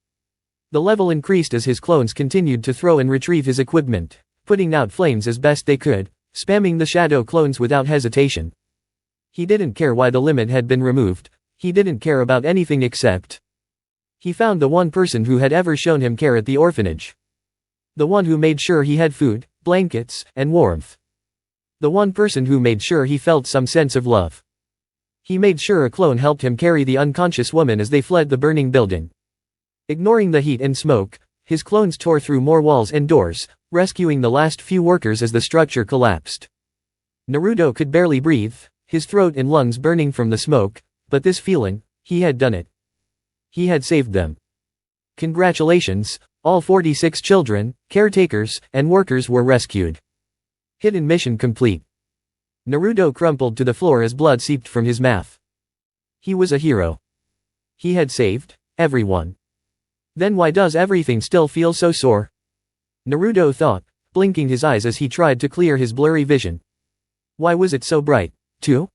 The level increased as his clones continued to throw and retrieve his equipment, putting out flames as best they could, spamming the shadow clones without hesitation. He didn't care why the limit had been removed, he didn't care about anything except. He found the one person who had ever shown him care at the orphanage. The one who made sure he had food, blankets, and warmth. The one person who made sure he felt some sense of love. He made sure a clone helped him carry the unconscious woman as they fled the burning building. Ignoring the heat and smoke, his clones tore through more walls and doors, rescuing the last few workers as the structure collapsed. Naruto could barely breathe, his throat and lungs burning from the smoke, but this feeling, he had done it. He had saved them. Congratulations, all 46 children, caretakers, and workers were rescued. Hidden mission complete. Naruto crumpled to the floor as blood seeped from his mouth. He was a hero. He had saved everyone. Then why does everything still feel so sore? Naruto thought, blinking his eyes as he tried to clear his blurry vision. Why was it so bright, too?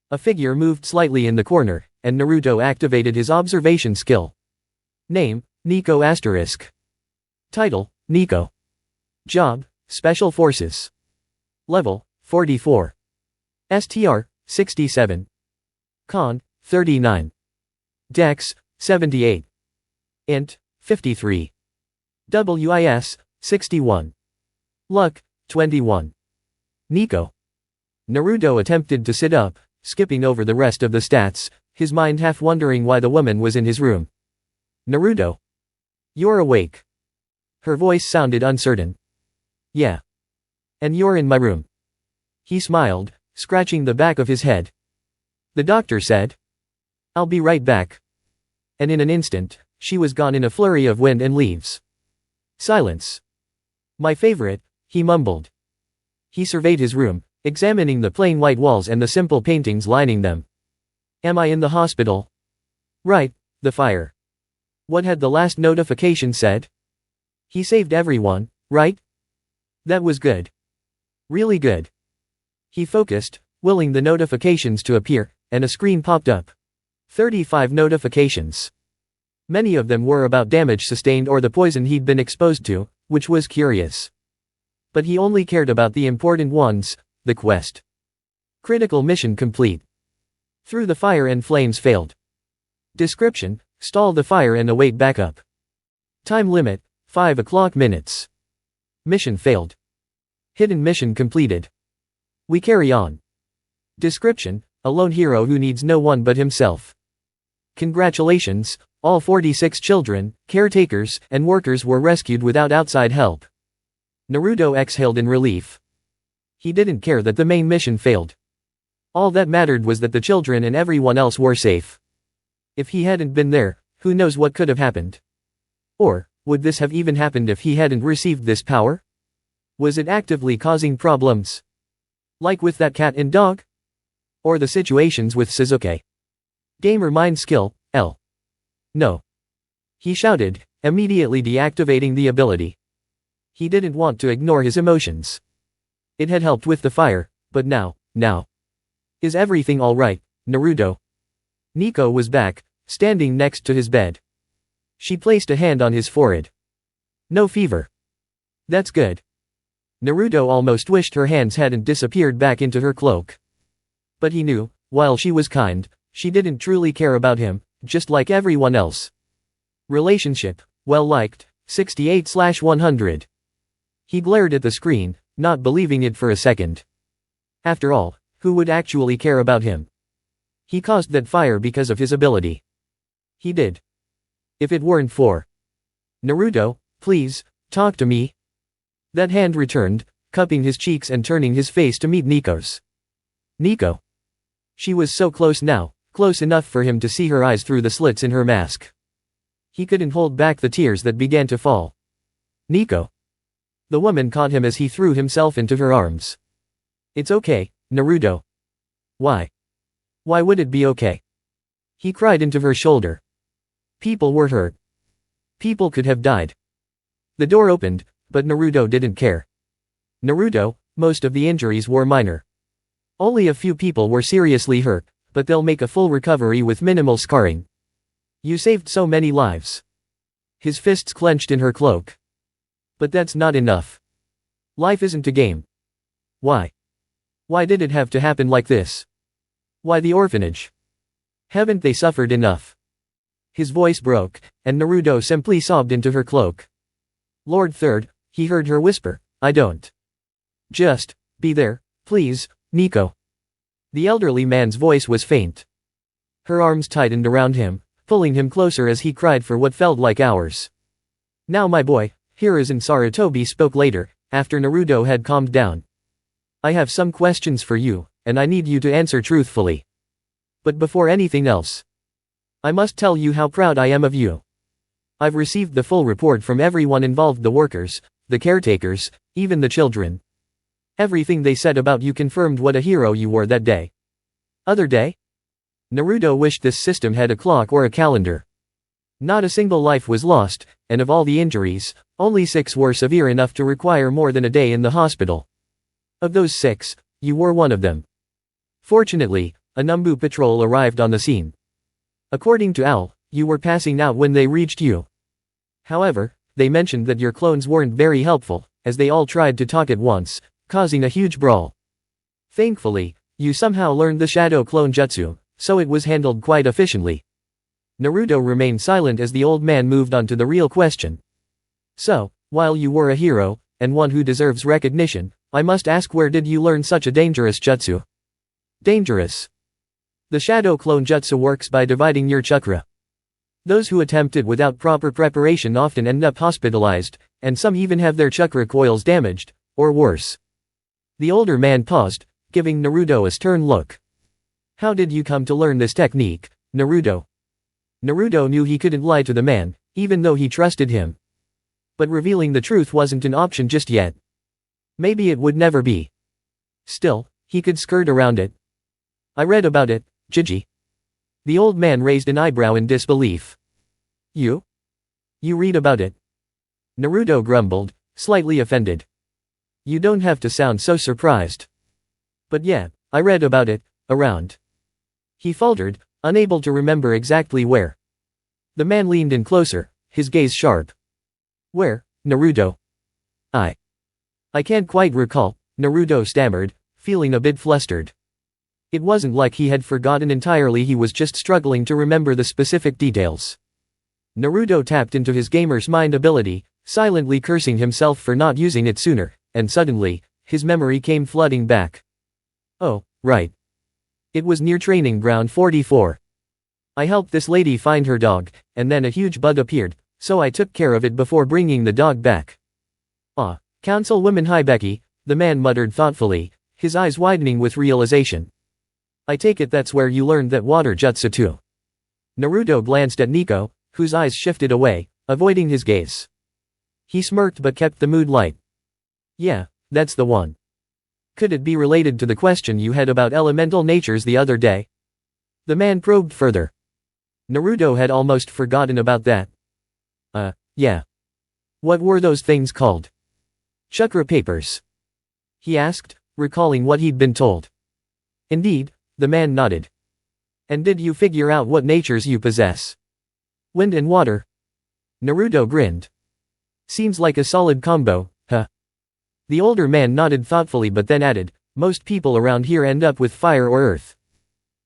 A figure moved slightly in the corner, and Naruto activated his observation skill. Name, Nico *. Title, Nico. Job, Special Forces. Level, 44. STR, 67. Con, 39. Dex, 78. Int, 53. WIS, 61. Luck, 21. Nico. Naruto attempted to sit up, skipping over the rest of the stats, his mind half wondering why the woman was in his room. Naruto. You're awake. Her voice sounded uncertain. Yeah. And you're in my room. He smiled, scratching the back of his head. The doctor said. I'll be right back. And in an instant, she was gone in a flurry of wind and leaves. Silence. My favorite, he mumbled. He surveyed his room, examining the plain white walls and the simple paintings lining them. Am I in the hospital? Right, the fire. What had the last notification said? He saved everyone, right? That was good. Really good. He focused, willing the notifications to appear, and a screen popped up. 35 notifications. Many of them were about damage sustained or the poison he'd been exposed to, which was curious. But he only cared about the important ones, the quest. Critical mission complete. Through the fire and flames failed. Description, stall the fire and await backup. Time limit, 5 o'clock minutes. Mission failed. Hidden mission completed. We carry on. Description, a lone hero who needs no one but himself. Congratulations, all 46 children, caretakers, and workers were rescued without outside help. Naruto exhaled in relief. He didn't care that the main mission failed. All that mattered was that the children and everyone else were safe. If he hadn't been there, who knows what could have happened? Or, would this have even happened if he hadn't received this power? Was it actively causing problems? Like with that cat and dog? Or the situations with Sasuke? Gamer mind skill, L. No. He shouted, immediately deactivating the ability. He didn't want to ignore his emotions. It had helped with the fire, but now. Is everything alright, Naruto? Nico was back, standing next to his bed. She placed a hand on his forehead. No fever. That's good. Naruto almost wished her hands hadn't disappeared back into her cloak. But he knew, while she was kind, she didn't truly care about him, just like everyone else. Relationship, well liked, 68/100. He glared at the screen, not believing it for a second. After all, who would actually care about him? He caused that fire because of his ability. He did. If it weren't for Naruto, please, talk to me. That hand returned, cupping his cheeks and turning his face to meet Nico's. Nico. She was so close now, close enough for him to see her eyes through the slits in her mask. He couldn't hold back the tears that began to fall. Nico. The woman caught him as he threw himself into her arms. It's okay, Naruto. Why? Why would it be okay? He cried into her shoulder. People were hurt. People could have died. The door opened, but Naruto didn't care. Naruto, most of the injuries were minor. Only a few people were seriously hurt, but they'll make a full recovery with minimal scarring. You saved so many lives. His fists clenched in her cloak. But that's not enough. Life isn't a game. Why? Why did it have to happen like this? Why the orphanage? Haven't they suffered enough? His voice broke, and Naruto simply sobbed into her cloak. Lord Third, he heard her whisper, I don't. Just, be there, please, Nico. The elderly man's voice was faint. Her arms tightened around him, pulling him closer as he cried for what felt like hours. Now my boy, Hiruzen Sarutobi spoke later, after Naruto had calmed down. I have some questions for you, and I need you to answer truthfully. But before anything else, I must tell you how proud I am of you. I've received the full report from everyone involved, the workers, the caretakers, even the children. Everything they said about you confirmed what a hero you were that day. Other day? Naruto wished this system had a clock or a calendar. Not a single life was lost, and of all the injuries, only 6 were severe enough to require more than a day in the hospital. Of those 6, you were one of them. Fortunately, a Numbu patrol arrived on the scene. According to Al, you were passing out when they reached you. However, they mentioned that your clones weren't very helpful, as they all tried to talk at once, causing a huge brawl. Thankfully, you somehow learned the shadow clone jutsu, so it was handled quite efficiently. Naruto remained silent as the old man moved on to the real question. So, while you were a hero, and one who deserves recognition, I must ask, where did you learn such a dangerous jutsu? Dangerous. The shadow clone jutsu works by dividing your chakra. Those who attempt it without proper preparation often end up hospitalized, and some even have their chakra coils damaged, or worse. The older man paused, giving Naruto a stern look. How did you come to learn this technique, Naruto? Naruto knew he couldn't lie to the man, even though he trusted him. But revealing the truth wasn't an option just yet. Maybe it would never be. Still, he could skirt around it. I read about it, Jiji. The old man raised an eyebrow in disbelief. You? You read about it? Naruto grumbled, slightly offended. You don't have to sound so surprised. But yeah, I read about it, around. He faltered, unable to remember exactly where. The man leaned in closer, his gaze sharp. Where, Naruto? I can't quite recall, Naruto stammered, feeling a bit flustered. It wasn't like he had forgotten entirely, he was just struggling to remember the specific details. Naruto tapped into his gamer's mind ability, silently cursing himself for not using it sooner, and suddenly, his memory came flooding back. Oh, right. It was near training ground 44. I helped this lady find her dog, and then a huge bug appeared, so I took care of it before bringing the dog back. Ah, Councilwoman Hibeki, the man muttered thoughtfully, his eyes widening with realization. I take it that's where you learned that water jutsu too. Naruto glanced at Nico, whose eyes shifted away, avoiding his gaze. He smirked but kept the mood light. Yeah, that's the one. Could it be related to the question you had about elemental natures the other day? The man probed further. Naruto had almost forgotten about that. Yeah. What were those things called? Chakra papers. He asked, recalling what he'd been told. Indeed, the man nodded. And did you figure out what natures you possess? Wind and water? Naruto grinned. Seems like a solid combo, huh? The older man nodded thoughtfully but then added, most people around here end up with fire or earth.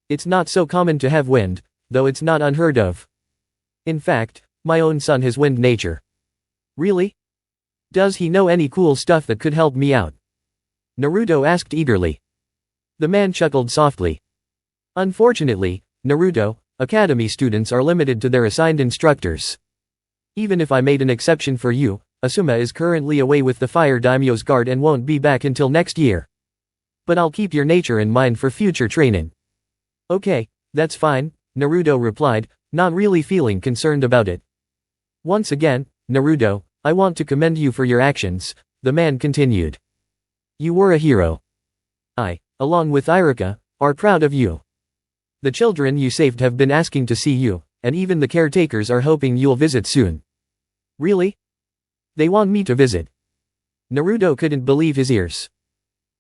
It's not so common to have wind, though it's not unheard of. In fact, my own son has wind nature. Really? Does he know any cool stuff that could help me out? Naruto asked eagerly. The man chuckled softly. Unfortunately, Naruto, academy students are limited to their assigned instructors. Even if I made an exception for you, Asuma is currently away with the Fire Daimyo's guard and won't be back until next year. But I'll keep your nature in mind for future training. Okay, that's fine, Naruto replied, not really feeling concerned about it. Once again, Naruto, I want to commend you for your actions, the man continued. You were a hero. I, along with Iruka, are proud of you. The children you saved have been asking to see you, and even the caretakers are hoping you'll visit soon. Really? They want me to visit. Naruto couldn't believe his ears.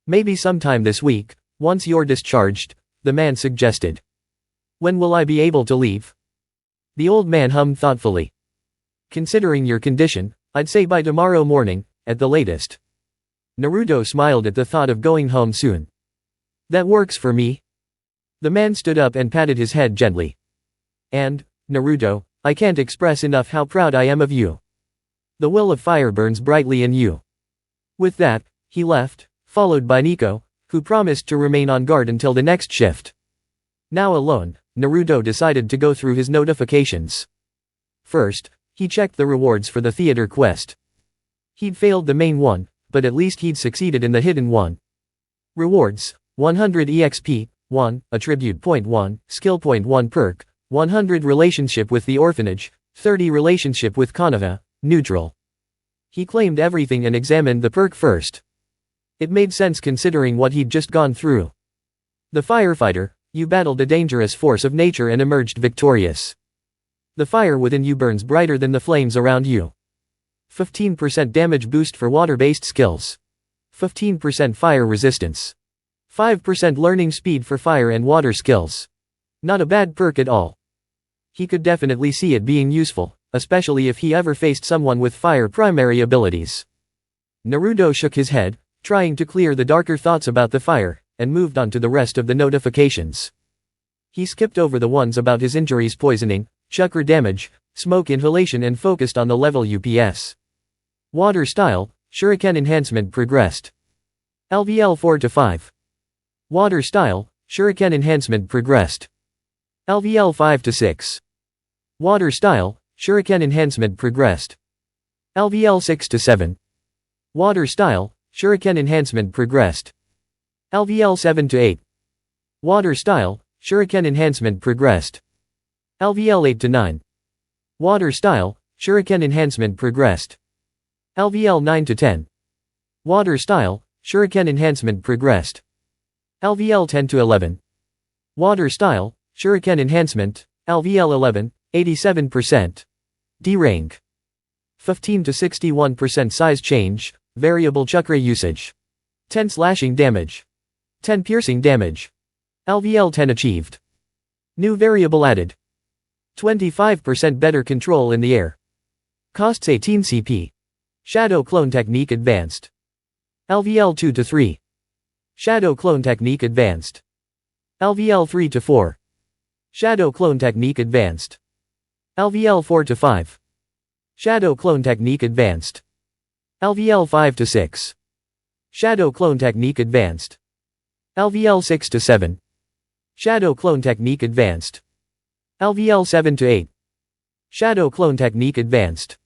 Maybe sometime this week, once you're discharged, the man suggested. When will I be able to leave? The old man hummed thoughtfully. Considering your condition, I'd say by tomorrow morning, at the latest. Naruto smiled at the thought of going home soon. That works for me. The man stood up and patted his head gently. And, Naruto, I can't express enough how proud I am of you. The will of fire burns brightly in you. With that, he left, followed by Nico, who promised to remain on guard until the next shift. Now alone, Naruto decided to go through his notifications. First, he checked the rewards for the theater quest. He'd failed the main one, but at least he'd succeeded in the hidden one. Rewards: 100 EXP, 1 attribute point 1, skill point 1 perk, 100 relationship with the orphanage, 30 relationship with Konoha, neutral. He claimed everything and examined the perk first. It made sense considering what he'd just gone through. The firefighter, you battled a dangerous force of nature and emerged victorious. The fire within you burns brighter than the flames around you. 15% damage boost for water-based skills. 15% fire resistance. 5% learning speed for fire and water skills. Not a bad perk at all. He could definitely see it being useful, especially if he ever faced someone with fire primary abilities. Naruto shook his head, trying to clear the darker thoughts about the fire, and moved on to the rest of the notifications. He skipped over the ones about his injuries, poisoning, chakra damage, smoke inhalation, and focused on the level UPS. Water style, shuriken enhancement progressed. LVL 4 to 5. Water style, shuriken enhancement progressed. LVL 5 to 6. Water style, shuriken enhancement progressed. LVL 6 to 7. Water style, shuriken enhancement progressed. LVL 7 to 8. Water style, shuriken enhancement progressed. LVL 8 to 9. Water style, shuriken enhancement progressed. LVL 9 to 10. Water style, shuriken enhancement progressed. LVL 10 to 11. Water style, shuriken enhancement, LVL 11, 87%. D rank. 15 to 61% size change, variable chakra usage. 10 slashing damage. 10 piercing damage. LVL 10 achieved. New variable added. 25% better control in the air. Costs 18 CP. Shadow clone technique advanced. LVL 2 to 3. Shadow clone technique advanced. LVL 3 to 4. Shadow clone technique advanced. LVL 4 to 5. Shadow clone technique advanced. LVL 5 to 6. Shadow clone technique advanced. LVL 6 to 7. Shadow clone technique advanced. LVL 7 to 8. Shadow clone technique advanced.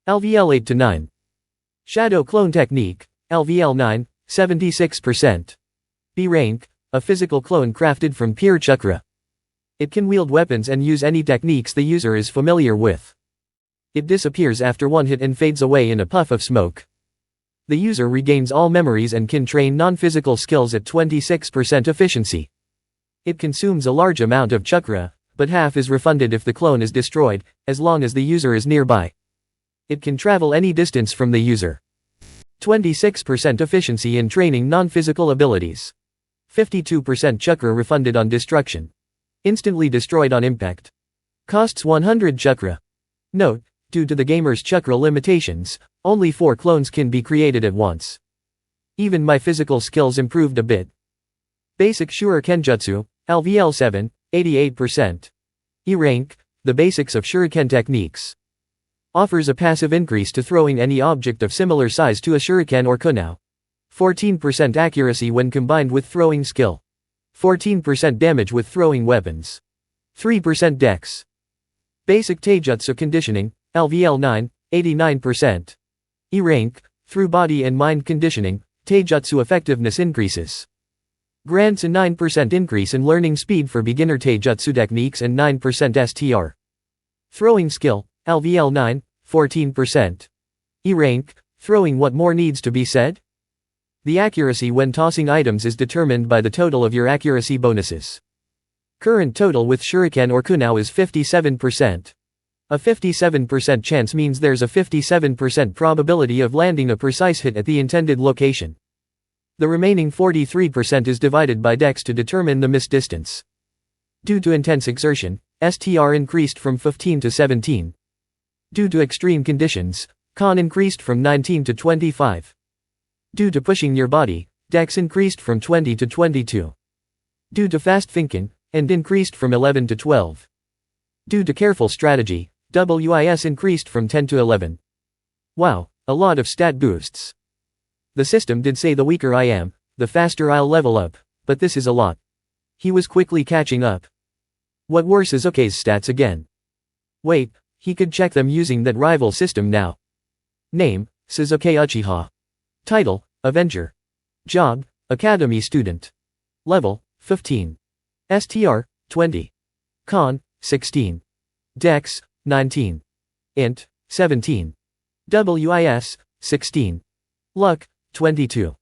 LVL 8 to 9. Shadow clone technique, LVL 9, 76%. B rank, a physical clone crafted from pure chakra. It can wield weapons and use any techniques the user is familiar with. It disappears after one hit and fades away in a puff of smoke. The user regains all memories and can train non-physical skills at 26% efficiency. It consumes a large amount of chakra, but half is refunded if the clone is destroyed, as long as the user is nearby. It can travel any distance from the user. 26% efficiency in training non-physical abilities. 52% chakra refunded on destruction. Instantly destroyed on impact. Costs 100 chakra. Note, due to the gamer's chakra limitations, only 4 clones can be created at once. Even my physical skills improved a bit. Basic Shuriken Jutsu, LVL 7, 88%. E rank, the basics of Shuriken techniques. Offers a passive increase to throwing any object of similar size to a shuriken or kunai. 14% accuracy when combined with throwing skill. 14% damage with throwing weapons. 3% dex. Basic Taijutsu conditioning, LVL 9, 89%. E rank, through body and mind conditioning, Taijutsu effectiveness increases. Grants a 9% increase in learning speed for beginner Taijutsu techniques and 9% STR. Throwing skill, LVL 9, 14%. E rank, throwing. What more needs to be said? The accuracy when tossing items is determined by the total of your accuracy bonuses. Current total with shuriken or kunai is 57%. A 57% chance means there's a 57% probability of landing a precise hit at the intended location. The remaining 43% is divided by dex to determine the miss distance. Due to intense exertion, STR increased from 15 to 17. Due to extreme conditions, Con increased from 19 to 25. Due to pushing your body, Dex increased from 20 to 22. Due to fast thinking, and increased from 11 to 12. Due to careful strategy, WIS increased from 10 to 11. Wow, a lot of stat boosts. The system did say the weaker I am, the faster I'll level up, but this is a lot. He was quickly catching up. What worse is Okage's stats again? Wait, he could check them using that rival system now. Name, Sasuke Uchiha. Title, Avenger. Job, Academy Student. Level, 15. STR, 20. Con, 16. Dex, 19. Int, 17. WIS, 16. Luck, 22.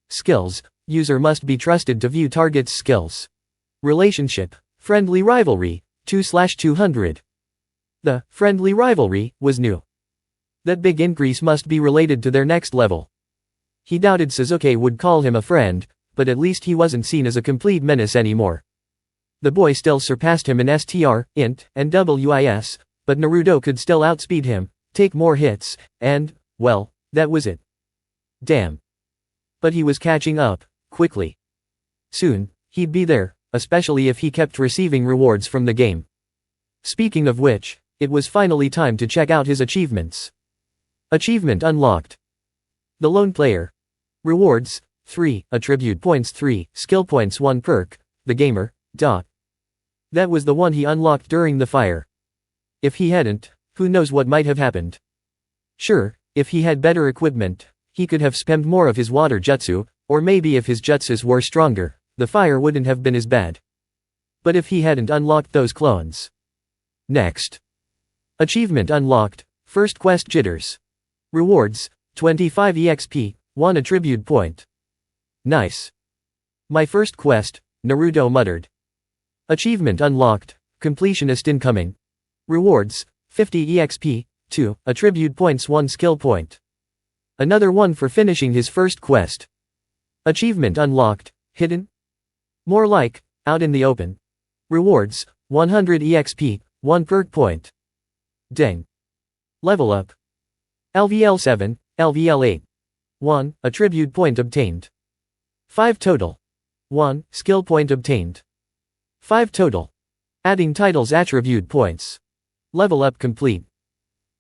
Skills, user must be trusted to view target's skills. Relationship, friendly rivalry, 2/200. The friendly rivalry was new. That big increase must be related to their next level. He doubted Sasuke would call him a friend, but at least he wasn't seen as a complete menace anymore. The boy still surpassed him in STR, Int, and WIS, but Naruto could still outspeed him, take more hits, and, well, that was it. Damn. But he was catching up, quickly. Soon, he'd be there, especially if he kept receiving rewards from the game. Speaking of which, it was finally time to check out his achievements. Achievement unlocked. The Lone Player. Rewards, 3, attribute points 3, skill points 1 perk, the gamer, ... That was the one he unlocked during the fire. If he hadn't, who knows what might have happened. Sure, if he had better equipment, he could have spammed more of his water jutsu, or maybe if his jutsus were stronger, the fire wouldn't have been as bad. But if he hadn't unlocked those clones. Next. Achievement unlocked, first quest jitters. Rewards, 25 EXP, 1 attribute point. Nice. My first quest, Naruto muttered. Achievement unlocked, completionist incoming. Rewards, 50 EXP, 2 attribute points 1 skill point. Another one for finishing his first quest. Achievement unlocked, hidden? More like, out in the open. Rewards, 100 EXP, 1 perk point. Dang. Level up. LVL 7, LVL 8. 1 attribute point obtained. 5 total. 1 skill point obtained. 5 total. Adding titles attribute points. Level up complete.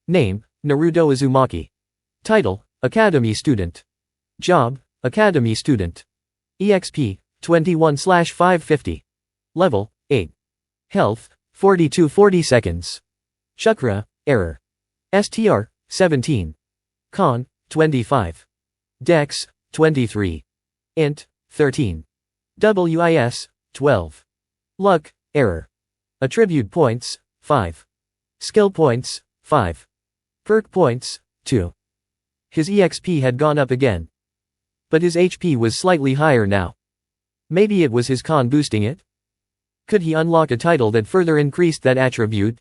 Name, Naruto Uzumaki. Title, Academy Student. Job, Academy Student. EXP, 21/550. Level, 8. Health, 40 seconds. Chakra, error. STR, 17. Con, 25. Dex, 23. Int, 13. WIS, 12. Luck, error. Attribute points, 5. Skill points, 5. Perk points, 2. His EXP had gone up again. But his HP was slightly higher now. Maybe it was his con boosting it? Could he unlock a title that further increased that attribute?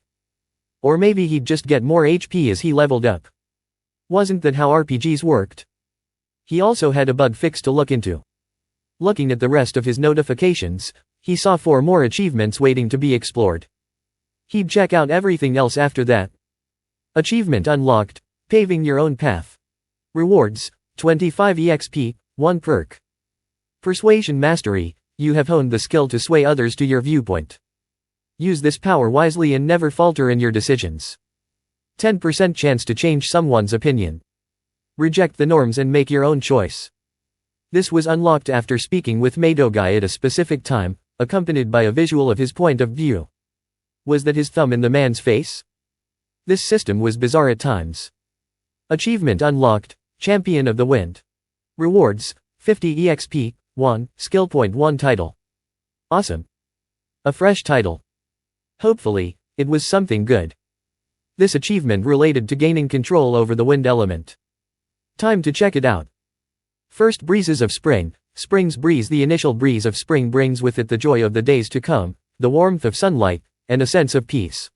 Or maybe he'd just get more HP as he leveled up. Wasn't that how RPGs worked? He also had a bug fix to look into. Looking at the rest of his notifications, he saw 4 more achievements waiting to be explored. He'd check out everything else after that. Achievement unlocked, paving your own path. Rewards, 25 EXP, 1 perk. Persuasion mastery, you have honed the skill to sway others to your viewpoint. Use this power wisely and never falter in your decisions. 10% chance to change someone's opinion. Reject the norms and make your own choice. This was unlocked after speaking with Madogai at a specific time, accompanied by a visual of his point of view. Was that his thumb in the man's face? This system was bizarre at times. Achievement unlocked, Champion of the Wind. Rewards, 50 EXP, 1 skill point 1 title. Awesome. A fresh title. Hopefully, it was something good. This achievement related to gaining control over the wind element. Time to check it out. First breezes of spring. Spring's breeze. The initial breeze of spring brings with it the joy of the days to come, the warmth of sunlight, and a sense of peace.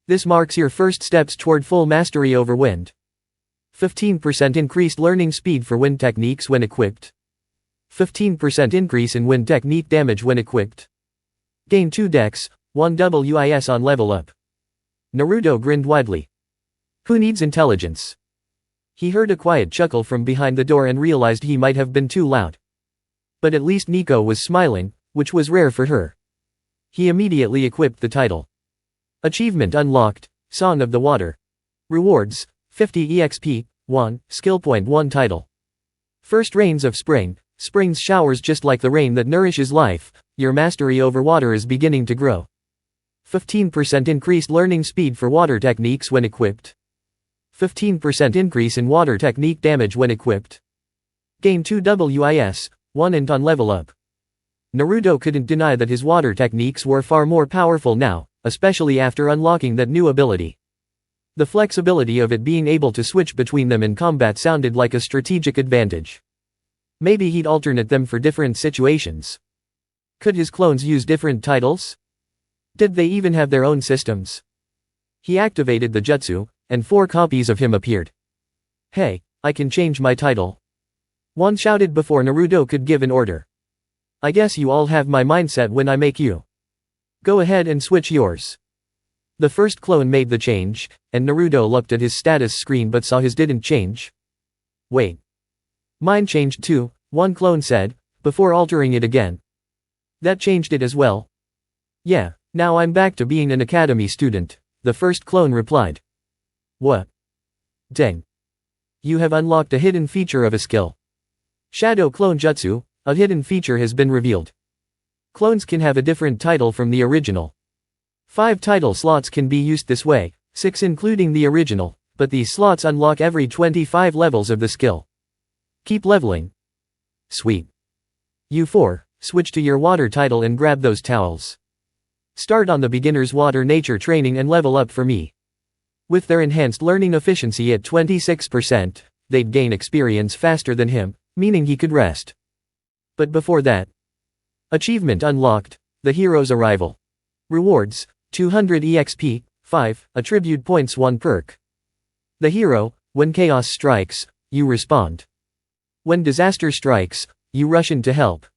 This marks your first steps toward full mastery over wind. 15% increased learning speed for wind techniques when equipped. 15% increase in wind technique damage when equipped. Gain 2 dex, 1 WIS on level up. Naruto grinned widely. Who needs intelligence? He heard a quiet chuckle from behind the door and realized he might have been too loud. But at least Nico was smiling, which was rare for her. He immediately equipped the title. Achievement unlocked, Song of the Water. Rewards, 50 EXP, 1, skill point 1 title. First rains of spring, spring's showers just like the rain that nourishes life, your mastery over water is beginning to grow. 15% increased learning speed for water techniques when equipped. 15% increase in water technique damage when equipped. Gain 2 WIS, 1 int on level up. Naruto couldn't deny that his water techniques were far more powerful now, especially after unlocking that new ability. The flexibility of it being able to switch between them in combat sounded like a strategic advantage. Maybe he'd alternate them for different situations. Could his clones use different titles? Did they even have their own systems? He activated the jutsu, and 4 copies of him appeared. Hey, I can change my title. One shouted before Naruto could give an order. I guess you all have my mindset when I make you. Go ahead and switch yours. The first clone made the change, and Naruto looked at his status screen but saw his didn't change. Wait. Mine changed too, one clone said, before altering it again. That changed it as well. Yeah, now I'm back to being an academy student, the first clone replied. What? Dang. You have unlocked a hidden feature of a skill. Shadow Clone Jutsu, a hidden feature has been revealed. Clones can have a different title from the original. 5 title slots can be used this way, 6 including the original, but these slots unlock every 25 levels of the skill. Keep leveling. Sweet. You 4, switch to your water title and grab those towels. Start on the beginner's water nature training and level up for me. With their enhanced learning efficiency at 26%, they'd gain experience faster than him, meaning he could rest. But before that, achievement unlocked, the hero's arrival. Rewards, 200 EXP, 5, attribute points 1 perk. The hero, when chaos strikes, you respond. When disaster strikes, you rush in to help.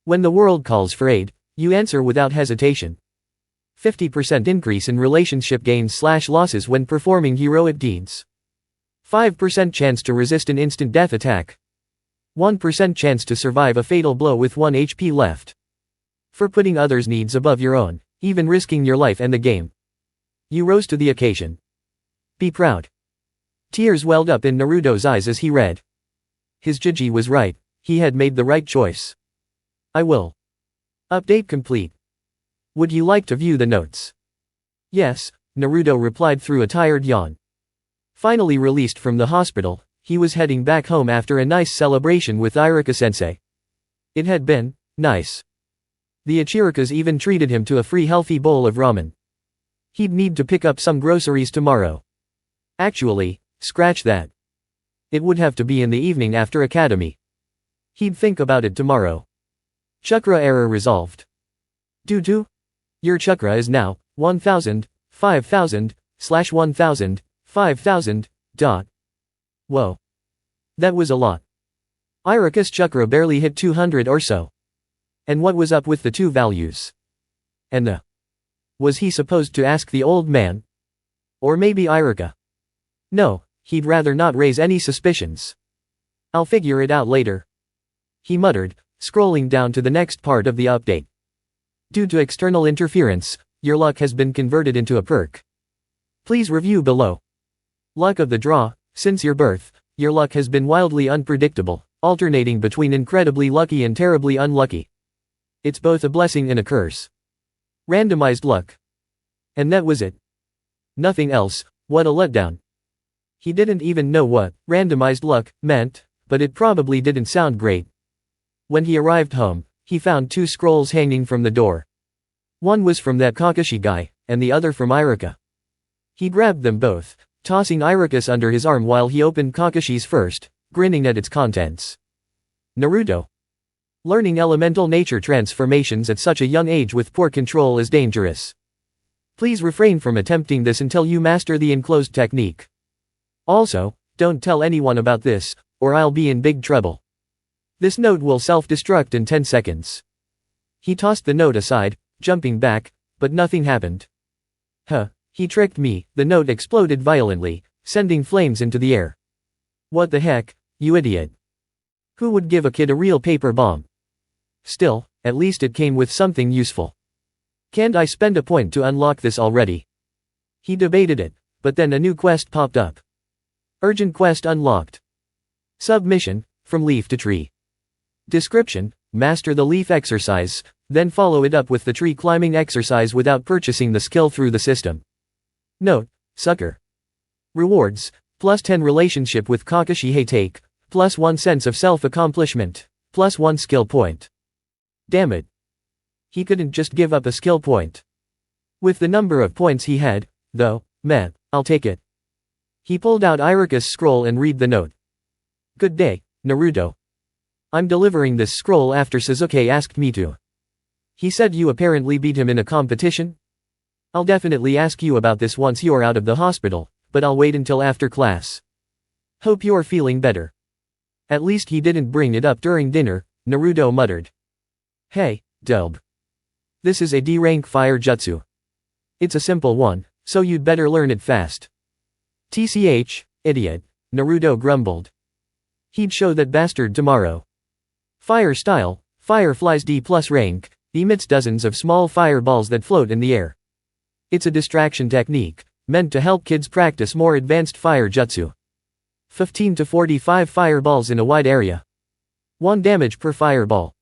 When the world calls for aid, you answer without hesitation. 50% increase in relationship gains/losses when performing heroic deeds. 5% chance to resist an instant death attack. 1% chance to survive a fatal blow with 1 HP left. For putting others' needs above your own, even risking your life and the game. You rose to the occasion. Be proud. Tears welled up in Naruto's eyes as he read. His Jiji was right, he had made the right choice. I will. Update complete. Would you like to view the notes? Yes, Naruto replied through a tired yawn. Finally released from the hospital, he was heading back home after a nice celebration with Iruka-sensei. It had been nice. The Ichirukas even treated him to a free healthy bowl of ramen. He'd need to pick up some groceries tomorrow. Actually, scratch that. It would have to be in the evening after academy. He'd think about it tomorrow. Chakra error resolved. Due to? Your chakra is now 1000, 5000, /1000, 5000, dot. Whoa. That was a lot. Iruka's chakra barely hit 200 or so. And what was up with the 2 values? And the. Was he supposed to ask the old man? Or maybe Iruka? No, he'd rather not raise any suspicions. I'll figure it out later. He muttered, scrolling down to the next part of the update. Due to external interference, your luck has been converted into a perk. Please review below. Luck of the draw, since your birth, your luck has been wildly unpredictable, alternating between incredibly lucky and terribly unlucky. It's both a blessing and a curse. Randomized luck. And that was it. Nothing else, what a letdown. He didn't even know what randomized luck meant, but it probably didn't sound great. When he arrived home, he found 2 scrolls hanging from the door. One was from that Kakashi guy, and the other from Iruka. He grabbed them both, tossing Iruka's under his arm while he opened Kakashi's first, grinning at its contents. Naruto. Learning elemental nature transformations at such a young age with poor control is dangerous. Please refrain from attempting this until you master the enclosed technique. Also, don't tell anyone about this, or I'll be in big trouble. This note will self-destruct in 10 seconds. He tossed the note aside, jumping back, but nothing happened. Huh, he tricked me. The note exploded violently, sending flames into the air. What the heck, you idiot. Who would give a kid a real paper bomb? Still, at least it came with something useful. Can't I spend a point to unlock this already? He debated it, but then a new quest popped up. Urgent quest unlocked. Submission, from leaf to tree. Description, master the leaf exercise, then follow it up with the tree climbing exercise without purchasing the skill through the system. Note, sucker. Rewards, +10 relationship with Kakashi Hatake, +1 sense of self-accomplishment, +1 skill point. Damn it. He couldn't just give up a skill point. With the number of points he had, though, meh, I'll take it. He pulled out Iruka's scroll and read the note. Good day, Naruto. I'm delivering this scroll after Sasuke asked me to. He said you apparently beat him in a competition? I'll definitely ask you about this once you're out of the hospital, but I'll wait until after class. Hope you're feeling better. At least he didn't bring it up during dinner, Naruto muttered. Hey, Delb. This is a D-rank fire jutsu. It's a simple one, so you'd better learn it fast. TCH, idiot, Naruto grumbled. He'd show that bastard tomorrow. Fire style, Firefly's D+ rank, emits dozens of small fireballs that float in the air. It's a distraction technique, meant to help kids practice more advanced fire jutsu. 15 to 45 fireballs in a wide area. 1 damage per fireball.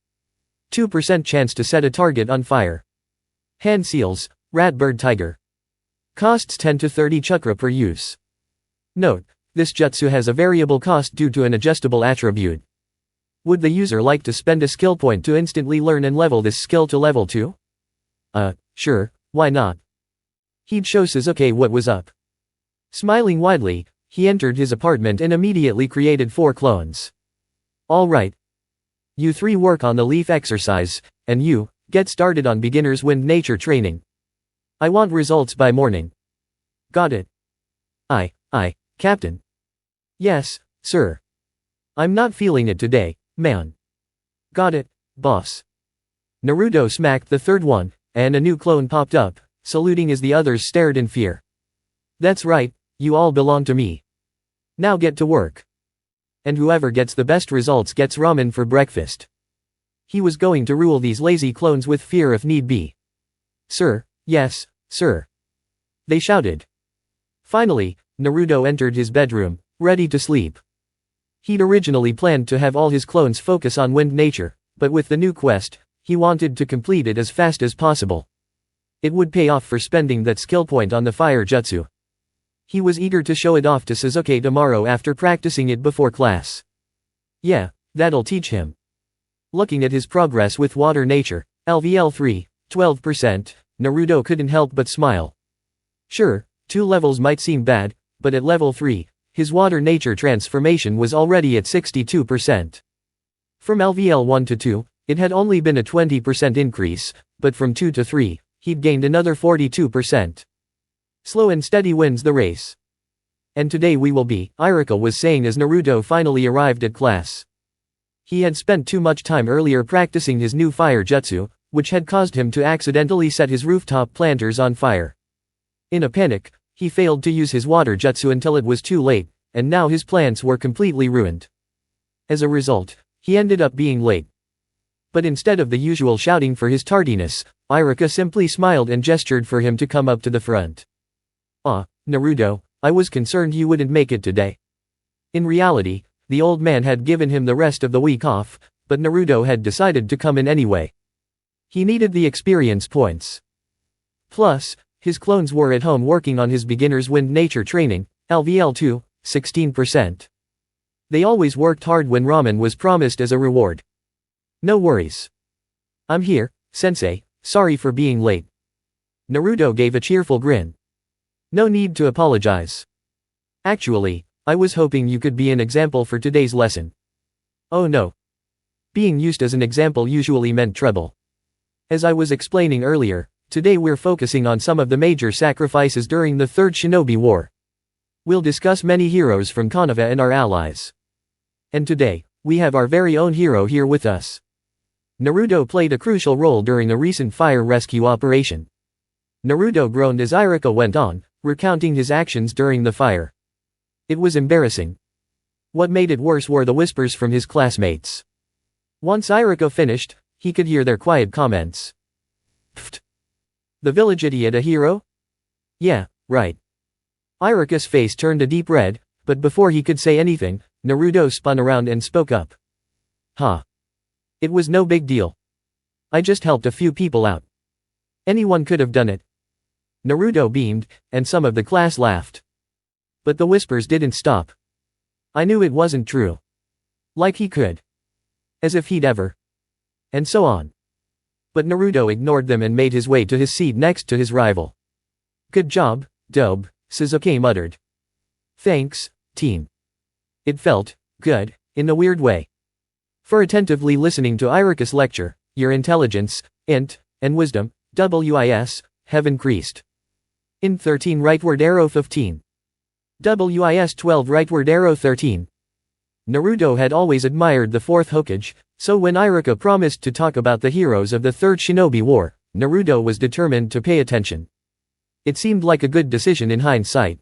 2% chance to set a target on fire. Hand seals, Ratbird Tiger. Costs 10 to 30 chakra per use. Note, this jutsu has a variable cost due to an adjustable attribute. Would the user like to spend a skill point to instantly learn and level this skill to level 2? Sure, why not? He'd show Sasuke what was up. Smiling widely, he entered his apartment and immediately created 4 clones. Alright. You 3 work on the leaf exercise, and you, get started on beginner's wind nature training. I want results by morning. Got it. Aye, Captain. Yes, sir. I'm not feeling it today, man. Got it, boss. Naruto smacked the 3rd one, and a new clone popped up, saluting as the others stared in fear. That's right, you all belong to me. Now get to work. And whoever gets the best results gets ramen for breakfast. He was going to rule these lazy clones with fear if need be. Sir, yes, sir. They shouted. Finally, Naruto entered his bedroom, ready to sleep. He'd originally planned to have all his clones focus on wind nature, but with the new quest, he wanted to complete it as fast as possible. It would pay off for spending that skill point on the fire jutsu. He was eager to show it off to Sasuke tomorrow after practicing it before class. Yeah, that'll teach him. Looking at his progress with water nature, LVL 3, 12%, Naruto couldn't help but smile. Sure, 2 levels might seem bad, but at level 3, his water nature transformation was already at 62%. From LVL 1 to 2, it had only been a 20% increase, but from 2 to 3, he'd gained another 42%. Slow and steady wins the race. And today we will be, Iruka was saying as Naruto finally arrived at class. He had spent too much time earlier practicing his new fire jutsu, which had caused him to accidentally set his rooftop planters on fire. In a panic, he failed to use his water jutsu until it was too late, and now his plants were completely ruined. As a result, he ended up being late. But instead of the usual shouting for his tardiness, Iruka simply smiled and gestured for him to come up to the front. Naruto, I was concerned you wouldn't make it today. In reality, the old man had given him the rest of the week off, but Naruto had decided to come in anyway. He needed the experience points. Plus, his clones were at home working on his beginner's wind nature training, LVL 2, 16%. They always worked hard when ramen was promised as a reward. No worries. I'm here, sensei, sorry for being late. Naruto gave a cheerful grin. No need to apologize. Actually, I was hoping you could be an example for today's lesson. Oh no. Being used as an example usually meant trouble. As I was explaining earlier, today we're focusing on some of the major sacrifices during the Third Shinobi War. We'll discuss many heroes from Konoha and our allies. And today, we have our very own hero here with us. Naruto played a crucial role during a recent fire rescue operation. Naruto groaned as Iruka went on, recounting his actions during the fire. It was embarrassing. What made it worse were the whispers from his classmates. Once Iruka finished, he could hear their quiet comments. Pfft. The village idiot a hero? Yeah, right. Iruka's face turned a deep red, but before he could say anything, Naruto spun around and spoke up. Huh. It was no big deal. I just helped a few people out. Anyone could have done it. Naruto beamed, and some of the class laughed. But the whispers didn't stop. I knew it wasn't true. Like he could. As if he'd ever. And so on. But Naruto ignored them and made his way to his seat next to his rival. Good job, Dobe, Sasuke muttered. Thanks, team. It felt good, in a weird way. For attentively listening to Iruka's lecture, your intelligence, int, and wisdom, WIS, have increased. In 13 rightward arrow 15. WIS 12 rightward arrow 13. Naruto had always admired the fourth Hokage, so when Iruka promised to talk about the heroes of the Third Shinobi War, Naruto was determined to pay attention. It seemed like a good decision in hindsight.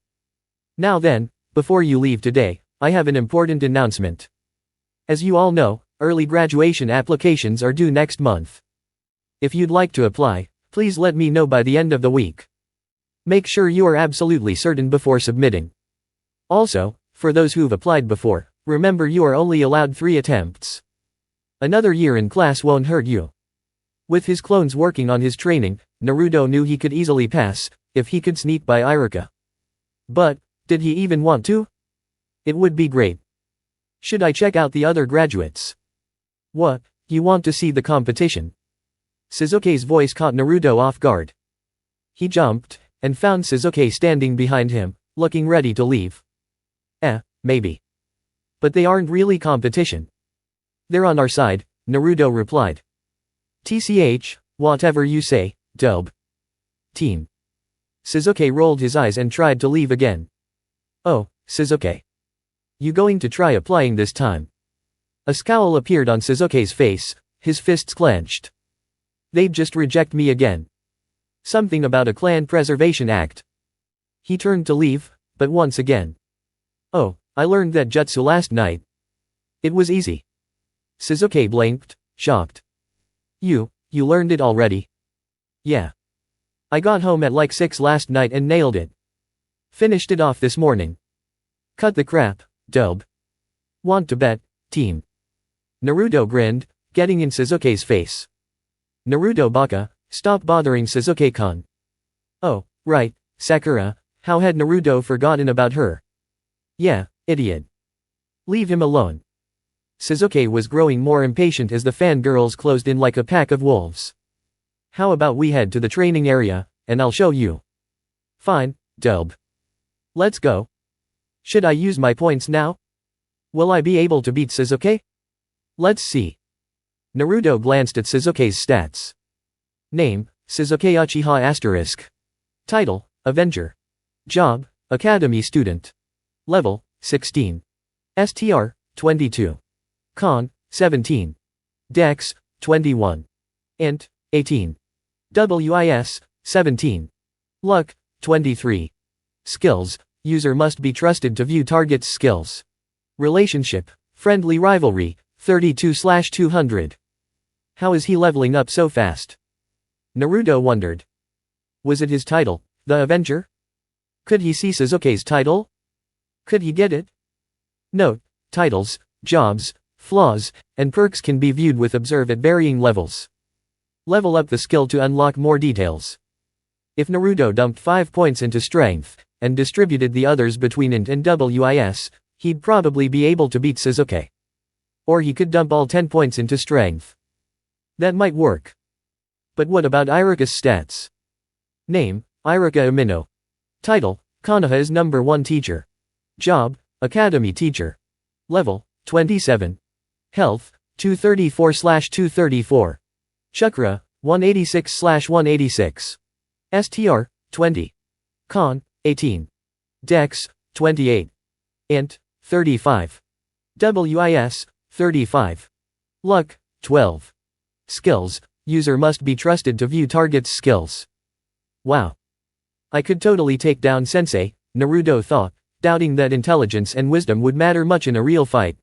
Now then, before you leave today, I have an important announcement. As you all know, early graduation applications are due next month. If you'd like to apply, please let me know by the end of the week. Make sure you are absolutely certain before submitting. Also, for those who've applied before, remember you are only allowed 3 attempts. Another year in class won't hurt you. With his clones working on his training, Naruto knew he could easily pass, if he could sneak by Iruka. But, did he even want to? It would be great. Should I check out the other graduates? What, you want to see the competition? Sasuke's voice caught Naruto off guard. He jumped, and found Sasuke standing behind him, looking ready to leave. Maybe. But they aren't really competition. They're on our side, Naruto replied. TCH, whatever you say, Dobe. Team. Sasuke rolled his eyes and tried to leave again. Oh, Sasuke. You going to try applying this time? A scowl appeared on Sasuke's face, his fists clenched. They'd just reject me again. Something about a clan preservation act. He turned to leave, but once again. Oh, I learned that jutsu last night. It was easy. Sasuke blinked, shocked. You learned it already? Yeah. I got home at like 6 last night and nailed it. Finished it off this morning. Cut the crap, Dobe. Want to bet, team? Naruto grinned, getting in Sasuke's face. Naruto baka, stop bothering Sasuke-kun. Oh, right, Sakura, how had Naruto forgotten about her? Yeah, idiot. Leave him alone. Sasuke was growing more impatient as the fangirls closed in like a pack of wolves. How about we head to the training area, and I'll show you. Fine, Dobe. Let's go. Should I use my points now? Will I be able to beat Sasuke? Let's see. Naruto glanced at Sasuke's stats. Name, Sasuke Uchiha *. Title, Avenger. Job, Academy Student. Level, 16. STR, 22. Con, 17. Dex, 21. Int, 18. WIS, 17. Luck, 23. Skills, user must be trusted to view target's skills. Relationship, friendly rivalry, 32/200. How is he leveling up so fast? Naruto wondered. Was it his title, the Avenger? Could he see Sasuke's title? Could he get it? Note, titles, jobs, flaws, and perks can be viewed with observe at varying levels. Level up the skill to unlock more details. If Naruto dumped 5 points into strength, and distributed the others between int and WIS, he'd probably be able to beat Sasuke. Or he could dump all 10 points into strength. That might work. But what about Iruka's stats? Name, Iruka Amino. Title, Konoha is number 1 teacher. Job, Academy teacher. Level, 27. Health, 234/234. Chakra, 186/186. STR, 20. Con, 18. Dex, 28. Int, 35. WIS, 35. Luck, 12. Skills, user must be trusted to view target's skills. Wow. I could totally take down Sensei, Naruto thought, doubting that intelligence and wisdom would matter much in a real fight.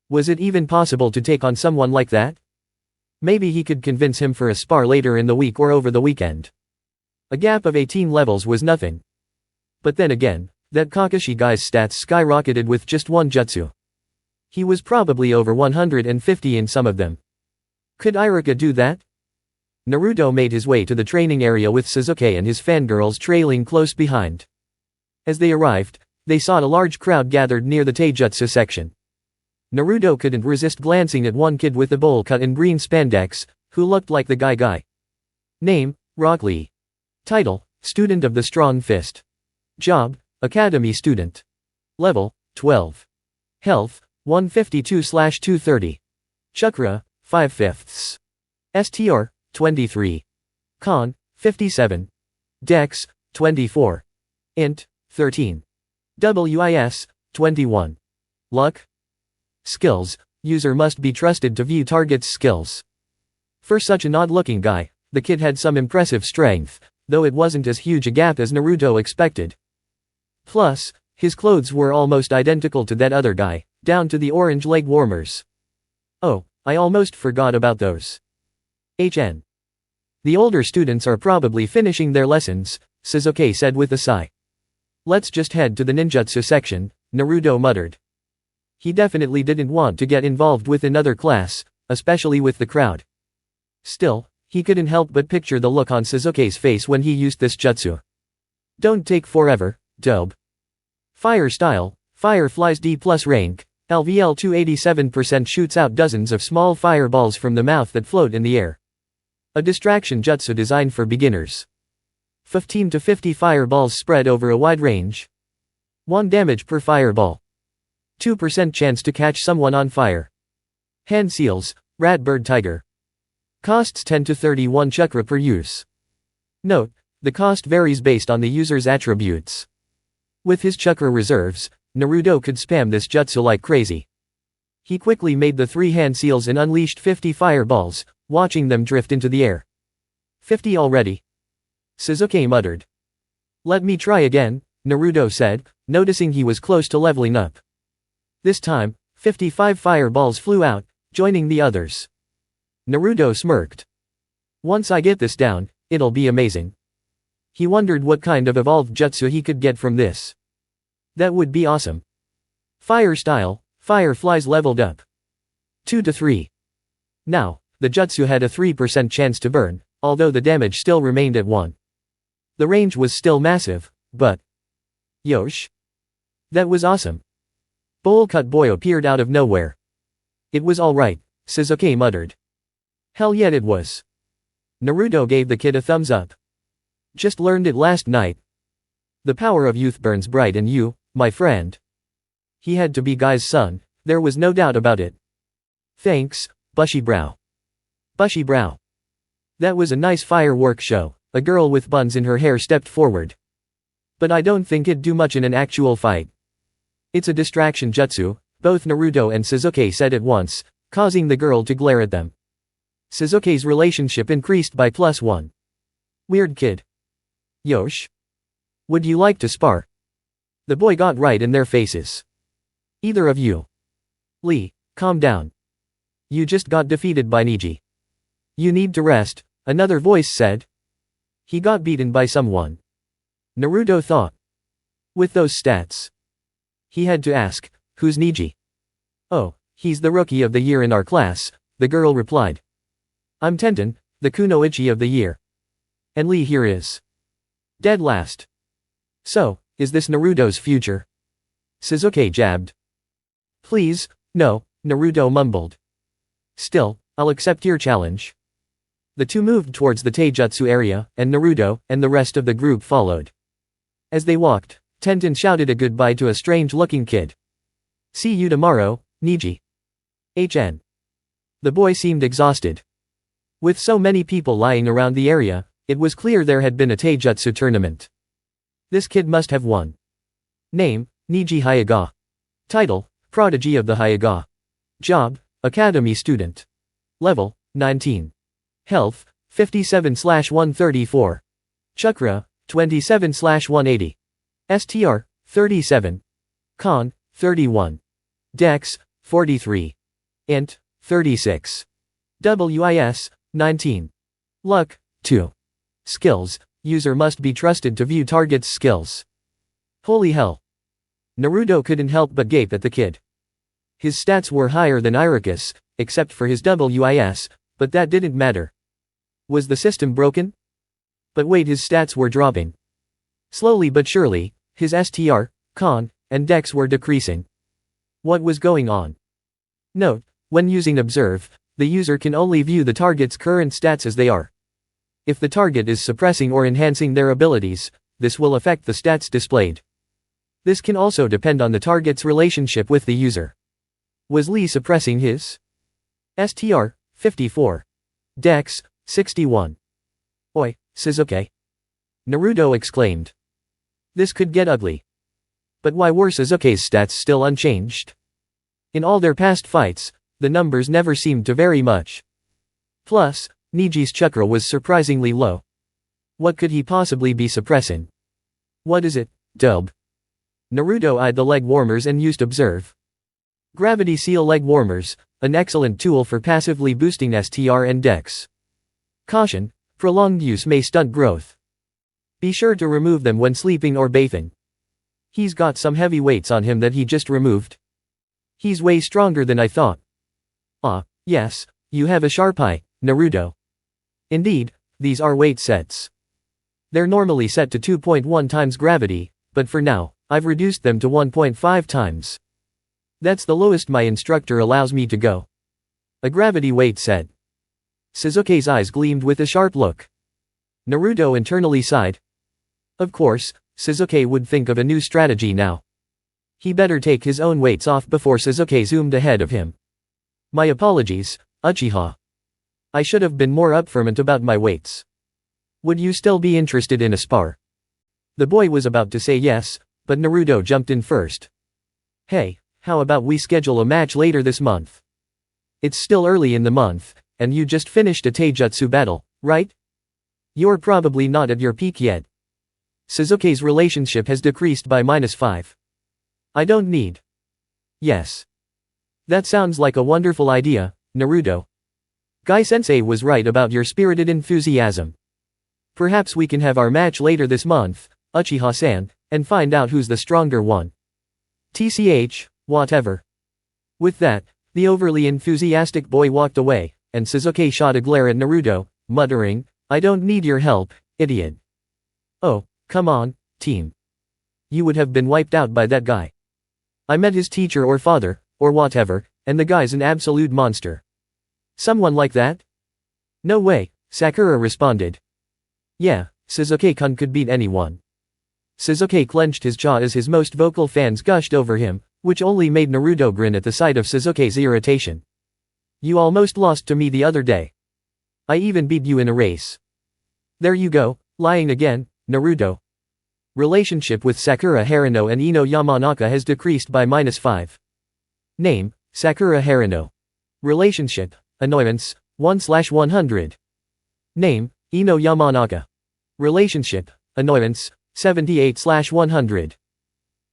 Was it even possible to take on someone like that? Maybe he could convince him for a spar later in the week or over the weekend. A gap of 18 levels was nothing. But then again, that Kakashi guy's stats skyrocketed with just one jutsu. He was probably over 150 in some of them. Could Iruka do that? Naruto made his way to the training area with Sasuke and his fangirls trailing close behind. As they arrived, they saw a large crowd gathered near the taijutsu section. Naruto couldn't resist glancing at one kid with a bowl cut in green spandex, who looked like the guy. Name, Rock Lee. Title, Student of the Strong Fist. Job, Academy Student. Level, 12. Health, 152/230. Chakra, 5/5. STR, 23. Con, 57. Dex, 24. Int, 13. WIS, 21. Luck. Skills, user must be trusted to view target's skills. For such an odd-looking guy, the kid had some impressive strength, though it wasn't as huge a gap as Naruto expected. Plus, his clothes were almost identical to that other guy, down to the orange leg warmers. Oh, I almost forgot about those. HN. The older students are probably finishing their lessons, Sasuke said with a sigh. Let's just head to the ninjutsu section, Naruto muttered. He definitely didn't want to get involved with another class, especially with the crowd. Still, he couldn't help but picture the look on Sasuke's face when he used this jutsu. Don't take forever, dope. Fire style, fire flies D+ rank, LVL 287% shoots out dozens of small fireballs from the mouth that float in the air. A distraction jutsu designed for beginners. 15 to 50 fireballs spread over a wide range. 1 damage per fireball. 2% chance to catch someone on fire. Hand seals, Ratbird Tiger. Costs 10 to 31 chakra per use. Note, the cost varies based on the user's attributes. With his chakra reserves, Naruto could spam this jutsu like crazy. He quickly made the 3 hand seals and unleashed 50 fireballs, watching them drift into the air. 50 already. Sasuke muttered. Let me try again, Naruto said, noticing he was close to leveling up. This time, 55 fireballs flew out, joining the others. Naruto smirked. Once I get this down, it'll be amazing. He wondered what kind of evolved jutsu he could get from this. That would be awesome. Fire style, fireflies leveled up. 2 to 3. Now, the jutsu had a 3% chance to burn, although the damage still remained at 1. The range was still massive, but... Yosh? That was awesome. Bowl Cut Boy appeared out of nowhere. It was alright, Sasuke muttered. Hell yeah it was. Naruto gave the kid a thumbs up. Just learned it last night. The power of youth burns bright in you, my friend. He had to be Guy's son, there was no doubt about it. Thanks, Bushy Brow. Bushy Brow. That was a nice firework show, a girl with buns in her hair stepped forward. But I don't think it'd do much in an actual fight. It's a distraction jutsu, both Naruto and Sasuke said at once, causing the girl to glare at them. Sasuke's relationship increased by +1. Weird kid. Yosh? Would you like to spar? The boy got right in their faces. Either of you. Lee, calm down. You just got defeated by Neji. You need to rest, another voice said. He got beaten by someone. Naruto thought. With those stats. He had to ask, who's Neji? Oh, he's the rookie of the year in our class, the girl replied. I'm Tenten, the Kunoichi of the year. And Lee here is. Dead last. So, is this Naruto's future? Sasuke jabbed. Please, no, Naruto mumbled. Still, I'll accept your challenge. The two moved towards the taijutsu area, and Naruto and the rest of the group followed. As they walked, Tenten shouted a goodbye to a strange-looking kid. See you tomorrow, Neji. HN. The boy seemed exhausted. With so many people lying around the area, it was clear there had been a taijutsu tournament. This kid must have won. Name, Neji Hyuga. Title, Prodigy of the Hyuga. Job, Academy Student. Level, 19. Health, 57/134. Chakra, 27/180. STR, 37. Con, 31. Dex, 43. Int, 36. WIS, 19. Luck, 2. Skills, user must be trusted to view target's skills. Holy hell. Naruto couldn't help but gape at the kid. His stats were higher than Iruka's, except for his WIS, but that didn't matter. Was the system broken? But wait, his stats were dropping. Slowly but surely, his STR, Con, and Dex were decreasing. What was going on? Note, when using Observe, the user can only view the target's current stats as they are. If the target is suppressing or enhancing their abilities, this will affect the stats displayed. This can also depend on the target's relationship with the user. Was Lee suppressing his STR, 54. Dex, 61. Oi, Sasuke. Naruto exclaimed. This could get ugly. But why were Sasuke's stats still unchanged? In all their past fights, the numbers never seemed to vary much. Plus, Niji's chakra was surprisingly low. What could he possibly be suppressing? What is it, Dub? Naruto eyed the leg warmers and used Observe. Gravity Seal leg warmers, an excellent tool for passively boosting STR and Dex. Caution, prolonged use may stunt growth. Be sure to remove them when sleeping or bathing. He's got some heavy weights on him that he just removed. He's way stronger than I thought. Ah, yes, you have a sharp eye, Naruto. Indeed, these are weight sets. They're normally set to 2.1 times gravity, but for now, I've reduced them to 1.5 times. That's the lowest my instructor allows me to go. A gravity weight set. Sasuke's eyes gleamed with a sharp look. Naruto internally sighed. Of course, Sasuke would think of a new strategy now. He better take his own weights off before Sasuke zoomed ahead of him. My apologies, Uchiha. I should have been more upfront about my weights. Would you still be interested in a spar? The boy was about to say yes, but Naruto jumped in first. Hey, how about we schedule a match later this month? It's still early in the month, and you just finished a taijutsu battle, right? You're probably not at your peak yet. Sasuke's relationship has decreased by -5. I don't need. Yes. That sounds like a wonderful idea, Naruto. Guy-sensei was right about your spirited enthusiasm. Perhaps we can have our match later this month, Uchiha-san, and find out who's the stronger one. TCH, whatever. With that, the overly enthusiastic boy walked away, and Sasuke shot a glare at Naruto, muttering, I don't need your help, idiot. Oh, come on, team. You would have been wiped out by that guy. I met his teacher or father, or whatever, and the guy's an absolute monster. Someone like that? No way, Sakura responded. Yeah, Sasuke-kun could beat anyone. Sasuke clenched his jaw as his most vocal fans gushed over him, which only made Naruto grin at the sight of Sasuke's irritation. You almost lost to me the other day. I even beat you in a race. There you go, lying again, Naruto. Relationship with Sakura Harino and Ino Yamanaka has decreased by -5. Name, Sakura Harino. Relationship, annoyance, 1/100. Name, Ino Yamanaka. Relationship, annoyance, 78/100.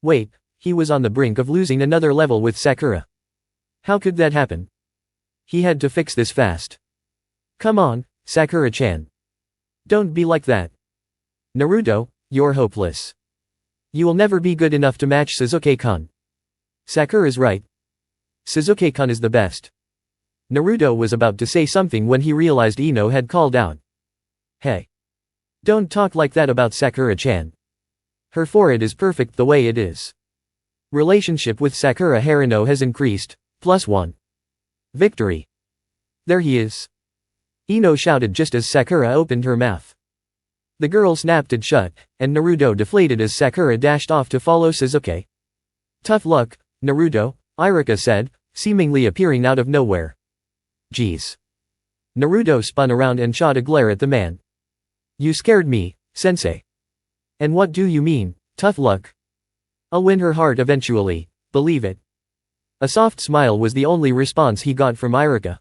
Wait, he was on the brink of losing another level with Sakura. How could that happen? He had to fix this fast. Come on, Sakura-chan. Don't be like that. Naruto, you're hopeless. You will never be good enough to match Sasuke-kun. Sakura's right. Sasuke-kun is the best. Naruto was about to say something when he realized Ino had called out. Hey. Don't talk like that about Sakura-chan. Her forehead is perfect the way it is. Relationship with Sakura Harino has increased, +1. Victory. There he is. Ino shouted just as Sakura opened her mouth. The girl snapped it shut, and Naruto deflated as Sakura dashed off to follow Sasuke. Tough luck, Naruto, Iruka said, seemingly appearing out of nowhere. Geez. Naruto spun around and shot a glare at the man. You scared me, sensei. And what do you mean, tough luck? I'll win her heart eventually, believe it. A soft smile was the only response he got from Iruka.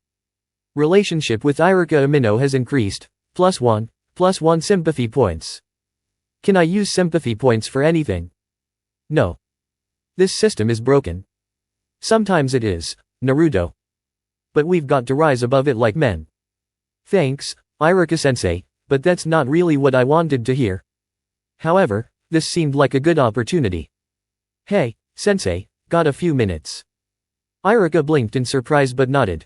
Relationship with Iruka Amino has increased, +1 sympathy points. Can I use sympathy points for anything? No. This system is broken. Sometimes it is, Naruto. But we've got to rise above it like men. Thanks, Iruka-sensei, but that's not really what I wanted to hear. However, this seemed like a good opportunity. Hey, sensei, got a few minutes? Iruka blinked in surprise but nodded.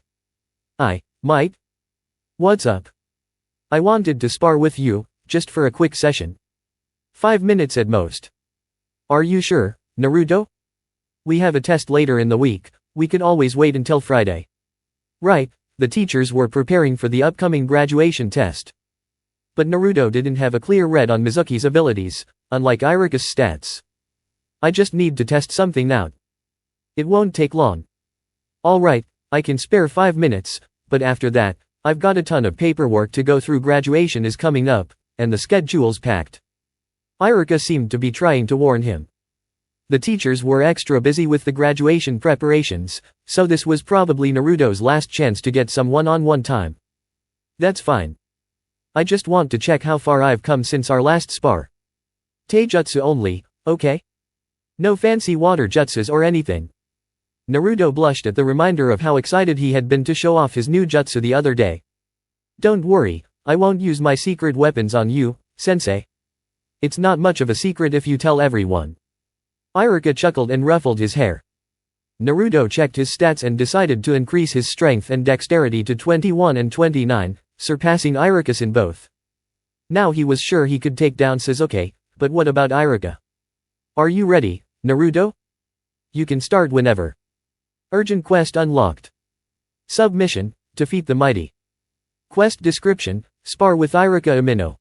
I might. What's up? I wanted to spar with you, just for a quick session. 5 minutes at most. Are you sure, Naruto? We have a test later in the week, we could always wait until Friday. Right, the teachers were preparing for the upcoming graduation test. But Naruto didn't have a clear read on Mizuki's abilities, unlike Iruka's stats. I just need to test something out. It won't take long. Alright, I can spare 5 minutes, but after that, I've got a ton of paperwork to go through. Graduation is coming up, and the schedule's packed. Iruka seemed to be trying to warn him. The teachers were extra busy with the graduation preparations, so this was probably Naruto's last chance to get some one-on-one time. That's fine. I just want to check how far I've come since our last spar. Taijutsu only, okay? No fancy water jutsus or anything. Naruto blushed at the reminder of how excited he had been to show off his new jutsu the other day. Don't worry, I won't use my secret weapons on you, sensei. It's not much of a secret if you tell everyone. Iruka chuckled and ruffled his hair. Naruto checked his stats and decided to increase his strength and dexterity to 21 and 29, surpassing Iruka's in both. Now he was sure he could take down Sasuke, but what about Iruka? Are you ready, Naruto? You can start whenever. Urgent quest unlocked. Submission, defeat the mighty. Quest description, spar with Iruka Umino.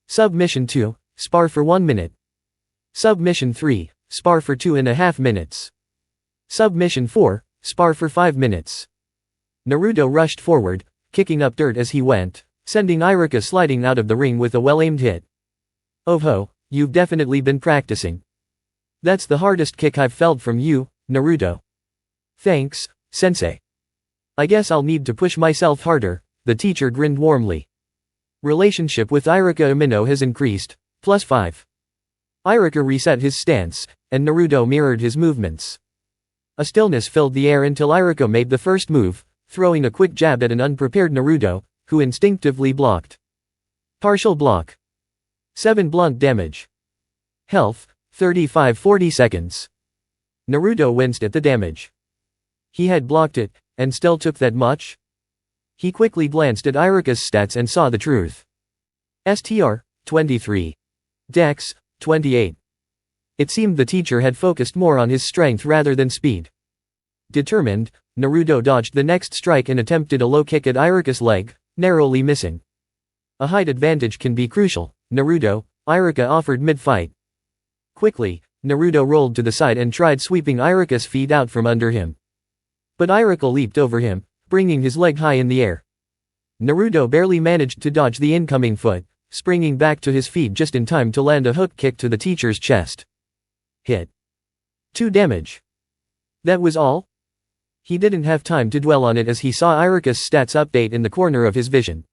Submission 2, spar for 1 minute. Submission 3, spar for 2.5 minutes. Submission 4, spar for 5 minutes. Naruto rushed forward, kicking up dirt as he went, sending Iruka sliding out of the ring with a well-aimed hit. Oh ho, you've definitely been practicing. That's the hardest kick I've felt from you, Naruto. Thanks, sensei. I guess I'll need to push myself harder, the teacher grinned warmly. Relationship with Iruka Umino has increased, +5. Iruka reset his stance, and Naruto mirrored his movements. A stillness filled the air until Iruka made the first move, throwing a quick jab at an unprepared Naruto, who instinctively blocked. Partial block. 7 blunt damage. Health, 35-40 seconds. Naruto winced at the damage. He had blocked it, and still took that much? He quickly glanced at Iruka's stats and saw the truth. STR, 23. Dex, 28. It seemed the teacher had focused more on his strength rather than speed. Determined, Naruto dodged the next strike and attempted a low kick at Iruka's leg, narrowly missing. A height advantage can be crucial, Naruto, Iruka offered mid-fight. Quickly, Naruto rolled to the side and tried sweeping Iruka's feet out from under him. But Iruka leaped over him, bringing his leg high in the air. Naruto barely managed to dodge the incoming foot, springing back to his feet just in time to land a hook kick to the teacher's chest. Hit. 2 damage. That was all? He didn't have time to dwell on it as he saw Iruka's stats update in the corner of his vision.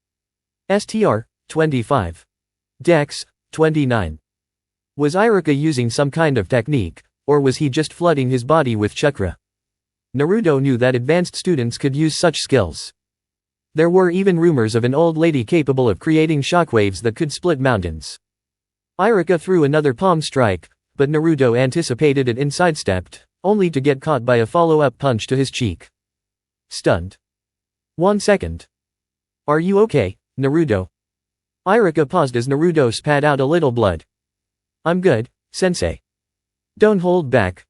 STR, 25. Dex, 29. Was Iruka using some kind of technique, or was he just flooding his body with chakra? Naruto knew that advanced students could use such skills. There were even rumors of an old lady capable of creating shockwaves that could split mountains. Iruka threw another palm strike, but Naruto anticipated it and sidestepped, only to get caught by a follow-up punch to his cheek. Stunned. 1 second. Are you okay, Naruto? Iruka paused as Naruto spat out a little blood. I'm good, sensei. Don't hold back.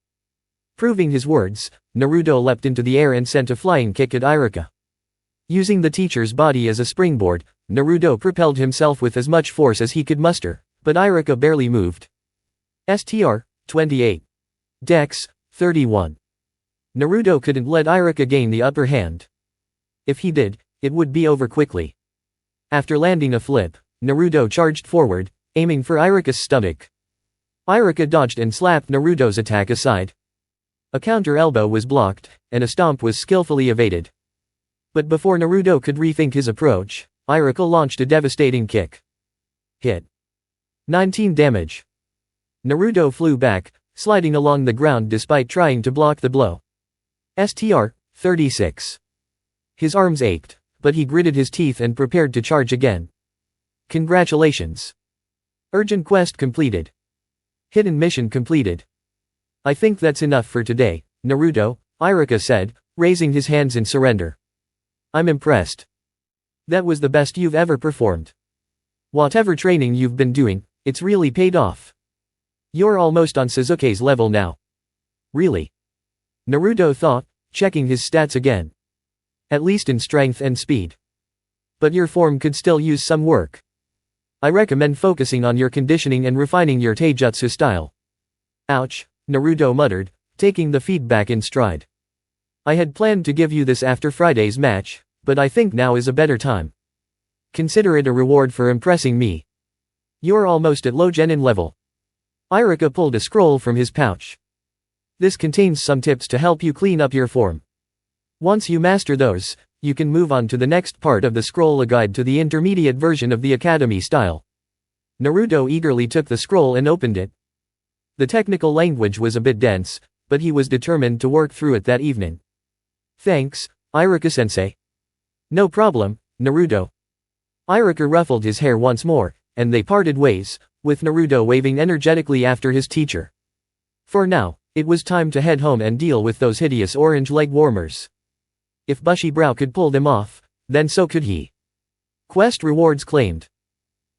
Proving his words, Naruto leapt into the air and sent a flying kick at Iruka. Using the teacher's body as a springboard, Naruto propelled himself with as much force as he could muster, but Iruka barely moved. STR, 28. Dex, 31. Naruto couldn't let Iruka gain the upper hand. If he did, it would be over quickly. After landing a flip, Naruto charged forward, aiming for Iruka's stomach. Iruka dodged and slapped Naruto's attack aside. A counter elbow was blocked, and a stomp was skillfully evaded. But before Naruto could rethink his approach, Iruka launched a devastating kick. Hit. 19 damage. Naruto flew back, sliding along the ground despite trying to block the blow. STR, 36. His arms ached, but he gritted his teeth and prepared to charge again. Congratulations. Urgent quest completed. Hidden mission completed. I think that's enough for today, Naruto, Iruka said, raising his hands in surrender. I'm impressed. That was the best you've ever performed. Whatever training you've been doing, it's really paid off. You're almost on Sasuke's level now. Really? Naruto thought, checking his stats again. At least in strength and speed. But your form could still use some work. I recommend focusing on your conditioning and refining your taijutsu style. Ouch, Naruto muttered, taking the feedback in stride. I had planned to give you this after Friday's match, but I think now is a better time. Consider it a reward for impressing me. You're almost at low genin level. Iruka pulled a scroll from his pouch. This contains some tips to help you clean up your form. Once you master those, you can move on to the next part of the scroll, a guide to the intermediate version of the academy style. Naruto eagerly took the scroll and opened it. The technical language was a bit dense, but he was determined to work through it that evening. Thanks, Iruka-sensei. No problem, Naruto. Iruka ruffled his hair once more, and they parted ways, with Naruto waving energetically after his teacher. For now, it was time to head home and deal with those hideous orange leg warmers. If Bushy-Brow could pull them off, then so could he. Quest rewards claimed.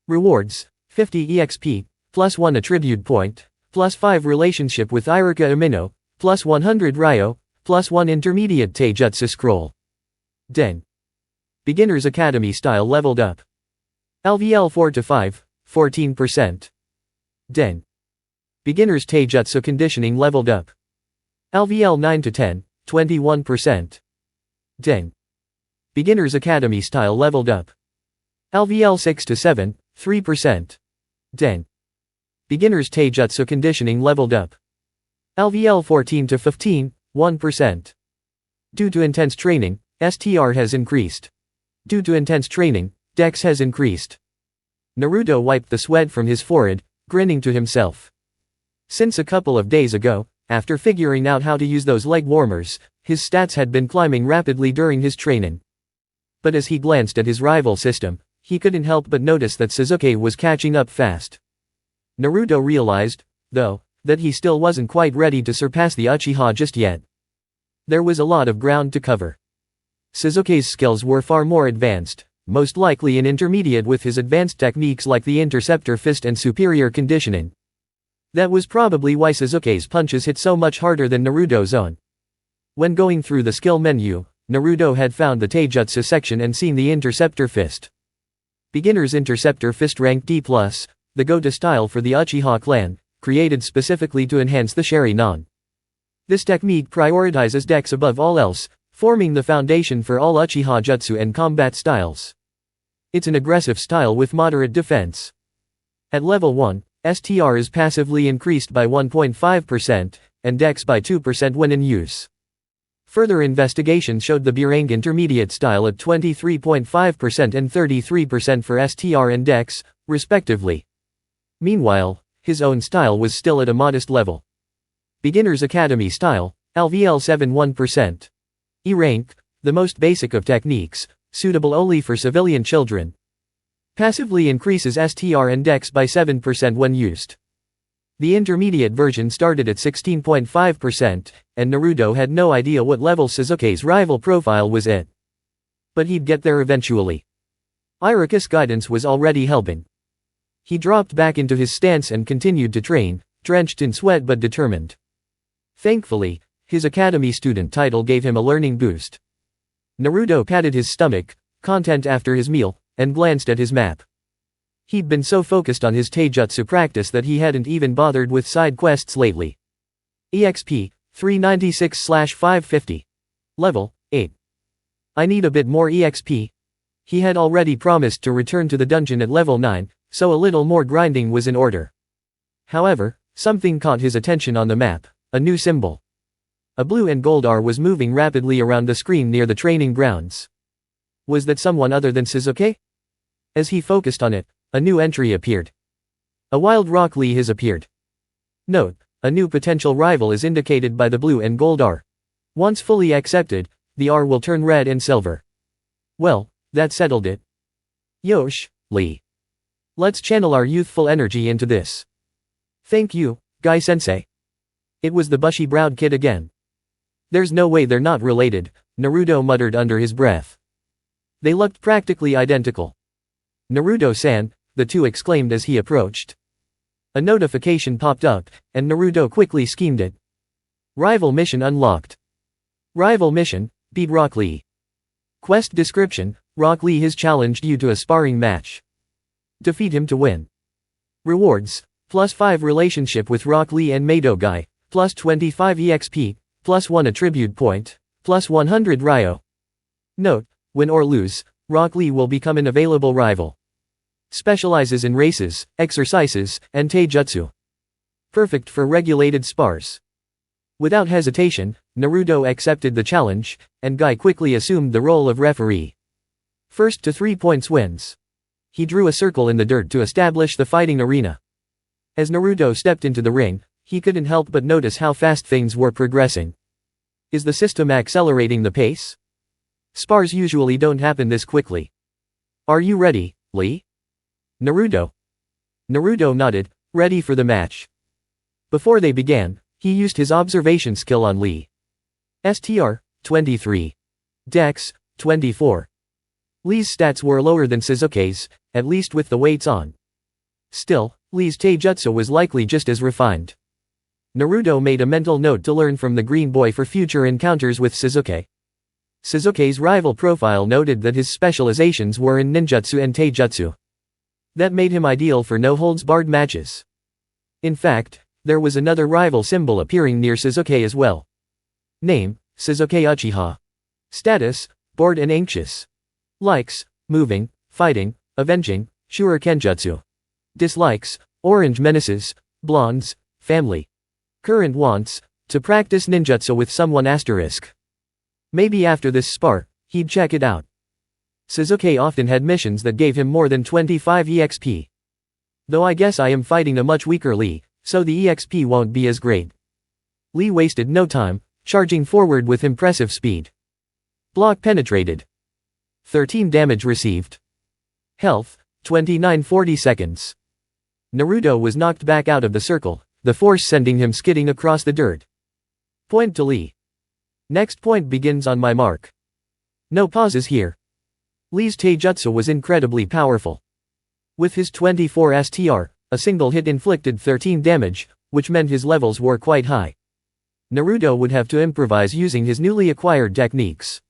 Rewards, 50 EXP, plus 1 attribute point, plus 5 relationship with Iruka Amino, plus 100 Ryo, plus 1 intermediate taijutsu scroll. Den. Beginner's Academy style leveled up. LVL 4 to 5, 14%. Den. Beginner's taijutsu conditioning leveled up. LVL 9 to 10, 21%. Den. Beginner's Academy style leveled up. LVL 6 to 7, 3%. Den. Beginner's taijutsu conditioning leveled up. LVL 14 to 15, 1%. Due to intense training, STR has increased. Due to intense training, Dex has increased. Naruto wiped the sweat from his forehead, grinning to himself. Since a couple of days ago, after figuring out how to use those leg warmers, his stats had been climbing rapidly during his training. But as he glanced at his rival system, he couldn't help but notice that Sasuke was catching up fast. Naruto realized, though, that he still wasn't quite ready to surpass the Uchiha just yet. There was a lot of ground to cover. Sasuke's skills were far more advanced, most likely in intermediate with his advanced techniques like the Interceptor Fist and superior conditioning. That was probably why Sasuke's punches hit so much harder than Naruto's own. When going through the skill menu, Naruto had found the Taijutsu section and seen the Interceptor Fist. Beginner's Interceptor Fist rank D+, the go-to style for the Uchiha clan, created specifically to enhance the Sharingan. This technique prioritizes Dex above all else, forming the foundation for all Uchiha jutsu and combat styles. It's an aggressive style with moderate defense. At level 1, STR is passively increased by 1.5%, and Dex by 2% when in use. Further investigation showed the Burang intermediate style at 23.5% and 33% for STR and Dex, respectively. Meanwhile, his own style was still at a modest level. Beginner's Academy style, LVL 71%. E rank, the most basic of techniques, suitable only for civilian children. Passively increases STR and Dex by 7% when used. The intermediate version started at 16.5%, and Naruto had no idea what level Sasuke's rival profile was at. But he'd get there eventually. Iruka's guidance was already helping. He dropped back into his stance and continued to train, drenched in sweat but determined. Thankfully, his academy student title gave him a learning boost. Naruto patted his stomach, content after his meal, and glanced at his map. He'd been so focused on his taijutsu practice that he hadn't even bothered with side quests lately. EXP, 396/550. Level, 8. I need a bit more EXP. He had already promised to return to the dungeon at level 9, so a little more grinding was in order. However, something caught his attention on the map, a new symbol. A blue and gold R was moving rapidly around the screen near the training grounds. Was that someone other than Sasuke? As he focused on it, a new entry appeared. A wild Rock Lee has appeared. Note: a new potential rival is indicated by the blue and gold R. Once fully accepted, the R will turn red and silver. Well, that settled it. Yosh, Lee. Let's channel our youthful energy into this. Thank you, Guy-sensei. It was the bushy-browed kid again. There's no way they're not related, Naruto muttered under his breath. They looked practically identical. Naruto-san, the two exclaimed as he approached. A notification popped up, and Naruto quickly schemed it. Rival mission unlocked. Rival mission, beat Rock Lee. Quest description: Rock Lee has challenged you to a sparring match. Defeat him to win. Rewards: +5 relationship with Rock Lee and Mado Guy, +25 EXP, +1 attribute point, +100 Ryo. Note: win or lose, Rock Lee will become an available rival. Specializes in races, exercises, and taijutsu. Perfect for regulated spars. Without hesitation, Naruto accepted the challenge, and Guy quickly assumed the role of referee. First to 3 points wins. He drew a circle in the dirt to establish the fighting arena. As Naruto stepped into the ring, he couldn't help but notice how fast things were progressing. Is the system accelerating the pace? Spars usually don't happen this quickly. Are you ready, Lee? Naruto. Naruto nodded, ready for the match. Before they began, he used his observation skill on Lee. STR, 23. Dex, 24. Lee's stats were lower than Sasuke's, at least with the weights on. Still, Lee's taijutsu was likely just as refined. Naruto made a mental note to learn from the green boy for future encounters with Sasuke. Sasuke's rival profile noted that his specializations were in ninjutsu and taijutsu. That made him ideal for no-holds-barred matches. In fact, there was another rival symbol appearing near Sasuke as well. Name: Sasuke Uchiha. Status: bored and anxious. Likes: moving, fighting, avenging, shurikenjutsu. Dislikes: orange menaces, blondes, family. Current wants: to practice ninjutsu with someone asterisk. Maybe after this spar, he'd check it out. Sasuke often had missions that gave him more than 25 EXP. Though I guess I am fighting a much weaker Lee, so the EXP won't be as great. Lee wasted no time, charging forward with impressive speed. Block penetrated. 13 damage received. Health, 29-40 seconds. Naruto was knocked back out of the circle, the force sending him skidding across the dirt. Point to Lee. Next point begins on my mark. No pauses here. Lee's taijutsu was incredibly powerful. With his 24 STR, a single hit inflicted 13 damage, which meant his levels were quite high. Naruto would have to improvise using his newly acquired techniques.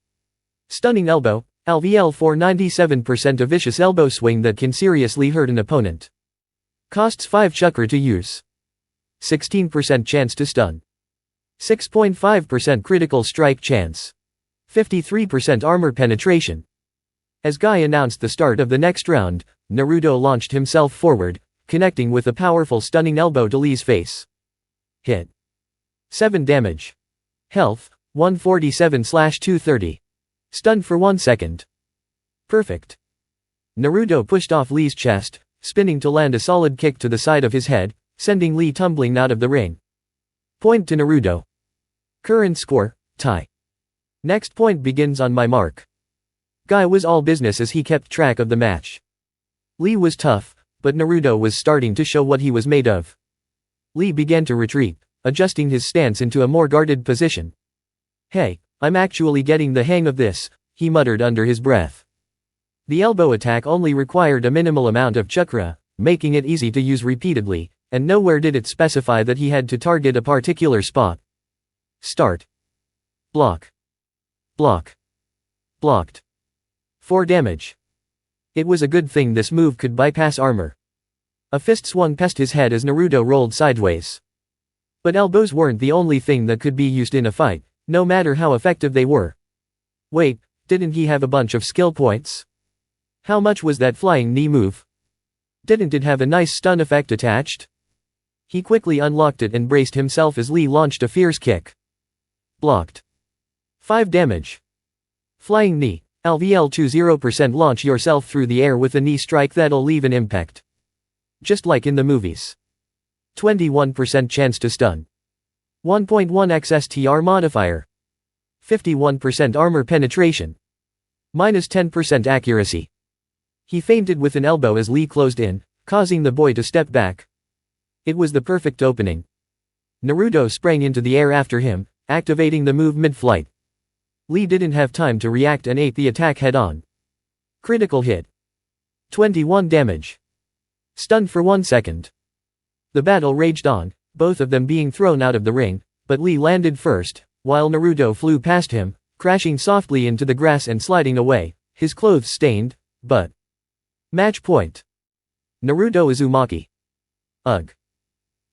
Stunning elbow, LVL for 97% a vicious elbow swing that can seriously hurt an opponent. Costs 5 chakra to use. 16% chance to stun. 6.5% critical strike chance. 53% armor penetration. As Guy announced the start of the next round, Naruto launched himself forward, connecting with a powerful stunning elbow to Lee's face. Hit. 7 damage. Health, 147/230. Stunned for 1 second. Perfect. Naruto pushed off Lee's chest, spinning to land a solid kick to the side of his head, sending Lee tumbling out of the ring. Point to Naruto. Current score, tie. Next point begins on my mark. Guy was all business as he kept track of the match. Lee was tough, but Naruto was starting to show what he was made of. Lee began to retreat, adjusting his stance into a more guarded position. Hey, I'm actually getting the hang of this, he muttered under his breath. The elbow attack only required a minimal amount of chakra, making it easy to use repeatedly, and nowhere did it specify that he had to target a particular spot. Start. Block. Block. Blocked. 4 damage. It was a good thing this move could bypass armor. A fist swung past his head as Naruto rolled sideways. But elbows weren't the only thing that could be used in a fight, no matter how effective they were. Wait, didn't he have a bunch of skill points? How much was that flying knee move? Didn't it have a nice stun effect attached? He quickly unlocked it and braced himself as Lee launched a fierce kick. Blocked. 5 damage. Flying knee. LVL 20% launch yourself through the air with a knee strike that'll leave an impact. Just like in the movies. 21% chance to stun. 1.1x STR modifier. 51% armor penetration. Minus 10% accuracy. He feinted with an elbow as Lee closed in, causing the boy to step back. It was the perfect opening. Naruto sprang into the air after him, activating the move mid-flight. Lee didn't have time to react and ate the attack head-on. Critical hit. 21 damage. Stunned for 1 second. The battle raged on, both of them being thrown out of the ring, but Lee landed first, while Naruto flew past him, crashing softly into the grass and sliding away, his clothes stained, but... Match point. Naruto Uzumaki. Ugh.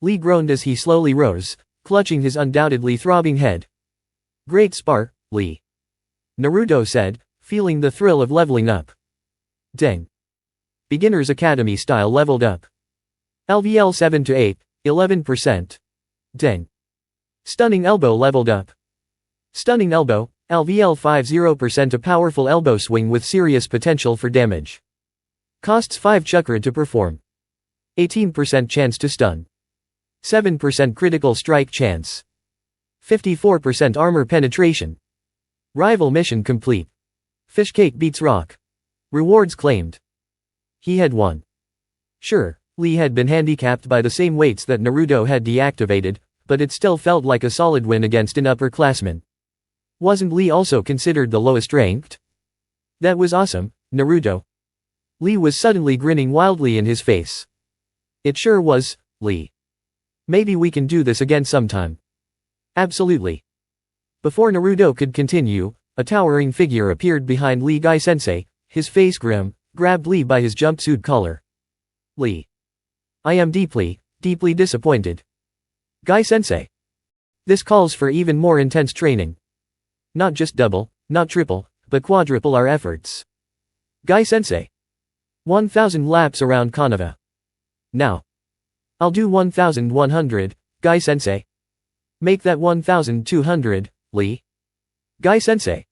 Lee groaned as he slowly rose, clutching his undoubtedly throbbing head. Great spar, Lee. Naruto said, feeling the thrill of leveling up. Dang. Beginner's Academy style leveled up. LVL 7 to 8, 11%. Dang. Stunning elbow leveled up. Stunning elbow, LVL 5 0%, a powerful elbow swing with serious potential for damage. Costs 5 chakra to perform. 18% chance to stun. 7% critical strike chance. 54% armor penetration. Rival mission complete. Fishcake beats rock. Rewards claimed. He had won. Sure, Lee had been handicapped by the same weights that Naruto had deactivated, but it still felt like a solid win against an upperclassman. Wasn't Lee also considered the lowest ranked? That was awesome, Naruto. Lee was suddenly grinning wildly in his face. It sure was, Lee. Maybe we can do this again sometime. Absolutely. Before Naruto could continue, a towering figure appeared behind Lee. Guy-sensei, his face grim, grabbed Lee by his jumpsuit collar. Lee. I am deeply, deeply disappointed. Guy-sensei. This calls for even more intense training. Not just double, not triple, but quadruple our efforts. Guy-sensei. 1,000 laps around Konoha. Now. I'll do 1,100, Guy-sensei. Make that 1,200, Lee. Guy-sensei.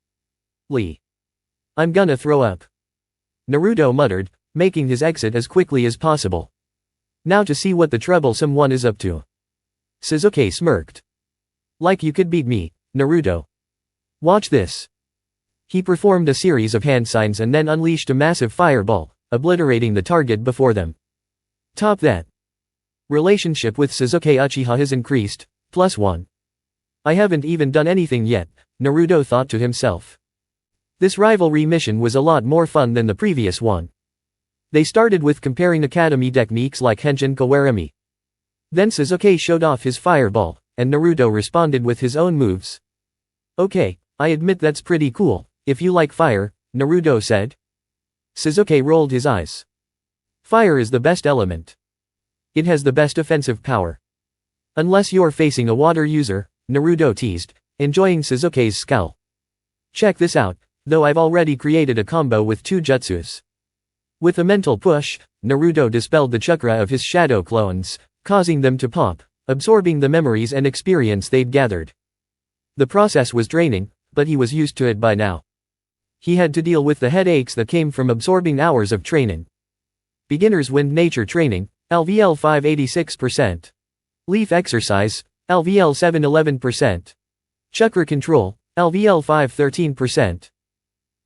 Lee. I'm gonna throw up. Naruto muttered, making his exit as quickly as possible. Now to see what the troublesome one is up to. Sasuke smirked. Like you could beat me, Naruto. Watch this. He performed a series of hand signs and then unleashed a massive fireball, obliterating the target before them. Top that. Relationship with Sasuke Uchiha has increased, +1. I haven't even done anything yet, Naruto thought to himself. This rivalry mission was a lot more fun than the previous one. They started with comparing academy techniques like Henshin Kawarami. Then Sasuke showed off his fireball, and Naruto responded with his own moves. Okay, I admit that's pretty cool, if you like fire, Naruto said. Sasuke rolled his eyes. Fire is the best element. It has the best offensive power. Unless you're facing a water user, Naruto teased, enjoying Sasuke's scowl. Check this out, though I've already created a combo with 2 jutsus. With a mental push, Naruto dispelled the chakra of his shadow clones, causing them to pop, absorbing the memories and experience they'd gathered. The process was draining, but he was used to it by now. He had to deal with the headaches that came from absorbing hours of training. Beginner's Wind Nature Training, LVL 5 86%. Leaf Exercise, LVL 7 11%. Chakra Control, LVL 5 13%.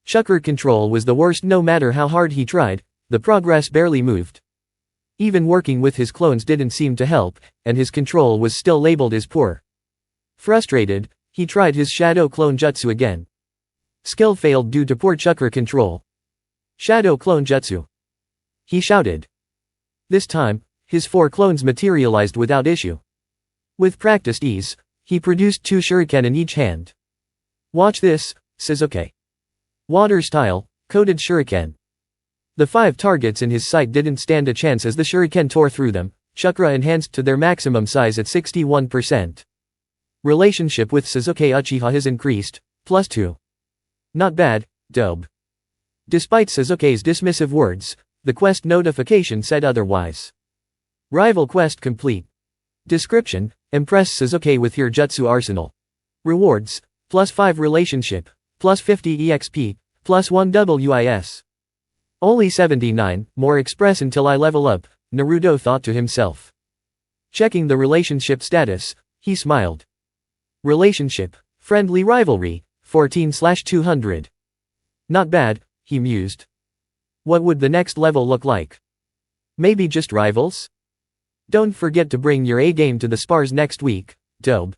Chakra Control was the worst. No matter how hard he tried, the progress barely moved. Even working with his clones didn't seem to help, and his control was still labeled as poor. Frustrated, he tried his Shadow Clone Jutsu again. Skill failed due to poor chakra control. Shadow Clone Jutsu. He shouted. This time, his 4 clones materialized without issue. With practiced ease, he produced 2 shuriken in each hand. Watch this, Sasuke. Water style, coded shuriken. The 5 targets in his sight didn't stand a chance as the shuriken tore through them, chakra enhanced to their maximum size at 61%. Relationship with Sasuke Uchiha has increased, +2. Not bad, dope. Despite Sasuke's dismissive words, the quest notification said otherwise. Rival quest complete. Description: impress Sasuke with your jutsu arsenal. Rewards: +5 relationship, +50 EXP, +1 WIS. Only 79, more express until I level up, Naruto thought to himself. Checking the relationship status, he smiled. Relationship, friendly rivalry, 14/200. Not bad, he mused. What would the next level look like? Maybe just rivals? Don't forget to bring your A game to the spars next week, dope.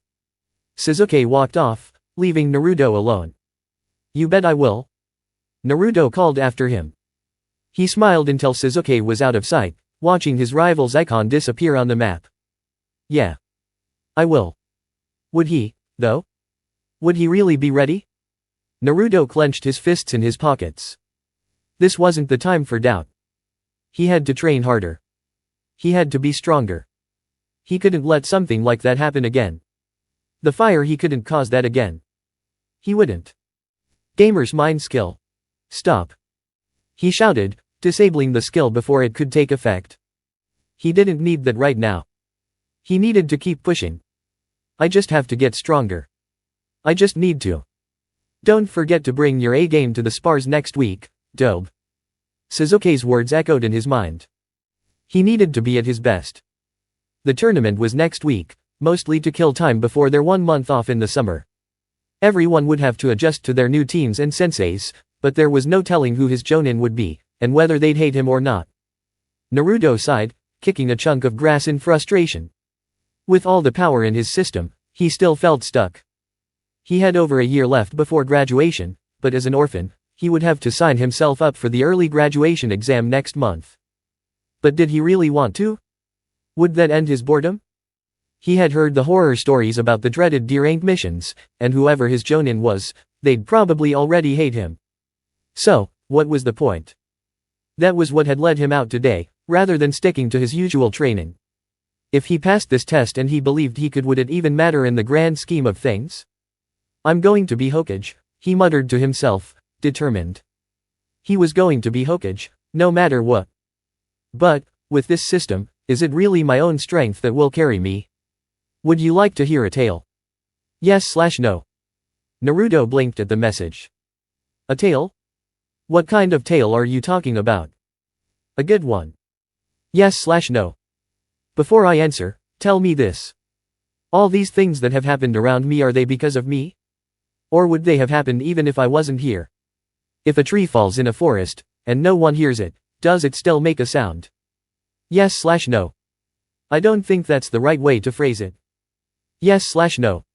Sasuke walked off, leaving Naruto alone. You bet I will. Naruto called after him. He smiled until Sasuke was out of sight, watching his rival's icon disappear on the map. Yeah. I will. Would he, though? Would he really be ready? Naruto clenched his fists in his pockets. This wasn't the time for doubt. He had to train harder. He had to be stronger. He couldn't let something like that happen again. The fire, he couldn't cause that again. He wouldn't. Gamer's mind skill. Stop. He shouted, disabling the skill before it could take effect. He didn't need that right now. He needed to keep pushing. I just have to get stronger. I just need to. Don't forget to bring your A game to the spars next week, dope. Sasuke's words echoed in his mind. He needed to be at his best. The tournament was next week, mostly to kill time before their 1 month off in the summer. Everyone would have to adjust to their new teams and senseis, but there was no telling who his Jonin would be, and whether they'd hate him or not. Naruto sighed, kicking a chunk of grass in frustration. With all the power in his system, he still felt stuck. He had over a year left before graduation, but as an orphan, he would have to sign himself up for the early graduation exam next month. But did he really want to? Would that end his boredom? He had heard the horror stories about the dreaded D-rank missions, and whoever his Jonin was, they'd probably already hate him. So, what was the point? That was what had led him out today, rather than sticking to his usual training. If he passed this test and he believed he could, would it even matter in the grand scheme of things? I'm going to be Hokage, he muttered to himself, determined. He was going to be Hokage, no matter what. But, with this system, is it really my own strength that will carry me? Would you like to hear a tale? Yes/no. Naruto blinked at the message. A tale? What kind of tale are you talking about? A good one. Yes/no. Before I answer, tell me this. All these things that have happened around me, are they because of me? Or would they have happened even if I wasn't here? If a tree falls in a forest, and no one hears it, does it still make a sound? Yes/no. I don't think that's the right way to phrase it. Yes/no.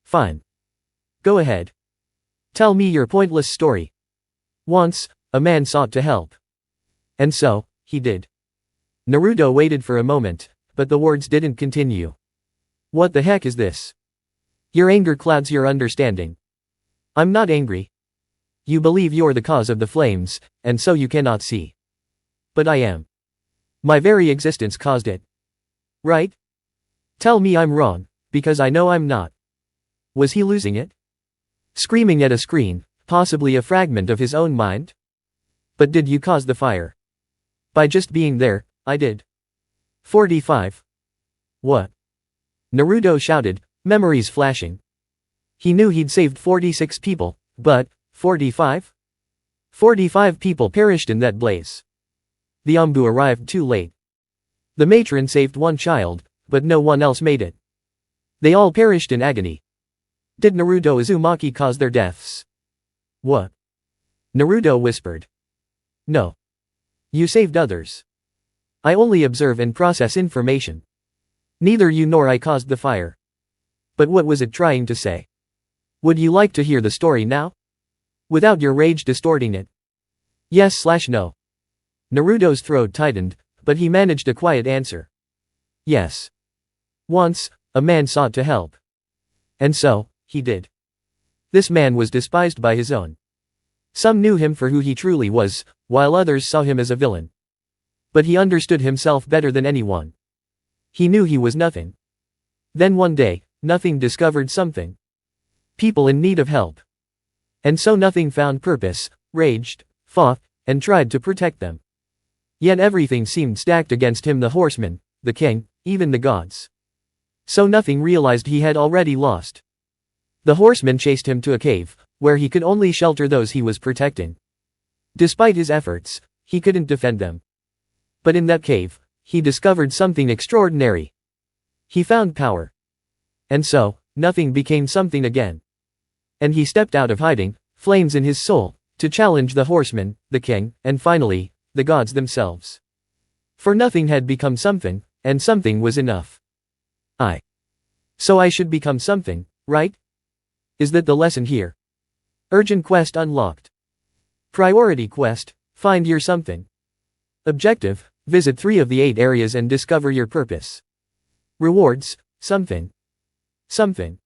Fine. Go ahead. Tell me your pointless story. Once, a man sought to help. And so, he did. Naruto waited for a moment, but the words didn't continue. What the heck is this? Your anger clouds your understanding. I'm not angry. You believe you're the cause of the flames, and so you cannot see. But I am. My very existence caused it. Right? Tell me I'm wrong, because I know I'm not. Was he losing it? Screaming at a screen, possibly a fragment of his own mind? But did you cause the fire? By just being there, I did. 45. What? Naruto shouted, memories flashing. He knew he'd saved 46 people, but 45? 45 people perished in that blaze. The Anbu arrived too late. The matron saved one child, but no one else made it. They all perished in agony. Did Naruto Uzumaki cause their deaths? What? Naruto whispered. No. You saved others. I only observe and process information. Neither you nor I caused the fire. But what was it trying to say? Would you like to hear the story now? Without your rage distorting it. Yes/no. Naruto's throat tightened, but he managed a quiet answer. Yes. Once, a man sought to help. And so, he did. This man was despised by his own. Some knew him for who he truly was, while others saw him as a villain. But he understood himself better than anyone. He knew he was nothing. Then one day, nothing discovered something. People in need of help. And so nothing found purpose, raged, fought, and tried to protect them. Yet everything seemed stacked against him, the horsemen, the king, even the gods. So nothing realized he had already lost. The horsemen chased him to a cave, where he could only shelter those he was protecting. Despite his efforts, he couldn't defend them. But in that cave, he discovered something extraordinary. He found power. And so, nothing became something again. And he stepped out of hiding, flames in his soul, to challenge the horseman, the king, and finally, the gods themselves. For nothing had become something, and something was enough. So I should become something, right? Is that the lesson here? Urgent quest unlocked. Priority quest, find your something. Objective, visit 3 of the 8 areas and discover your purpose. Rewards, something. Something.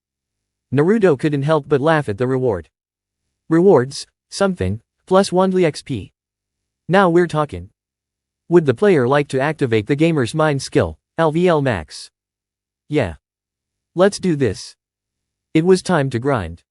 Naruto couldn't help but laugh at the reward. Rewards, something, plus 1 XP. Now we're talking. Would the player like to activate the gamer's mind skill, LVL Max? Yeah. Let's do this. It was time to grind.